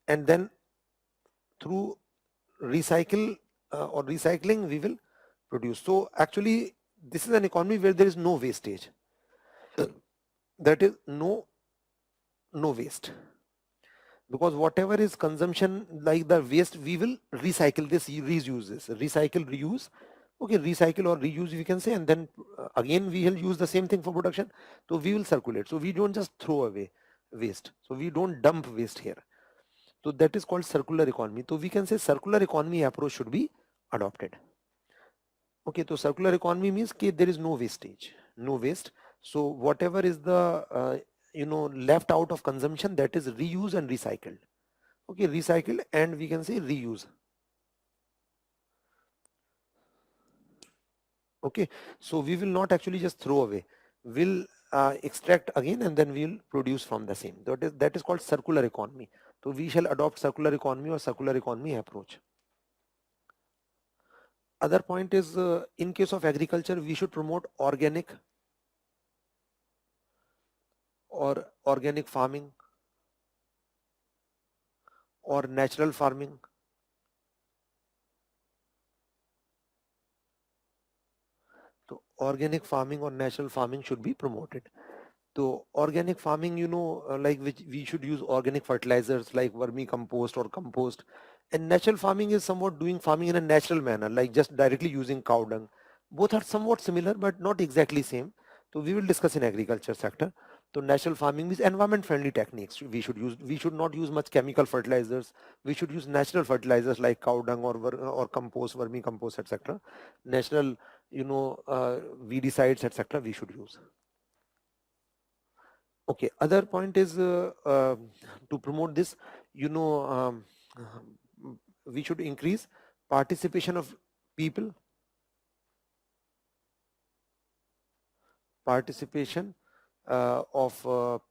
and then through recycle or recycling we will produce. So actually this is an economy where there is no wastage. That is no waste, because whatever is consumption, like the waste, we will recycle this, reuse this, recycle, reuse. Okay, recycle or reuse we can say, and then again we will use the same thing for production. So we will circulate, so we don't just throw away waste, so we don't dump waste here. So that is called circular economy. So we can say circular economy approach should be adopted. Okay, so circular economy means there is no wastage, no waste. So whatever is the left out of consumption, that is reused and recycled. Okay, recycle, and we can say reuse. Okay, so we will not actually just throw away, we'll extract again, and then we'll produce from the same. That is called circular economy. So we shall adopt circular economy or circular economy approach. Other point is in case of agriculture, we should promote organic or organic farming or natural farming. So organic farming or natural farming should be promoted. So organic farming, like which we should use organic fertilizers like vermicompost or compost. And natural farming is somewhat doing farming in a natural manner, like just directly using cow dung. Both are somewhat similar, but not exactly same. So we will discuss in agriculture sector. So natural farming means environment friendly techniques we should use. We should not use much chemical fertilizers. We should use natural fertilizers like cow dung or compost, vermicompost, etc. Natural, weedicides, etc. we should use. Okay, other point is to promote this, we should increase participation of people, of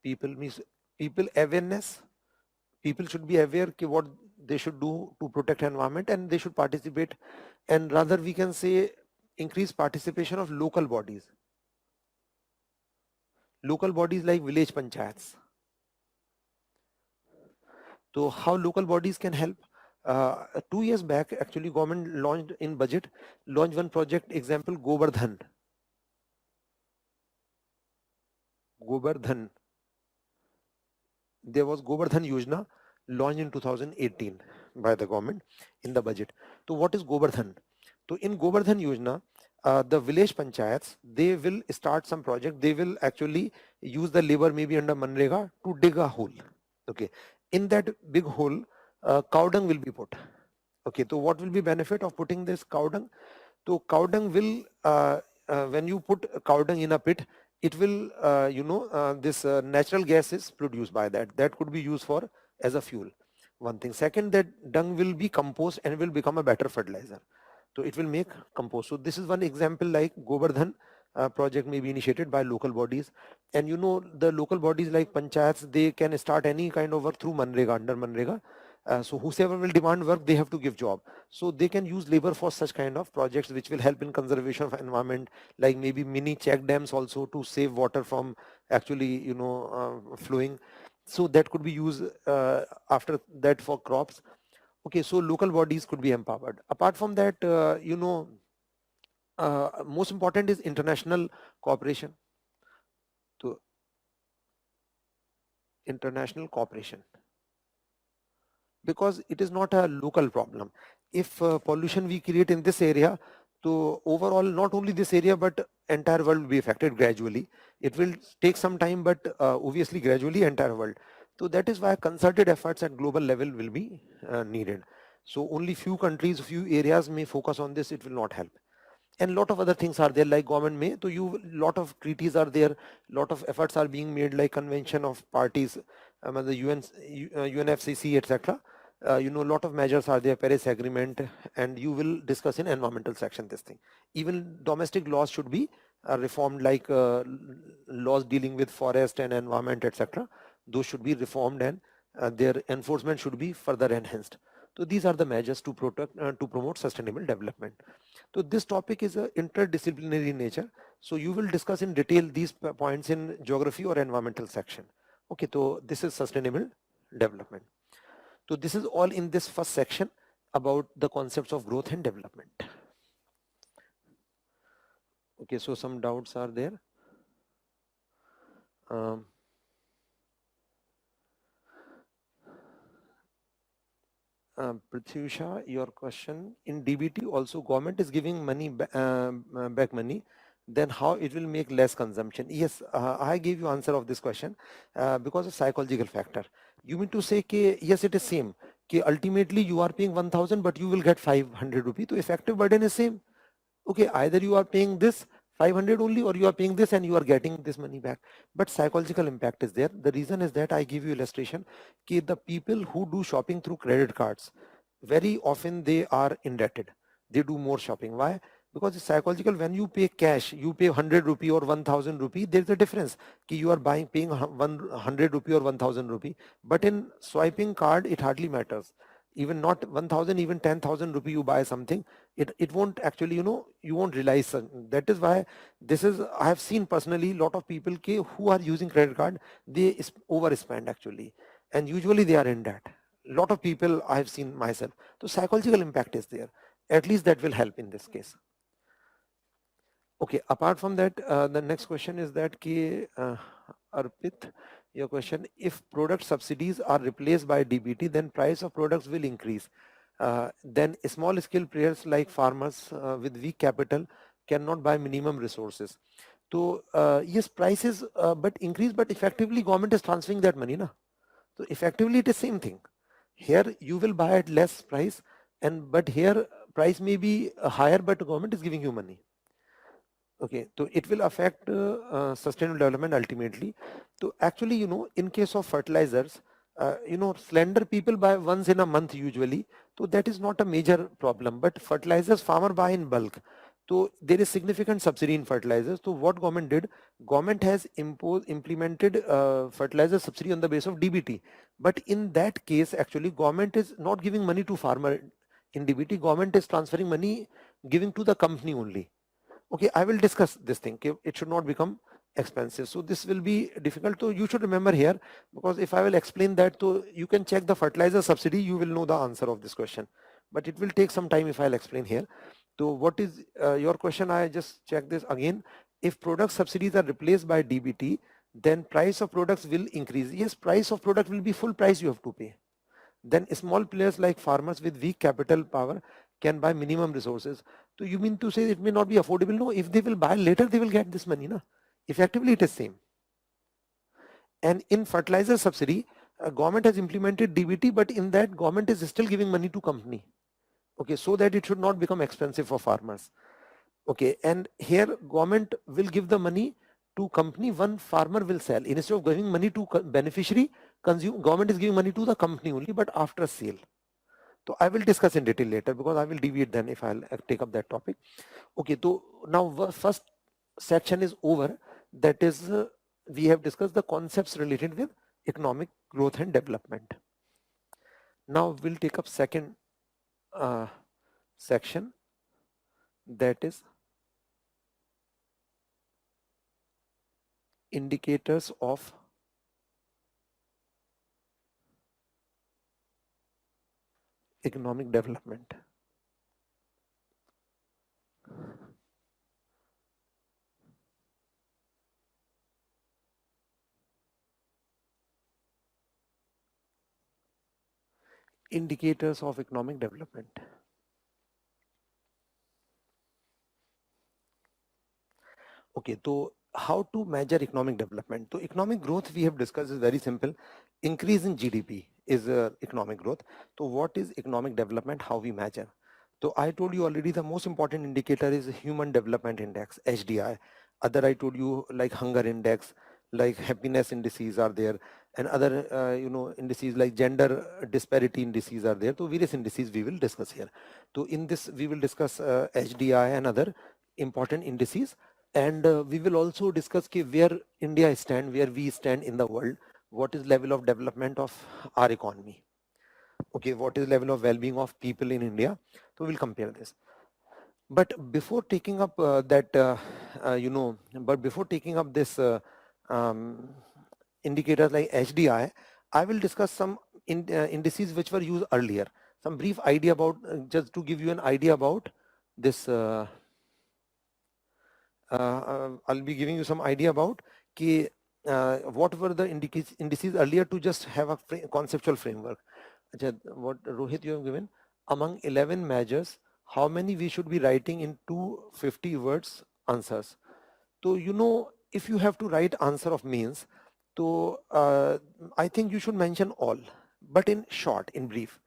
people means people awareness. People should be aware what they should do to protect environment, and they should participate, and rather we can say increase participation of local bodies like village panchayats. So how local bodies can help? 2 years back, actually, government launched in budget, launched one project example, Govardhan. There was Govardhan Yojana launched in 2018 by the government in the budget. So what is Govardhan? So in Govardhan Yojana, the village panchayats, they will start some project. They will actually use the labor maybe under Manrega to dig a hole. Okay, in that big hole, cow dung will be put. Okay, so what will be benefit of putting this cow dung? So cow dung will, when you put cow dung in a pit, it will, this natural gas is produced by that. That could be used for as a fuel. One thing. Second, that dung will be compost and will become a better fertilizer. So it will make compost. So this is one example like Govardhan project may be initiated by local bodies. And the local bodies like panchayats, they can start any kind of work through Manrega, under Manrega. So whosoever will demand work, they have to give job. So they can use labor for such kind of projects which will help in conservation of environment, like maybe mini check dams also to save water from actually, flowing. So that could be used after that for crops. Okay, so local bodies could be empowered. Apart from that, most important is international cooperation. So international cooperation, because it is not a local problem. If pollution we create in this area, so overall not only this area but entire world will be affected gradually. It will take some time, but obviously gradually entire world. So that is why concerted efforts at global level will be needed. So only few countries, few areas may focus on this, it will not help. And lot of other things are there like government may, so lot of treaties are there, lot of efforts are being made like convention of parties, the UNFCCC, etc. Lot of measures are there, Paris Agreement, and you will discuss in environmental section this thing. Even domestic laws should be reformed, like laws dealing with forest and environment, etc. Those should be reformed, and their enforcement should be further enhanced. So these are the measures to protect to promote sustainable development. So this topic is a interdisciplinary in nature. So you will discuss in detail these points in geography or environmental section. Okay, so this is sustainable development. So this is all in this first section about the concepts of growth and development. Okay, so some doubts are there. Prithyusha, your question, in DBT also government is giving money back money, then how it will make less consumption? Yes, I gave you answer of this question because of psychological factor. You mean to say कि yes, it is same, कि ultimately you are paying 1000 but you will get 500 rupees, so effective burden is same. Okay, either you are paying this 500 only, or you are paying this and you are getting this money back, but psychological impact is there. The reason is that I give you illustration कि the people who do shopping through credit cards, very often they are indebted, they do more shopping. Why? Because it's psychological. When you pay cash, you pay 100 rupee or 1000 rupee, there's a difference कि you are paying 100 rupee or 1000 rupee, but in swiping card it hardly matters. Even not 1000, even 10,000 rupee you buy something, it won't actually, you won't realize. That is why this is, I have seen personally lot of people who are using credit card, they overspend actually, and usually they are in debt. Lot of people I have seen myself. So psychological impact is there. At least that will help in this case. Okay, apart from that, the next question is that Arpit, your question, if product subsidies are replaced by DBT, then price of products will increase. Then small scale players like farmers with weak capital cannot buy minimum resources. So yes, prices but increase, but effectively government is transferring that money, na? So effectively it is same thing. Here you will buy at less price, but here price may be higher, but government is giving you money. Okay, so it will affect sustainable development ultimately. So actually, in case of fertilizers, slender people buy once in a month usually, so that is not a major problem. But fertilizers farmer buy in bulk, so there is significant subsidy in fertilizers. So what government did? Government has implemented fertilizer subsidy on the base of DBT. But in that case, actually, government is not giving money to farmer in DBT. Government is transferring money, giving to the company only. Okay, I will discuss this thing. Okay, it should not become expensive. So this will be difficult. So you should remember here, because if I will explain that, so you can check the fertilizer subsidy, you will know the answer of this question. But it will take some time if I'll explain here. So what is your question? I just check this again. If product subsidies are replaced by DBT, then price of products will increase. Yes, price of product will be full price you have to pay. Then small players like farmers with weak capital power can buy minimum resources. So you mean to say it may not be affordable? No, if they will buy later, they will get this money. No? Effectively, it is same. And in fertilizer subsidy, government has implemented DBT, but in that government is still giving money to company. Okay, so that it should not become expensive for farmers. Okay, and here government will give the money to company, one farmer will sell. Instead of giving money to beneficiary, government is giving money to the company only, but after sale. So I will discuss in detail later, because I will deviate then if I'll take up that topic. Okay, so now first section is over. That is, we have discussed the concepts related with economic growth and development. Now we'll take up second section, that is indicators of economic development. Indicators of economic development. Okay, so how to measure economic development? So economic growth we have discussed is very simple. Increase in GDP is economic growth. So what is economic development? How we measure? So I told you already the most important indicator is Human Development Index, HDI. Other I told you like hunger index, like happiness indices are there, and other indices like gender disparity indices are there. So various indices we will discuss here. So in this we will discuss HDI and other important indices, and we will also discuss where India stand, where we stand in the world, what is level of development of our economy. Okay, what is level of well-being of people in India. So we'll compare this. But before taking up before taking up this indicators like HDI, I will discuss some indices which were used earlier. Some brief idea about, just to give you an idea about this. I'll be giving you some idea about what were the indices earlier, to just have a conceptual framework. What Rohit you have given, among 11 measures, how many we should be writing in 250 words answers. So if you have to write answer of means, so I think you should mention all, but in short, in brief.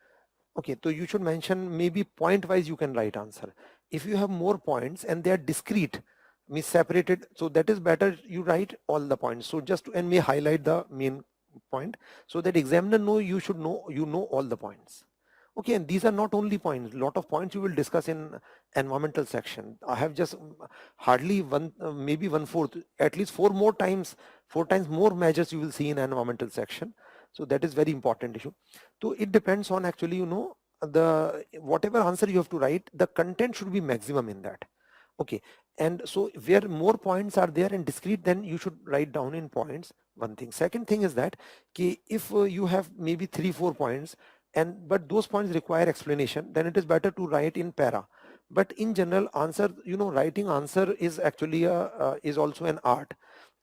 Okay, so you should mention maybe point wise you can write answer. If you have more points and they are discrete, means separated, so that is better you write all the points. So just and may highlight the main point, so that examiner know you should know, all the points. Okay, and these are not only points, lot of points you will discuss in environmental section. I have just hardly one, maybe 1/4, at least four times more measures you will see in environmental section. So that is very important issue. So it depends on actually, the whatever answer you have to write, the content should be maximum in that. Okay, and so where more points are there and discrete, then you should write down in points, one thing. Second thing is that if you have maybe 3-4 points, but those points require explanation, then it is better to write in para. But in general, answer, writing answer is actually is also an art.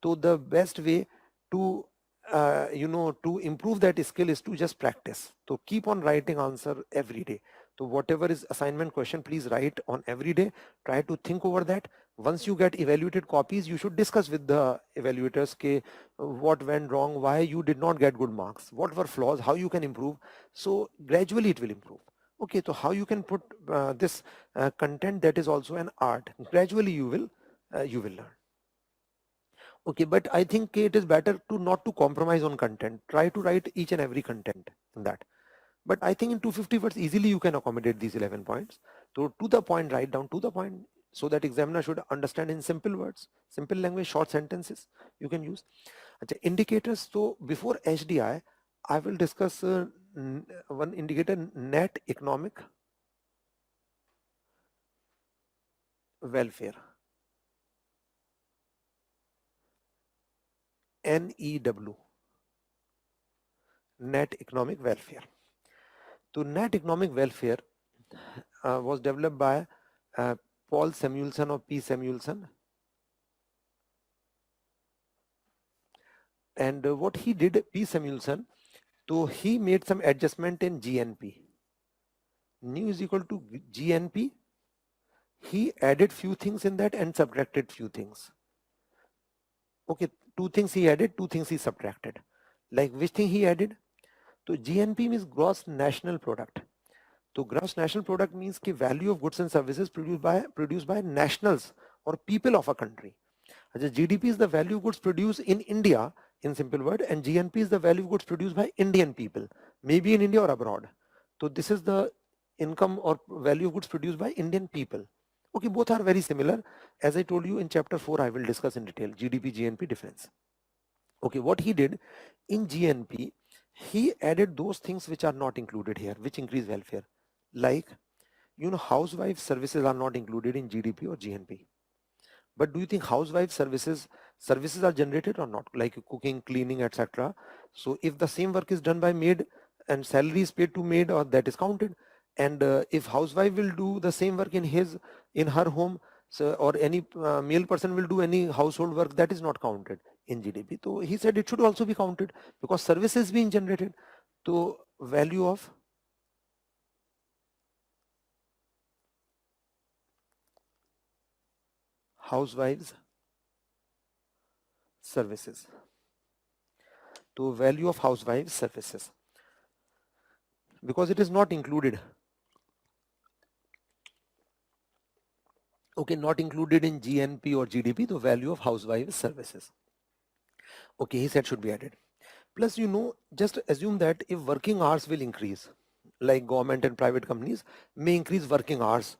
So the best way to to improve that skill is to just practice. So keep on writing answer every day. So whatever is assignment question, please write on every day. Try to think over that. Once you get evaluated copies, you should discuss with the evaluators what went wrong, why you did not get good marks, what were flaws, how you can improve. So gradually it will improve. Okay, so how you can put this content, that is also an art. Gradually you will learn. Okay, but I think it is better to not to compromise on content. Try to write each and every content in that. But I think in 250 words easily you can accommodate these 11 points. So to the point, write down to the point, so that examiner should understand in simple words, simple language, short sentences you can use. Indicators. So before HDI, I will discuss one indicator, net economic welfare, NEW, net economic welfare. So net economic welfare was developed by uh, Paul Samuelson or P. Samuelson. And what he did, P. Samuelson, so he made some adjustment in GNP. Nu is equal to GNP. He added few things in that and subtracted few things. Okay, two things he added, two things he subtracted. Like which thing he added? So GNP means gross national product. So gross national product means the value of goods and services produced by nationals or people of a country. GDP is the value of goods produced in India, in simple word, and GNP is the value of goods produced by Indian people, maybe in India or abroad. So this is the income or value of goods produced by Indian people. Okay, both are very similar. As I told you in chapter 4, I will discuss in detail GDP, GNP difference. Okay, what he did in GNP, he added those things which are not included here, which increase welfare. Like, housewife services are not included in GDP or GNP. But do you think housewife services are generated or not, like cooking, cleaning, etc.? So if the same work is done by maid and salary is paid to maid, or that is counted. And if housewife will do the same work in her home, so, or any male person will do any household work, that is not counted in GDP. So he said it should also be counted because service is being generated. So value of housewives services. To value of housewives services, because it is not included. Okay, not included in GNP or GDP, the value of housewives services. Okay, he said should be added. Plus, just assume that if working hours will increase, like government and private companies may increase working hours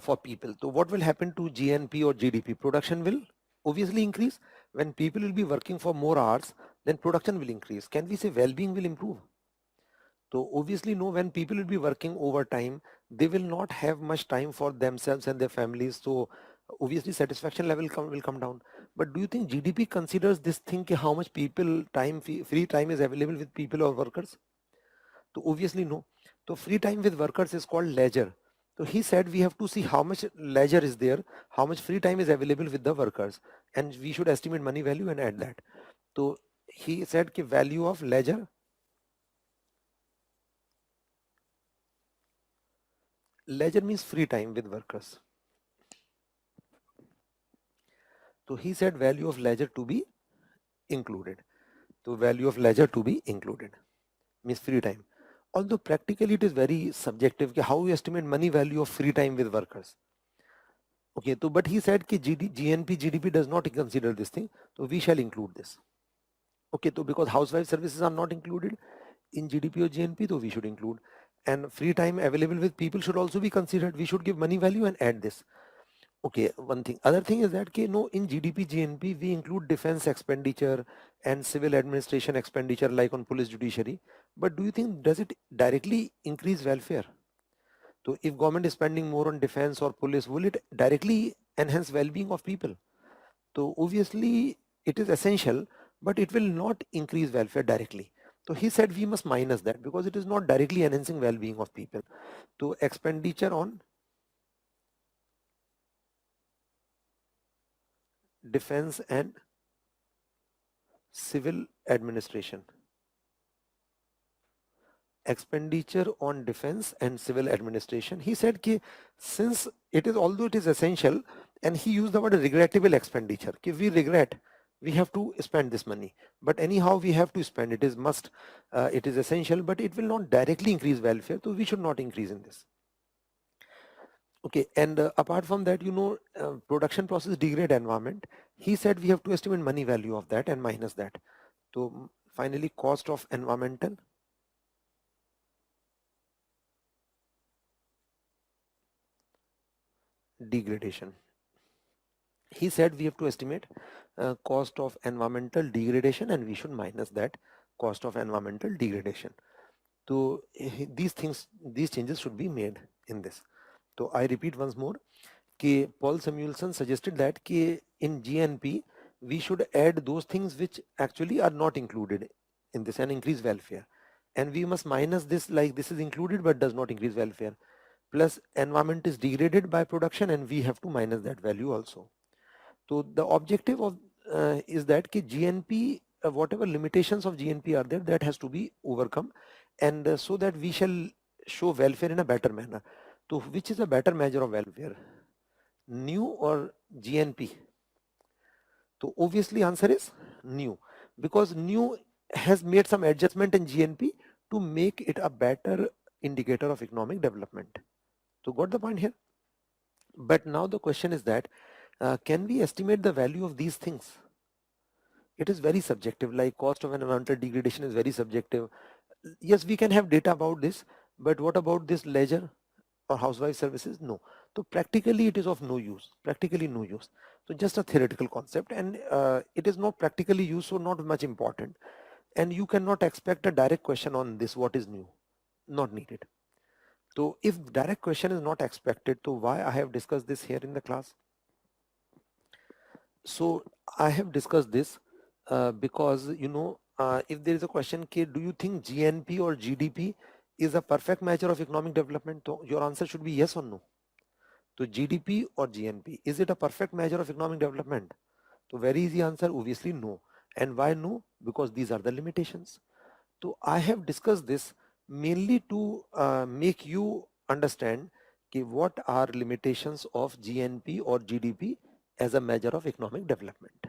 for people. So what will happen to GNP or GDP? Production will obviously increase. When people will be working for more hours, then production will increase. Can we say well-being will improve? So obviously, no, when people will be working overtime, they will not have much time for themselves and their families. So obviously satisfaction level will come down. But do you think GDP considers this thing, ki how much people time, free time is available with people or workers? So obviously no. So free time with workers is called leisure. So he said we have to see how much leisure is there, how much free time is available with the workers, and we should estimate money value and add that. So he said ki value of leisure. Leisure means free time with workers. So he said value of leisure to be included. So value of leisure to be included means free time. Although practically it is very subjective how you estimate money value of free time with workers. Okay, so but he said कि GNP, GDP does not consider this thing. So we shall include this. Okay, so because housewife services are not included in GDP or GNP, so we should include. And free time available with people should also be considered. We should give money value and add this. Okay, one thing. Other thing is that in GDP, GNP, we include defense expenditure and civil administration expenditure like on police judiciary. But do you think does it directly increase welfare? So if government is spending more on defense or police, will it directly enhance well-being of people? So obviously it is essential, but it will not increase welfare directly. So he said we must minus that because it is not directly enhancing well-being of people. So expenditure on defense and civil administration. Expenditure on defense and civil administration. He said ki since it is, although it is essential, and he used the word regrettable expenditure, ki we regret we have to spend this money, but anyhow we have to spend, it is must, it is essential, but it will not directly increase welfare, so we should not increase in this. Okay, and apart from that, production process degrade environment. He said we have to estimate money value of that and minus that. So finally, cost of environmental degradation. He said we have to estimate cost of environmental degradation and we should minus that. cost of environmental degradation. So these changes should be made in this. So I repeat once more, Paul Samuelson suggested that in GNP we should add those things which actually are not included in this and increase welfare, and we must minus this, like this is included but does not increase welfare, plus environment is degraded by production and we have to minus that value also. So the objective of is that GNP, whatever limitations of GNP are there, that has to be overcome, and so that we shall show welfare in a better manner. So which is a better measure of welfare, new or GNP? So obviously answer is new, because new has made some adjustment in GNP to make it a better indicator of economic development. So got the point here? But now the question is that can we estimate the value of these things? It is very subjective, like cost of environmental degradation is very subjective. Yes, we can have data about this, but what about this leisure or housewife services? No. So practically it is of no use, practically no use. So just a theoretical concept, and it is not practically used, so not much important. And you cannot expect a direct question on this, what is new? Not needed. So if direct question is not expected, so why I have discussed this here in the class? So I have discussed this because if there is a question, do you think GNP or GDP is a perfect measure of economic development? So your answer should be yes or no. So GDP or GNP, is it a perfect measure of economic development? So very easy answer, obviously no. And why no? Because these are the limitations. So I have discussed this mainly to make you understand what are limitations of GNP or GDP as a measure of economic development.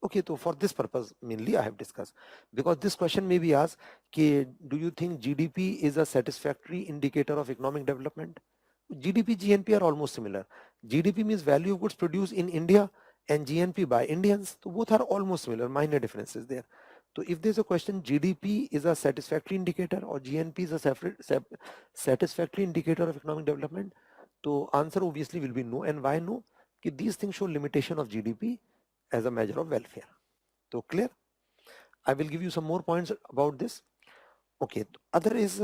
Okay, so for this purpose mainly I have discussed, because this question may be asked, do you think GDP is a satisfactory indicator of economic development? GDP, GNP are almost similar. GDP means value of goods produced in India, and GNP by Indians. So both are almost similar, minor differences there. So if there's a question, GDP is a satisfactory indicator or GNP is a satisfactory indicator of economic development, so answer obviously will be no. And why no? These things show limitation of GDP as a measure of welfare. So clear? I will give you some more points about this. Okay, other is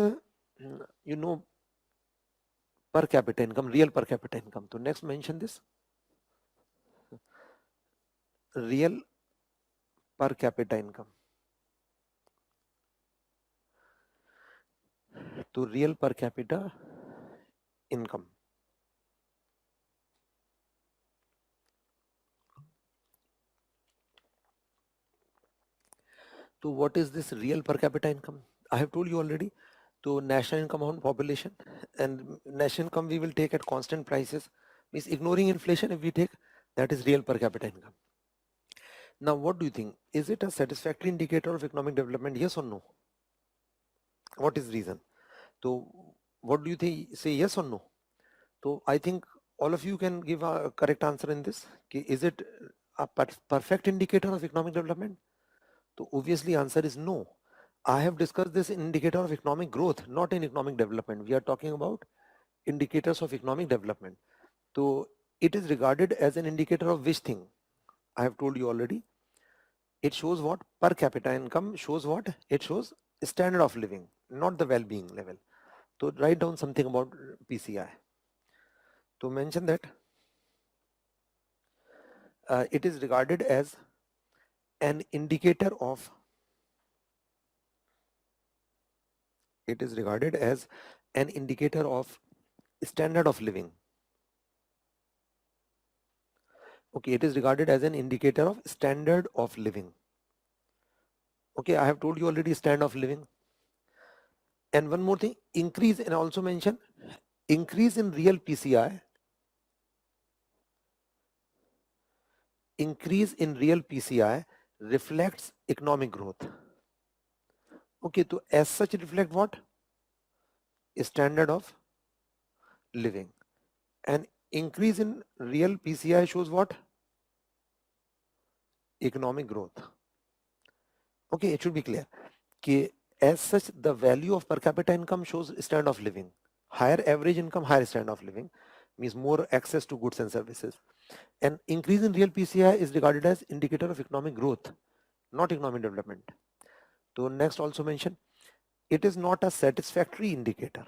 per capita income, real per capita income. So next mention this real per capita income. To real per capita income. So what is this real per capita income? I have told you already. To national income on population, and national income we will take at constant prices, means ignoring inflation. If we take, that is real per capita income. Now what do you think? Is it a satisfactory indicator of economic development? Yes or no? What is reason? So what do you think? Say yes or no. So I think all of you can give a correct answer in this. Is it a perfect indicator of economic development? So obviously answer is no. I have discussed this in indicator of economic growth, not in economic development. We are talking about indicators of economic development. So it is regarded as an indicator of which thing? I have told you already. It shows what? Per capita income shows what? It shows standard of living, not the well-being level. So write down something about PCI. To mention that it is regarded as an indicator of standard of living. Okay, it is regarded as an indicator of standard of living. Okay, I have told you already standard of living. And one more thing, increase, and also mention increase in real PCI. Increase in real PCI reflects economic growth. Okay, so as such reflect what? Standard of living. And increase in real PCI shows what? Economic growth. Okay, it should be clear. Okay, as such the value of per capita income shows standard of living. Higher average income, higher standard of living, means more access to goods and services. And increase in real PCI is regarded as indicator of economic growth, not economic development. So next also mention, it is not a satisfactory indicator.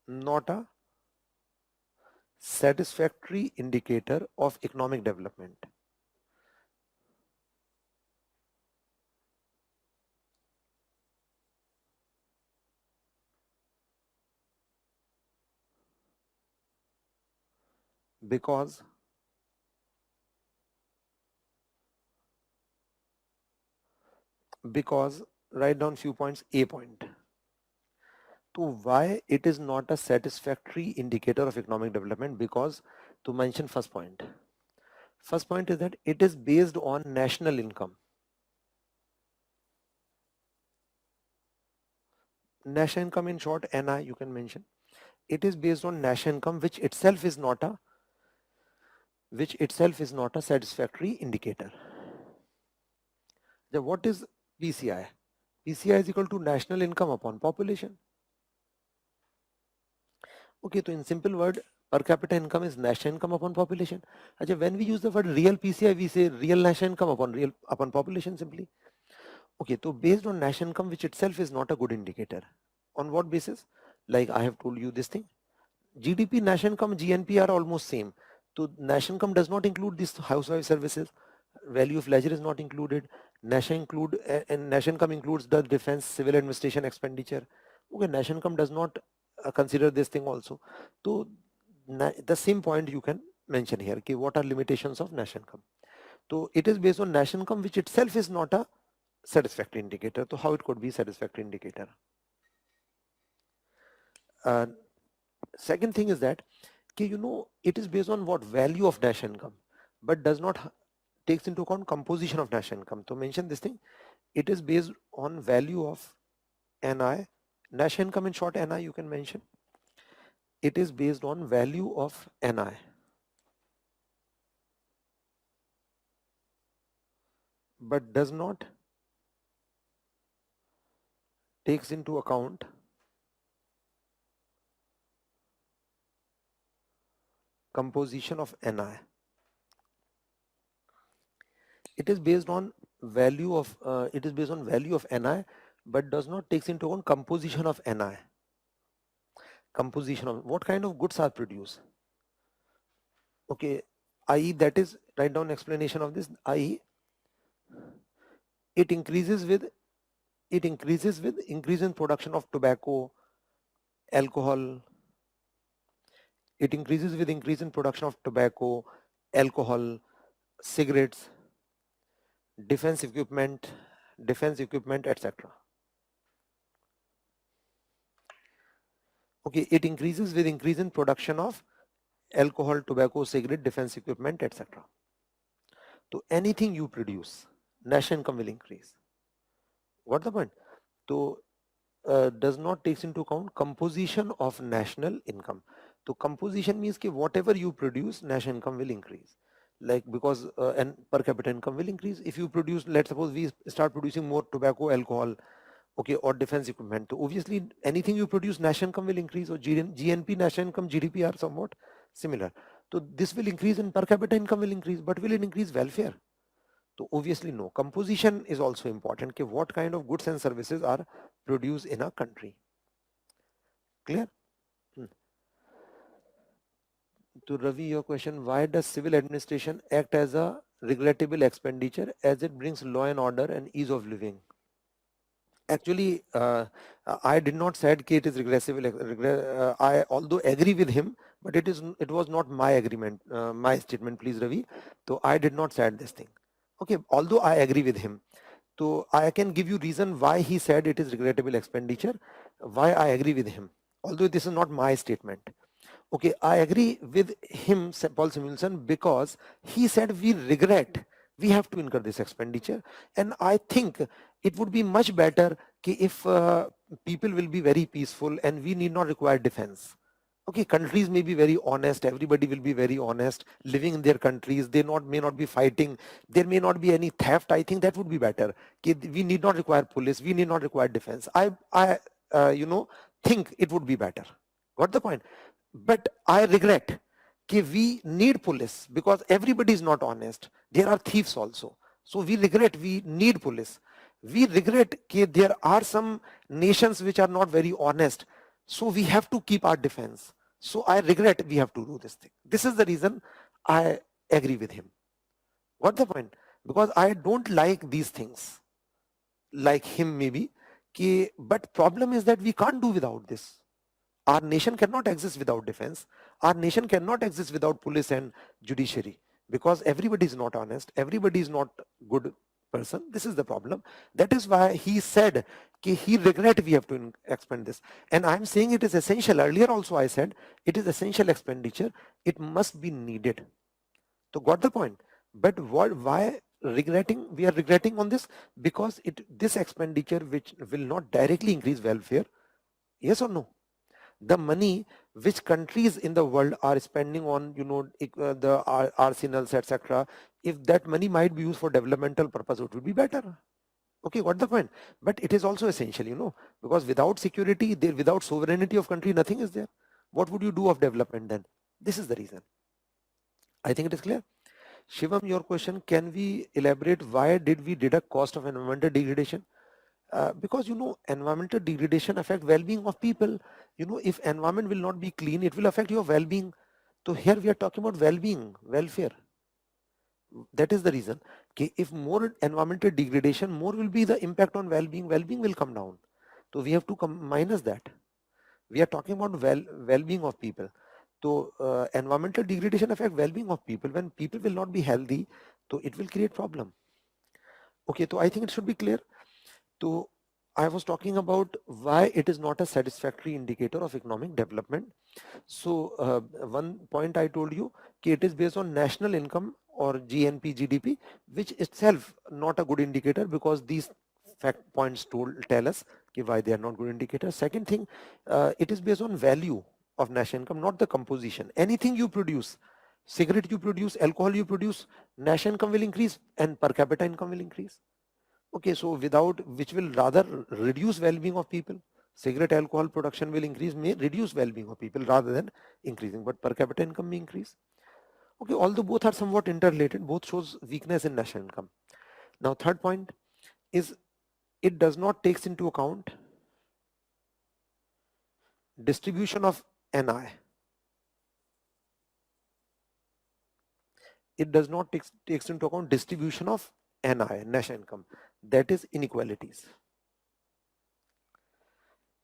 Not a satisfactory indicator of economic development. Because write down few points. A point. So why it is not a satisfactory indicator of economic development? Because to mention first point is that it is based on national income. National income, in short, NI you can mention. It is based on national income, which itself is not a satisfactory indicator. Now, what is PCI? PCI is equal to national income upon population. Okay, so in simple word, per capita income is national income upon population. When we use the word real PCI, we say real national income upon population simply. Okay, so based on national income, which itself is not a good indicator. On what basis? Like I have told you this thing. GDP, national income, GNP are almost same. So national income does not include these housewife services. Value of leisure is not included. National income includes the defense, civil administration expenditure. Okay, national income does not consider this thing also. So the same point you can mention here. Okay, what are limitations of national income? So it is based on national income, which itself is not a satisfactory indicator. So how it could be satisfactory indicator? Second thing is that it is based on what value of national income, but does not takes into account composition of national income. So mention this thing. It is based on value of NI. National income, in short, NI you can mention. It is based on value of NI. But does not takes into account composition of NI. It is based on value of NI, but does not takes into account composition of NI. Composition of what kind of goods are produced. Okay, i.e. that is, write down explanation of this, i.e. it increases with increase in production of tobacco, alcohol. It increases with increase in production of tobacco, alcohol, cigarettes, defense equipment, etc. Okay, it increases with increase in production of alcohol, tobacco, cigarette, defense equipment, etc. So anything you produce, national income will increase. What the point? So does not takes into account composition of national income. So composition means that whatever you produce, national income will increase. Like because and per capita income will increase. If you produce, let's suppose we start producing more tobacco, alcohol, okay, or defense equipment. So obviously anything you produce, national income will increase, or GNP, national income, GDP are somewhat similar. So this will increase and per capita income will increase, but will it increase welfare? So obviously no. Composition is also important. Okay, what kind of goods and services are produced in a country? Clear? To Ravi, your question, why does civil administration act as a regrettable expenditure as it brings law and order and ease of living? Actually, I did not said it is regressive. I although agree with him, but it was not my agreement, my statement, please, Ravi. So I did not said this thing. Okay, although I agree with him. So I can give you reason why he said it is regrettable expenditure, why I agree with him, although this is not my statement. Okay, I agree with him, Paul Samuelson, because he said we regret, we have to incur this expenditure. And I think it would be much better if people will be very peaceful and we need not require defense. Okay, countries may be very honest, everybody will be very honest, living in their countries, they may not be fighting, there may not be any theft. I think that would be better. We need not require police, we need not require defense. I think it would be better. What the point? But I regret we need police because everybody is not honest. There are thieves also. So we regret, we need police. We regret that there are some nations which are not very honest. So we have to keep our defense. So I regret we have to do this thing. This is the reason I agree with him. What's the point? Because I don't like these things, like him maybe. But problem is that we can't do without this. Our nation cannot exist without defense. Our nation cannot exist without police and judiciary, because everybody is not honest. Everybody is not good person. This is the problem. That is why he said he regret we have to expend this. And I'm saying it is essential. Earlier also I said it is essential expenditure. It must be needed. So got the point. But why regretting? We are regretting on this because this expenditure which will not directly increase welfare. Yes or no? The money which countries in the world are spending on, the arsenals, etc., if that money might be used for developmental purpose, it would be better. Okay, what the point? But it is also essential, because without security, without sovereignty of country, nothing is there. What would you do of development then? This is the reason. I think it is clear. Shivam, your question, can we elaborate why did we deduct cost of environmental degradation? Because environmental degradation affect well-being of people. If environment will not be clean, it will affect your well-being. So here we are talking about well-being, welfare. That is the reason. Okay, if more environmental degradation, more will be the impact on well-being. Well-being will come down. So we have to minus that. We are talking about well-being of people. So environmental degradation affect well-being of people. When people will not be healthy, so it will create problem. Okay, so I think it should be clear. So I was talking about why it is not a satisfactory indicator of economic development. So one point I told you, it is based on national income or GNP, GDP, which itself not a good indicator, because these fact points tell us why they are not good indicators. Second thing, it is based on value of national income, not the composition. Anything you produce, cigarette you produce, alcohol you produce, national income will increase and per capita income will increase. Okay, so which will rather reduce well-being of people. Cigarette, alcohol production will increase, may reduce well-being of people rather than increasing, but per capita income may increase. Okay, although both are somewhat interrelated, both shows weakness in national income. Now, third point is it does not takes into account distribution of NI. It does not takes into account distribution of NI, national income, that is inequalities.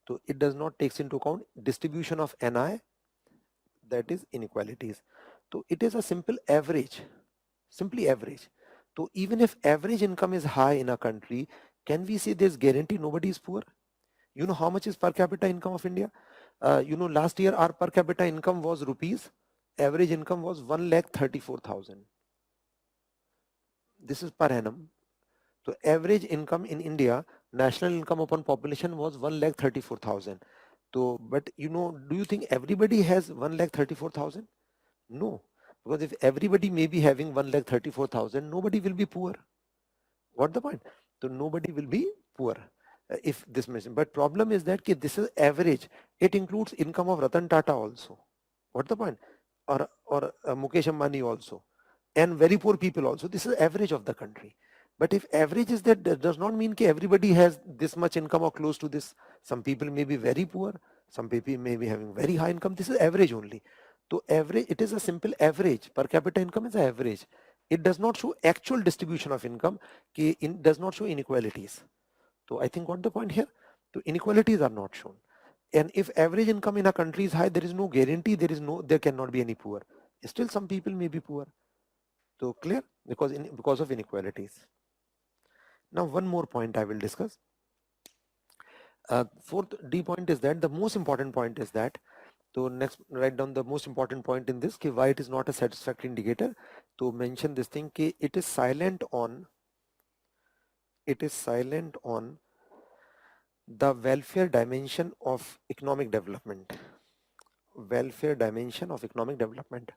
So it does not takes into account distribution of NI, that is inequalities. So it is a simple average, simply average. So even if average income is high in a country, can we say there's guarantee nobody is poor? You know how much is per capita income of India? Last year our per capita income was rupees, average income was 1,34,000. This is per annum. So average income in India, national income upon population was 1,34,000. So, but do you think everybody has 1,34,000? No, because if everybody may be having 1,34,000, nobody will be poor. What the point? So nobody will be poor if this mention. But problem is that this is average. It includes income of Ratan Tata also. What the point? Or Mukesh Ambani also, and very poor people also. This is average of the country. But if average is that does not mean that everybody has this much income or close to this. Some people may be very poor. Some people may be having very high income. This is average only. So average, it is a simple average. Per capita income is an average. It does not show actual distribution of income. It does not show inequalities. So I think what the point here? So inequalities are not shown. And if average income in a country is high, there is no guarantee there cannot be any poor. Still some people may be poor. So clear? Because of inequalities. Now one more point I will discuss. Fourth D point is that the most important point is that, so next write down the most important point in this, why it is not a satisfactory indicator. To mention this thing, it is silent on the welfare dimension of economic development. Welfare dimension of economic development.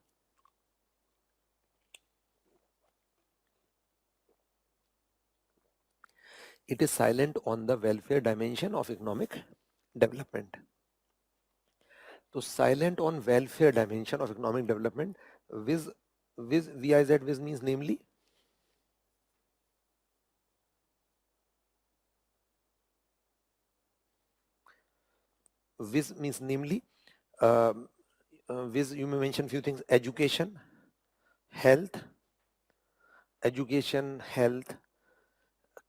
It is silent on the welfare dimension of economic development. So silent on welfare dimension of economic development. VIZ means namely Viz means namely, viz you may mention few things: education, health,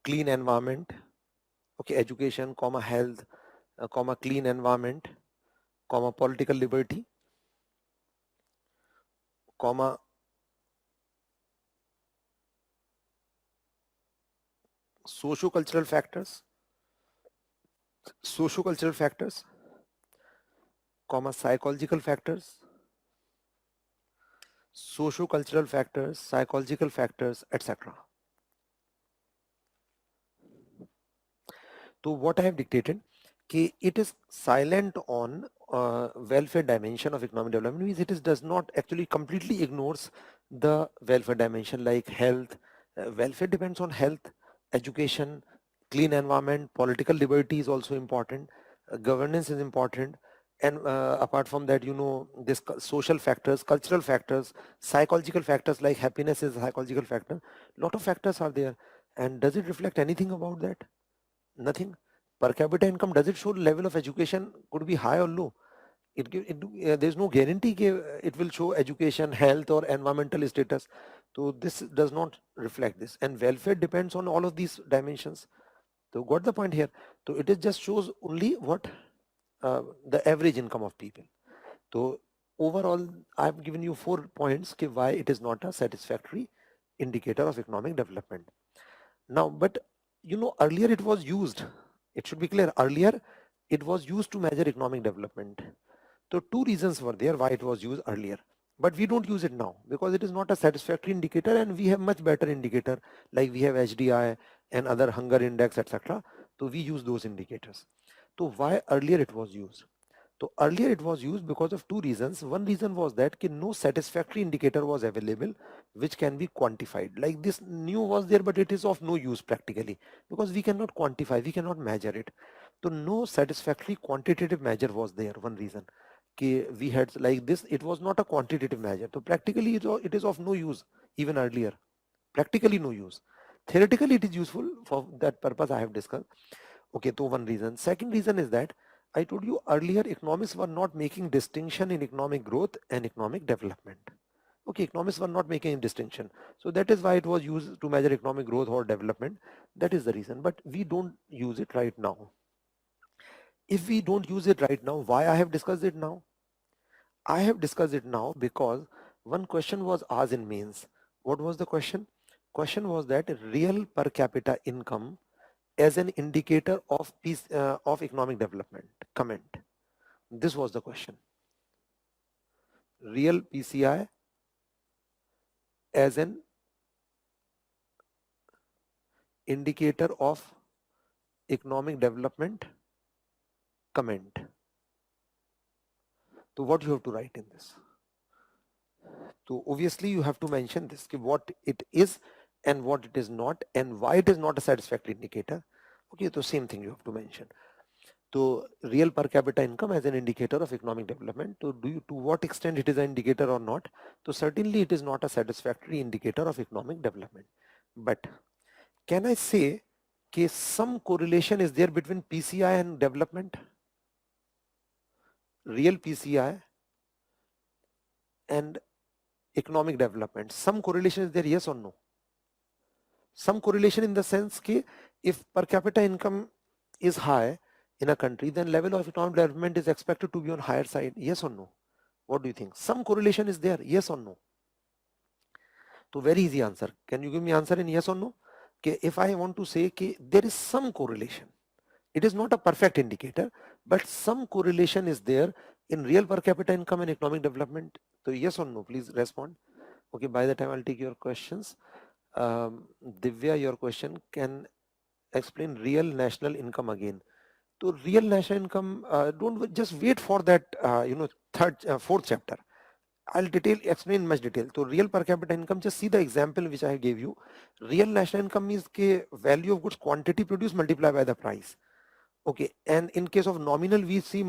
clean environment. Okay, education, comma health, comma clean environment, comma political liberty, comma socio-cultural factors, socio-cultural factors, comma psychological factors, socio-cultural factors, psychological factors, etc. So what I have dictated, it is silent on welfare dimension of economic development, means it is does not actually completely ignores the welfare dimension like health. Welfare depends on health, education, clean environment, political liberty is also important, governance is important, and apart from that, this social factors, cultural factors, psychological factors like happiness is a psychological factor. Lot of factors are there. And does it reflect anything about that? Nothing. Per capita income, does it show level of education could be high or low? There's no guarantee it will show education, health, or environmental status. So this does not reflect this. And welfare depends on all of these dimensions. So got the point here. So it is just shows only what the average income of people. So overall, I've given you 4 points why it is not a satisfactory indicator of economic development. Now, but earlier it was used. It should be clear. Earlier, it was used to measure economic development. So two reasons were there why it was used earlier. But we don't use it now because it is not a satisfactory indicator, and we have much better indicator like we have HDI and other hunger index, etc. So we use those indicators. So why earlier it was used? So earlier it was used because of two reasons. One reason was that no satisfactory indicator was available which can be quantified. Like this new was there, but it is of no use practically because we cannot quantify, we cannot measure it. So no satisfactory quantitative measure was there. One reason. We had like this, it was not a quantitative measure. So practically it is of no use even earlier. Practically no use. Theoretically it is useful for that purpose I have discussed. Okay, so one reason. Second reason is that I told you earlier economists were not making distinction in economic growth and economic development. Okay, economists were not making a distinction. So that is why it was used to measure economic growth or development. That is the reason. But we don't use it right now. If we don't use it right now, why I have discussed it now? I have discussed it now because one question was asked in mains. What was the question? Question was that real per capita income as an indicator of of economic development. Comment. This was the question. Real PCI as an indicator of economic development. Comment. So what you have to write in this? So obviously you have to mention this, what it is and what it is not and why it is not a satisfactory indicator. Okay, so same thing you have to mention. So real per capita income as an indicator of economic development. So to what extent it is an indicator or not? So certainly it is not a satisfactory indicator of economic development. But can I say some correlation is there between PCI and development? Real PCI and economic development. Some correlation is there, yes or no? Some correlation in the sense that if per capita income is high in a country, then level of economic development is expected to be on higher side, yes or no? What do you think? Some correlation is there, yes or no? So very easy answer. Can you give me answer in yes or no? If I want to say there is some correlation, it is not a perfect indicator, but some correlation is there in real per capita income and economic development. So yes or no, please respond. Okay, by the time I'll take your questions. Divya, your question, can explain real national income again. So real national income, don't just wait for that, fourth chapter. I'll explain in much detail. So real per capita income, just see the example which I gave you. Real national income means value of goods quantity produced multiplied by the price. Okay, and in case of nominal, we see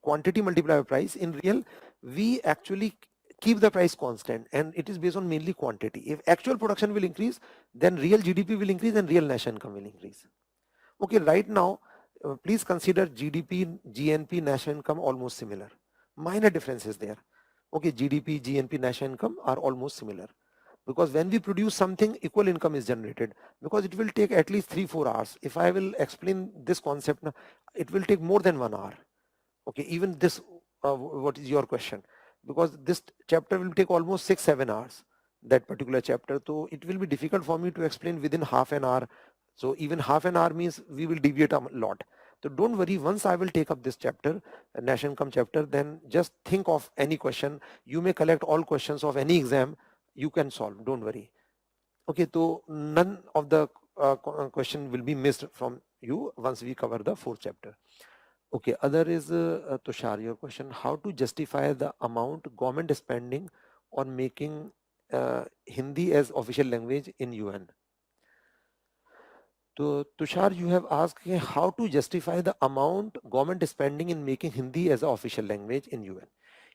quantity multiplied by price. In real, we actually keep the price constant, and it is based on mainly quantity. If actual production will increase, then real GDP will increase and real national income will increase. Okay, right now, Please consider GDP, GNP, national income almost similar. Minor differences there. Okay, GDP, GNP, national income are almost similar. Because when we produce something, equal income is generated, because it will take at least 3-4 hours. If I will explain this concept now, it will take more than 1 hour. Okay, even this, what is your question? Because this chapter will take almost 6-7 hours, that particular chapter. So it will be difficult for me to explain within half an hour. So even half an hour means we will deviate a lot. So don't worry, once I will take up this chapter, national income chapter, then just think of any question. You may collect all questions of any exam, you can solve, don't worry. Okay, so none of the question will be missed from you once we cover the fourth chapter. Okay, other is Tushar, your question, how to justify the amount government is spending on making Hindi as official language in UN? So Tushar, you have asked how to justify the amount government is spending in making Hindi as an official language in UN.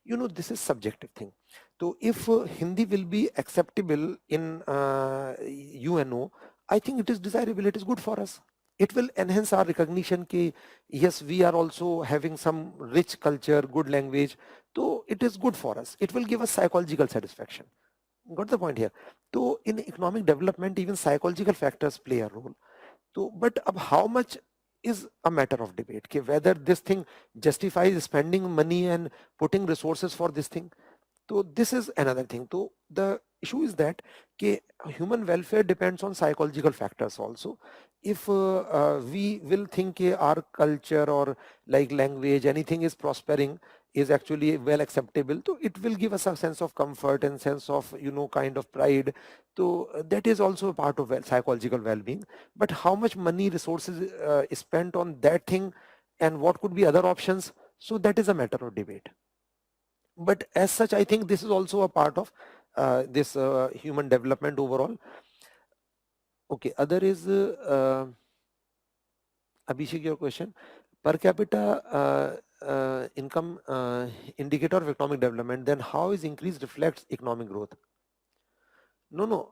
You know, this is subjective thing. So if Hindi will be acceptable in UNO, I think it is desirable, it is good for us. It will enhance our recognition ki yes, we are also having some rich culture, good language. So it is good for us. It will give us psychological satisfaction. Got the point here? So in economic development, even psychological factors play a role. So, but how much is a matter of debate, okay, whether this thing justifies spending money and putting resources for this thing. So this is another thing. So the issue is that okay, human welfare depends on psychological factors also. If we will think our culture or like language, anything is prospering, is actually well acceptable, so it will give us a sense of comfort and sense of, you know, kind of pride. So that is also a part of psychological well-being. But how much money, resources is spent on that thing, and what could be other options, so that is a matter of debate. But as such, I think this is also a part of this human development overall. Okay, other is Abhishek, your question, per capita income indicator of economic development, then how is increase reflects economic growth? No,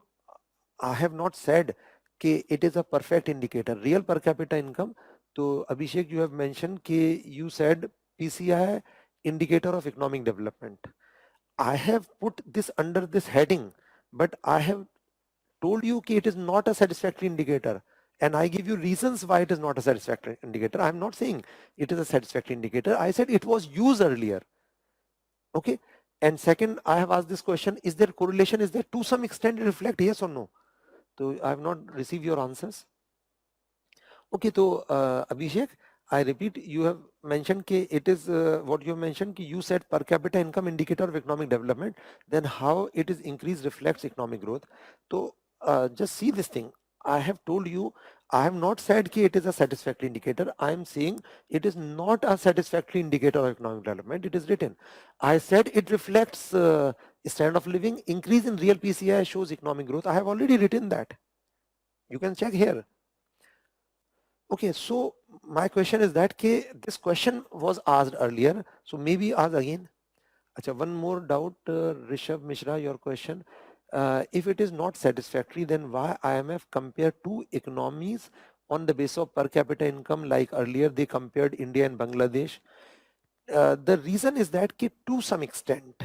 I have not said that it is a perfect indicator. Real per capita income. So Abhishek, you have mentioned that you said PCI indicator of economic development. I have put this under this heading, but I have told you that it is not a satisfactory indicator. And I give you reasons why it is not a satisfactory indicator. I'm not saying it is a satisfactory indicator. I said it was used earlier. Okay. And second, I have asked this question, is there correlation? Is there to some extent reflect, yes or no? So I have not received your answers. Okay, so Abhishek, I repeat, you have mentioned that it is what you have mentioned, you said per capita income indicator of economic development, then how it is increased reflects economic growth. So just see this thing. I have told you, I have not said that it is a satisfactory indicator. I am saying it is not a satisfactory indicator of economic development. It is written. I said it reflects standard of living. Increase in real PCI shows economic growth. I have already written that. You can check here. Okay, so my question is that this question was asked earlier, so maybe ask again. Achha, one more doubt, Rishabh Mishra, your question. If it is not satisfactory, then why IMF compared two economies on the basis of per capita income like earlier they compared India and Bangladesh? The reason is that to some extent,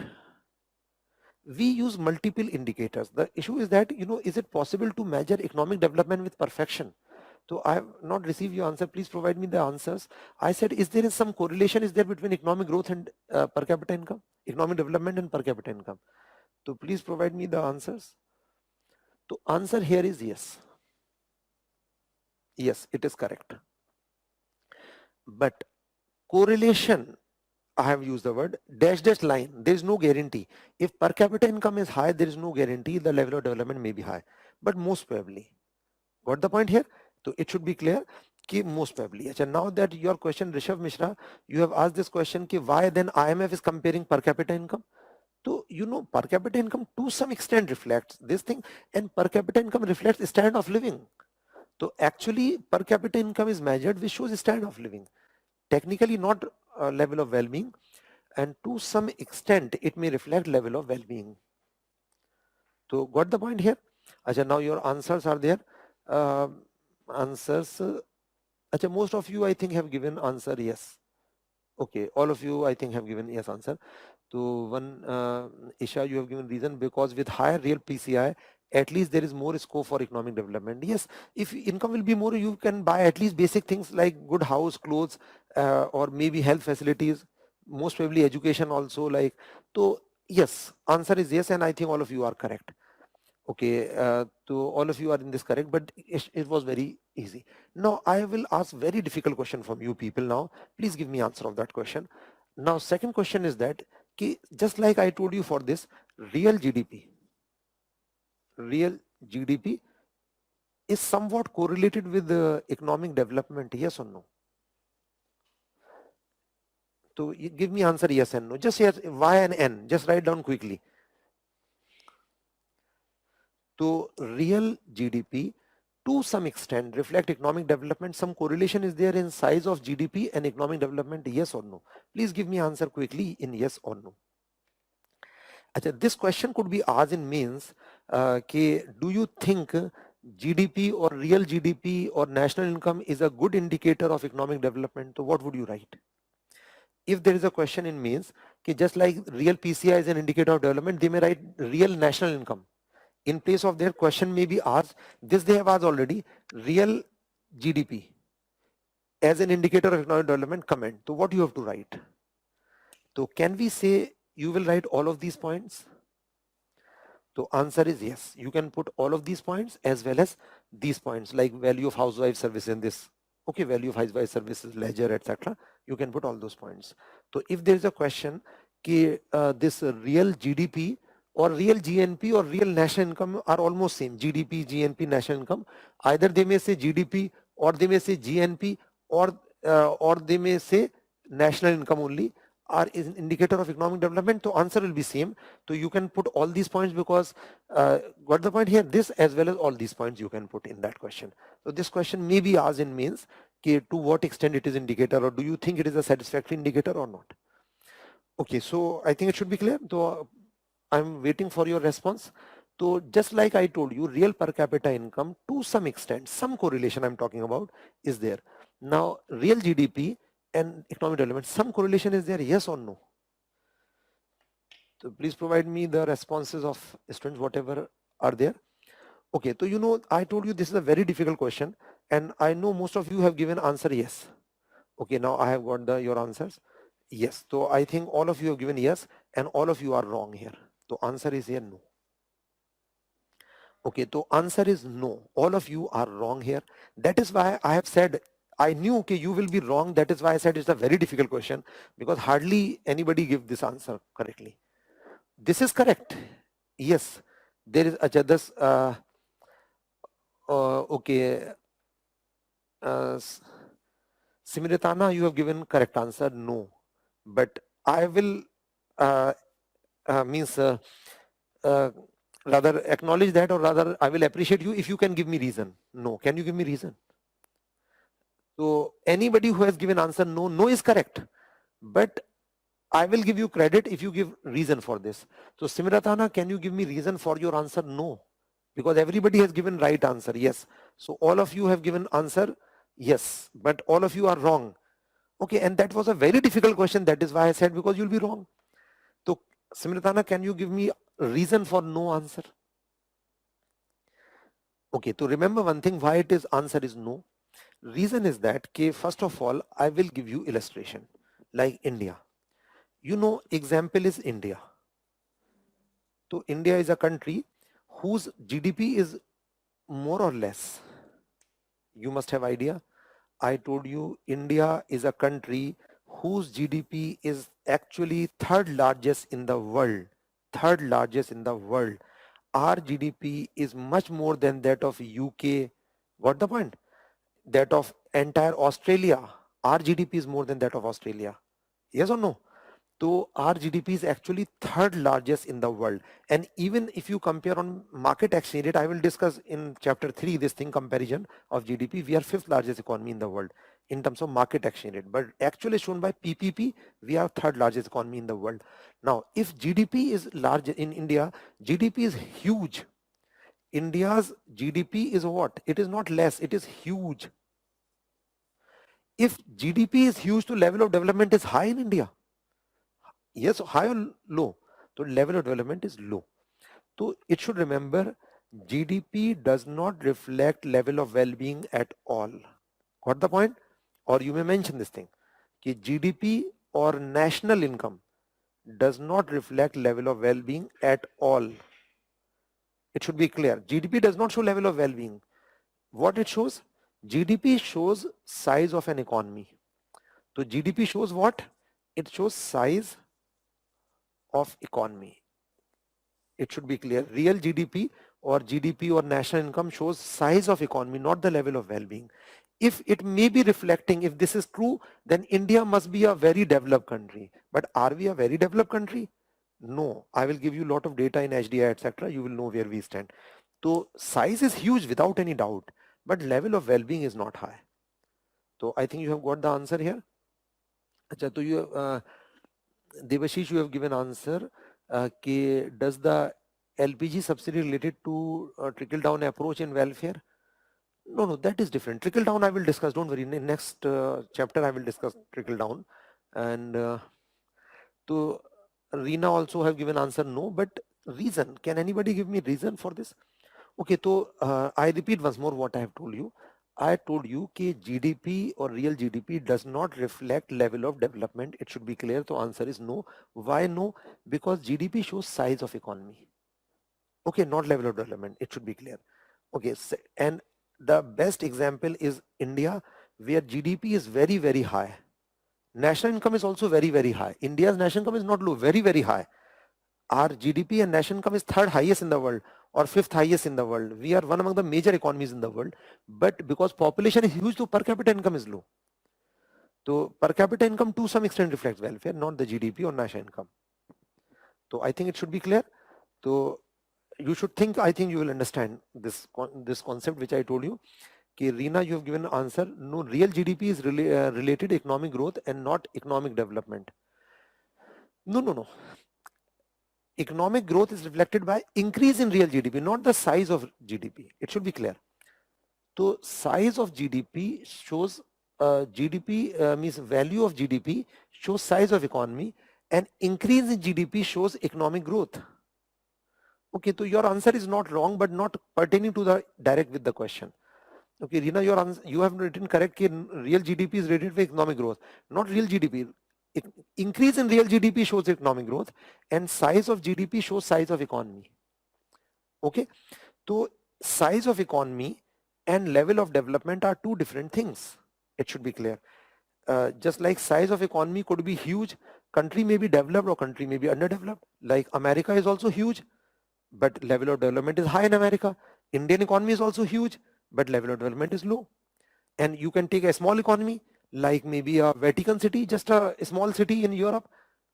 we use multiple indicators. The issue is that, you know, is it possible to measure economic development with perfection? So I have not received your answer. Please provide me the answers. I said, is there some correlation is there between economic growth and per capita income, economic development and per capita income? So please provide me the answers. The answer here is yes. Yes, it is correct. But correlation, I have used the word dash line. There is no guarantee. If per capita income is high, there is no guarantee the level of development may be high, but most probably. Got the point here? So it should be clear कि most probably. Achha, now that your question, Rishabh Mishra, you have asked this question कि why then IMF is comparing per capita income. So, you know, per capita income to some extent reflects this thing, and per capita income reflects standard of living. So actually per capita income is measured which shows standard of living. Technically not level of well-being, and to some extent it may reflect level of well-being. So got the point here? Achha, now your answers are there. Answers Acha, most of you I think have given answer yes. Okay, all of you I think have given yes answer. So one Isha, you have given reason because with higher real PCI, at least there is more scope for economic development. Yes, if income will be more, you can buy at least basic things like good house, clothes, or maybe health facilities. Most probably education also. Like so, yes, answer is yes, and I think all of you are correct. Okay, so all of you are in this correct, but it was very easy. Now I will ask very difficult question from you people now. Please give me answer of that question. Now second question is that just like I told you for this real GDP, real GDP is somewhat correlated with the economic development, yes or no? So you give me answer yes and no. Just yes, Y and N. Just write down quickly. So real GDP to some extent reflect economic development. Some correlation is there in size of GDP and economic development, yes or no? Please give me answer quickly in yes or no. Achha, this question could be asked in means do you think GDP or real GDP or national income is a good indicator of economic development? So what would you write? If there is a question in means just like real PCI is an indicator of development, they may write real national income. In place of their question may be asked, this they have asked already, real GDP as an indicator of economic development, comment. So what you have to write? So can we say you will write all of these points? So answer is yes. You can put all of these points as well as these points like value of housewife service in this. Okay, value of housewife services, ledger, etc. You can put all those points. So if there is a question, this real GDP or real GNP or real national income are almost same. GDP, GNP, national income. Either they may say GDP or they may say GNP or they may say national income only are is an indicator of economic development. So answer will be same. So you can put all these points because got the point here, this as well as all these points you can put in that question. So this question may be asked in means to what extent it is indicator or do you think it is a satisfactory indicator or not? Okay, so I think it should be clear. So I'm waiting for your response. So just like I told you, real per capita income to some extent, some correlation I'm talking about is there. Now real GDP and economic development, some correlation is there, yes or no? So please provide me the responses of students, whatever are there. Okay, so I told you this is a very difficult question and I know most of you have given answer yes. Okay, now I have got your answers. Yes, so I think all of you have given yes and all of you are wrong here. So answer is here no. Okay, so answer is no. All of you are wrong here. That is why I have said I knew okay you will be wrong. That is why I said it's a very difficult question because hardly anybody give this answer correctly. This is correct. Yes, there is this. Okay, Simritana, you have given correct answer no, but I will means rather acknowledge that or rather I will appreciate you if you can give me reason. No, can you give me reason? So anybody who has given answer no, no is correct, but I will give you credit if you give reason for this. So Simratana, can you give me reason for your answer no? Because everybody has given right answer, yes. So all of you have given answer yes, but all of you are wrong. Okay, and that was a very difficult question. That is why I said because you'll be wrong. So Simratana, can you give me reason for no answer? Okay, to remember one thing why it is answer is no. Reason is that first of all, I will give you illustration like India. Example is India. So India is a country whose GDP is more or less, you must have idea. I told you India is a country whose GDP is actually third largest in the world. Third largest in the world. Our GDP is much more than that of UK. Got the point? That of entire Australia. Our GDP is more than that of Australia. Yes or no? So our GDP is actually third largest in the world. And even if you compare on market exchange rate, I will discuss in chapter 3 this thing comparison of GDP. We are fifth largest economy in the world in terms of market exchange rate. But actually shown by PPP, we are third largest economy in the world. Now, if GDP is large in India, GDP is huge. India's GDP is what? It is not less, it is huge. if GDP is huge, to level of development is high in India. Yes, high or low? So level of development is low. So it should remember GDP does not reflect level of well-being at all. Got the point? Or you may mention this thing. Ki GDP or national income does not reflect level of well-being at all. It should be clear. GDP does not show level of well-being. What it shows? GDP shows size of an economy. So GDP shows what? It shows size of economy. It should be clear. Real GDP or GDP or national income shows size of economy, not the level of well-being. If it may be reflecting, if this is true, then India must be a very developed country. But are we a very developed country? No. I will give you a lot of data in HDI, etc. You will know where we stand. So size is huge without any doubt, but level of well-being is not high. So I think you have got the answer here. Achha, so you, Devashish, you have given answer. Does the LPG subsidy related to trickle down approach in welfare? No, that is different. Trickle down I will discuss. Don't worry. In the next chapter I will discuss trickle down. And to Reena also have given answer no, but reason. Can anybody give me reason for this? Okay, so I repeat once more what I have told you. I told you that GDP or real GDP does not reflect level of development. It should be clear. So answer is no. Why no? Because GDP shows size of economy. Okay, not level of development. It should be clear. Okay, and the best example is India, where GDP is very, very high. National income is also very, very high. India's national income is not low, very, very high. Our GDP and national income is third highest in the world or fifth highest in the world. We are one among the major economies in the world, but because population is huge, so per capita income is low. So per capita income to some extent reflects welfare, not the GDP or national income. So I think it should be clear. So you should think, I think you will understand this concept which I told you. Okay, Reena, you have given an answer. No, real GDP is related to economic growth and not economic development. No. Economic growth is reflected by increase in real GDP, not the size of GDP. It should be clear. So size of GDP shows GDP means value of GDP shows size of economy, and increase in GDP shows economic growth. Okay, so your answer is not wrong, but not pertaining to the direct with the question. Okay, Reena, your answer, you have written correct. Real GDP is related to economic growth, not real GDP. Increase in real GDP shows economic growth, and size of GDP shows size of economy. Okay, so size of economy and level of development are two different things. It should be clear. Just like size of economy could be huge, country may be developed or country may be underdeveloped. Like America is also huge, but level of development is high in America. Indian economy is also huge, but level of development is low. And you can take a small economy, like maybe a Vatican City, just a small city in Europe.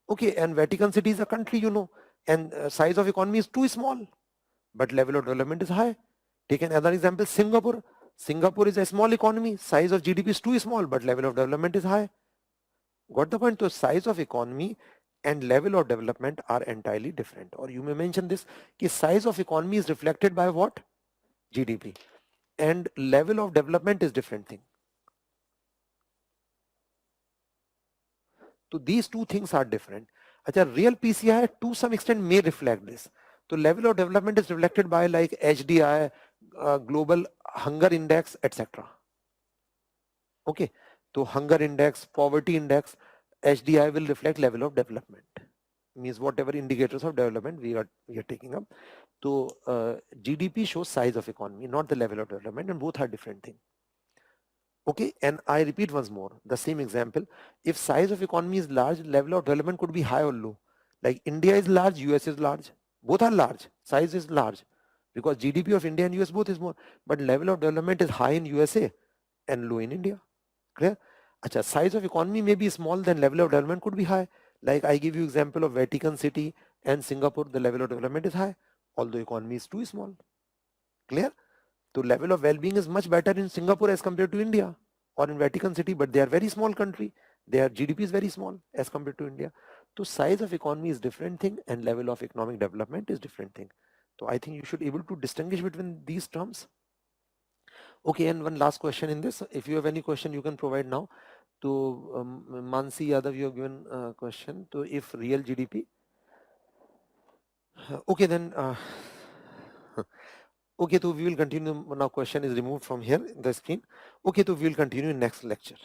Okay, and Vatican City is a country, you know, and size of economy is too small, but level of development is high. Take another example, Singapore. Singapore is a small economy, size of GDP is too small, but level of development is high. Got the point? So size of economy and level of development are entirely different. Or you may mention this, कि size of economy is reflected by what? GDP. And level of development is different thing. So these two things are different. Achha, real PCI to some extent may reflect this. So level of development is reflected by like HDI, global hunger index, etc. Okay, so hunger index, poverty index, HDI will reflect level of development. Means whatever indicators of development we are taking up. So GDP shows size of economy, not the level of development, and both are different things. Okay, and I repeat once more the same example. If size of economy is large, level of development could be high or low. Like India is large, US is large. Both are large. Size is large because GDP of India and US both is more. But level of development is high in USA and low in India. Clear? Achha, size of economy may be small, then level of development could be high. Like I give you example of Vatican City and Singapore, the level of development is high, although economy is too small. Clear? So level of well-being is much better in Singapore as compared to India or in Vatican City, but they are very small country. Their GDP is very small as compared to India. So size of economy is different thing and level of economic development is different thing. So I think you should able to distinguish between these terms. Okay, and one last question in this. If you have any question, you can provide now. To Mansi Yadav, you have given a question. To if real GDP. Okay, then. Okay, so we will continue now. Question is removed from here in the screen. Okay, so we will continue in next lecture.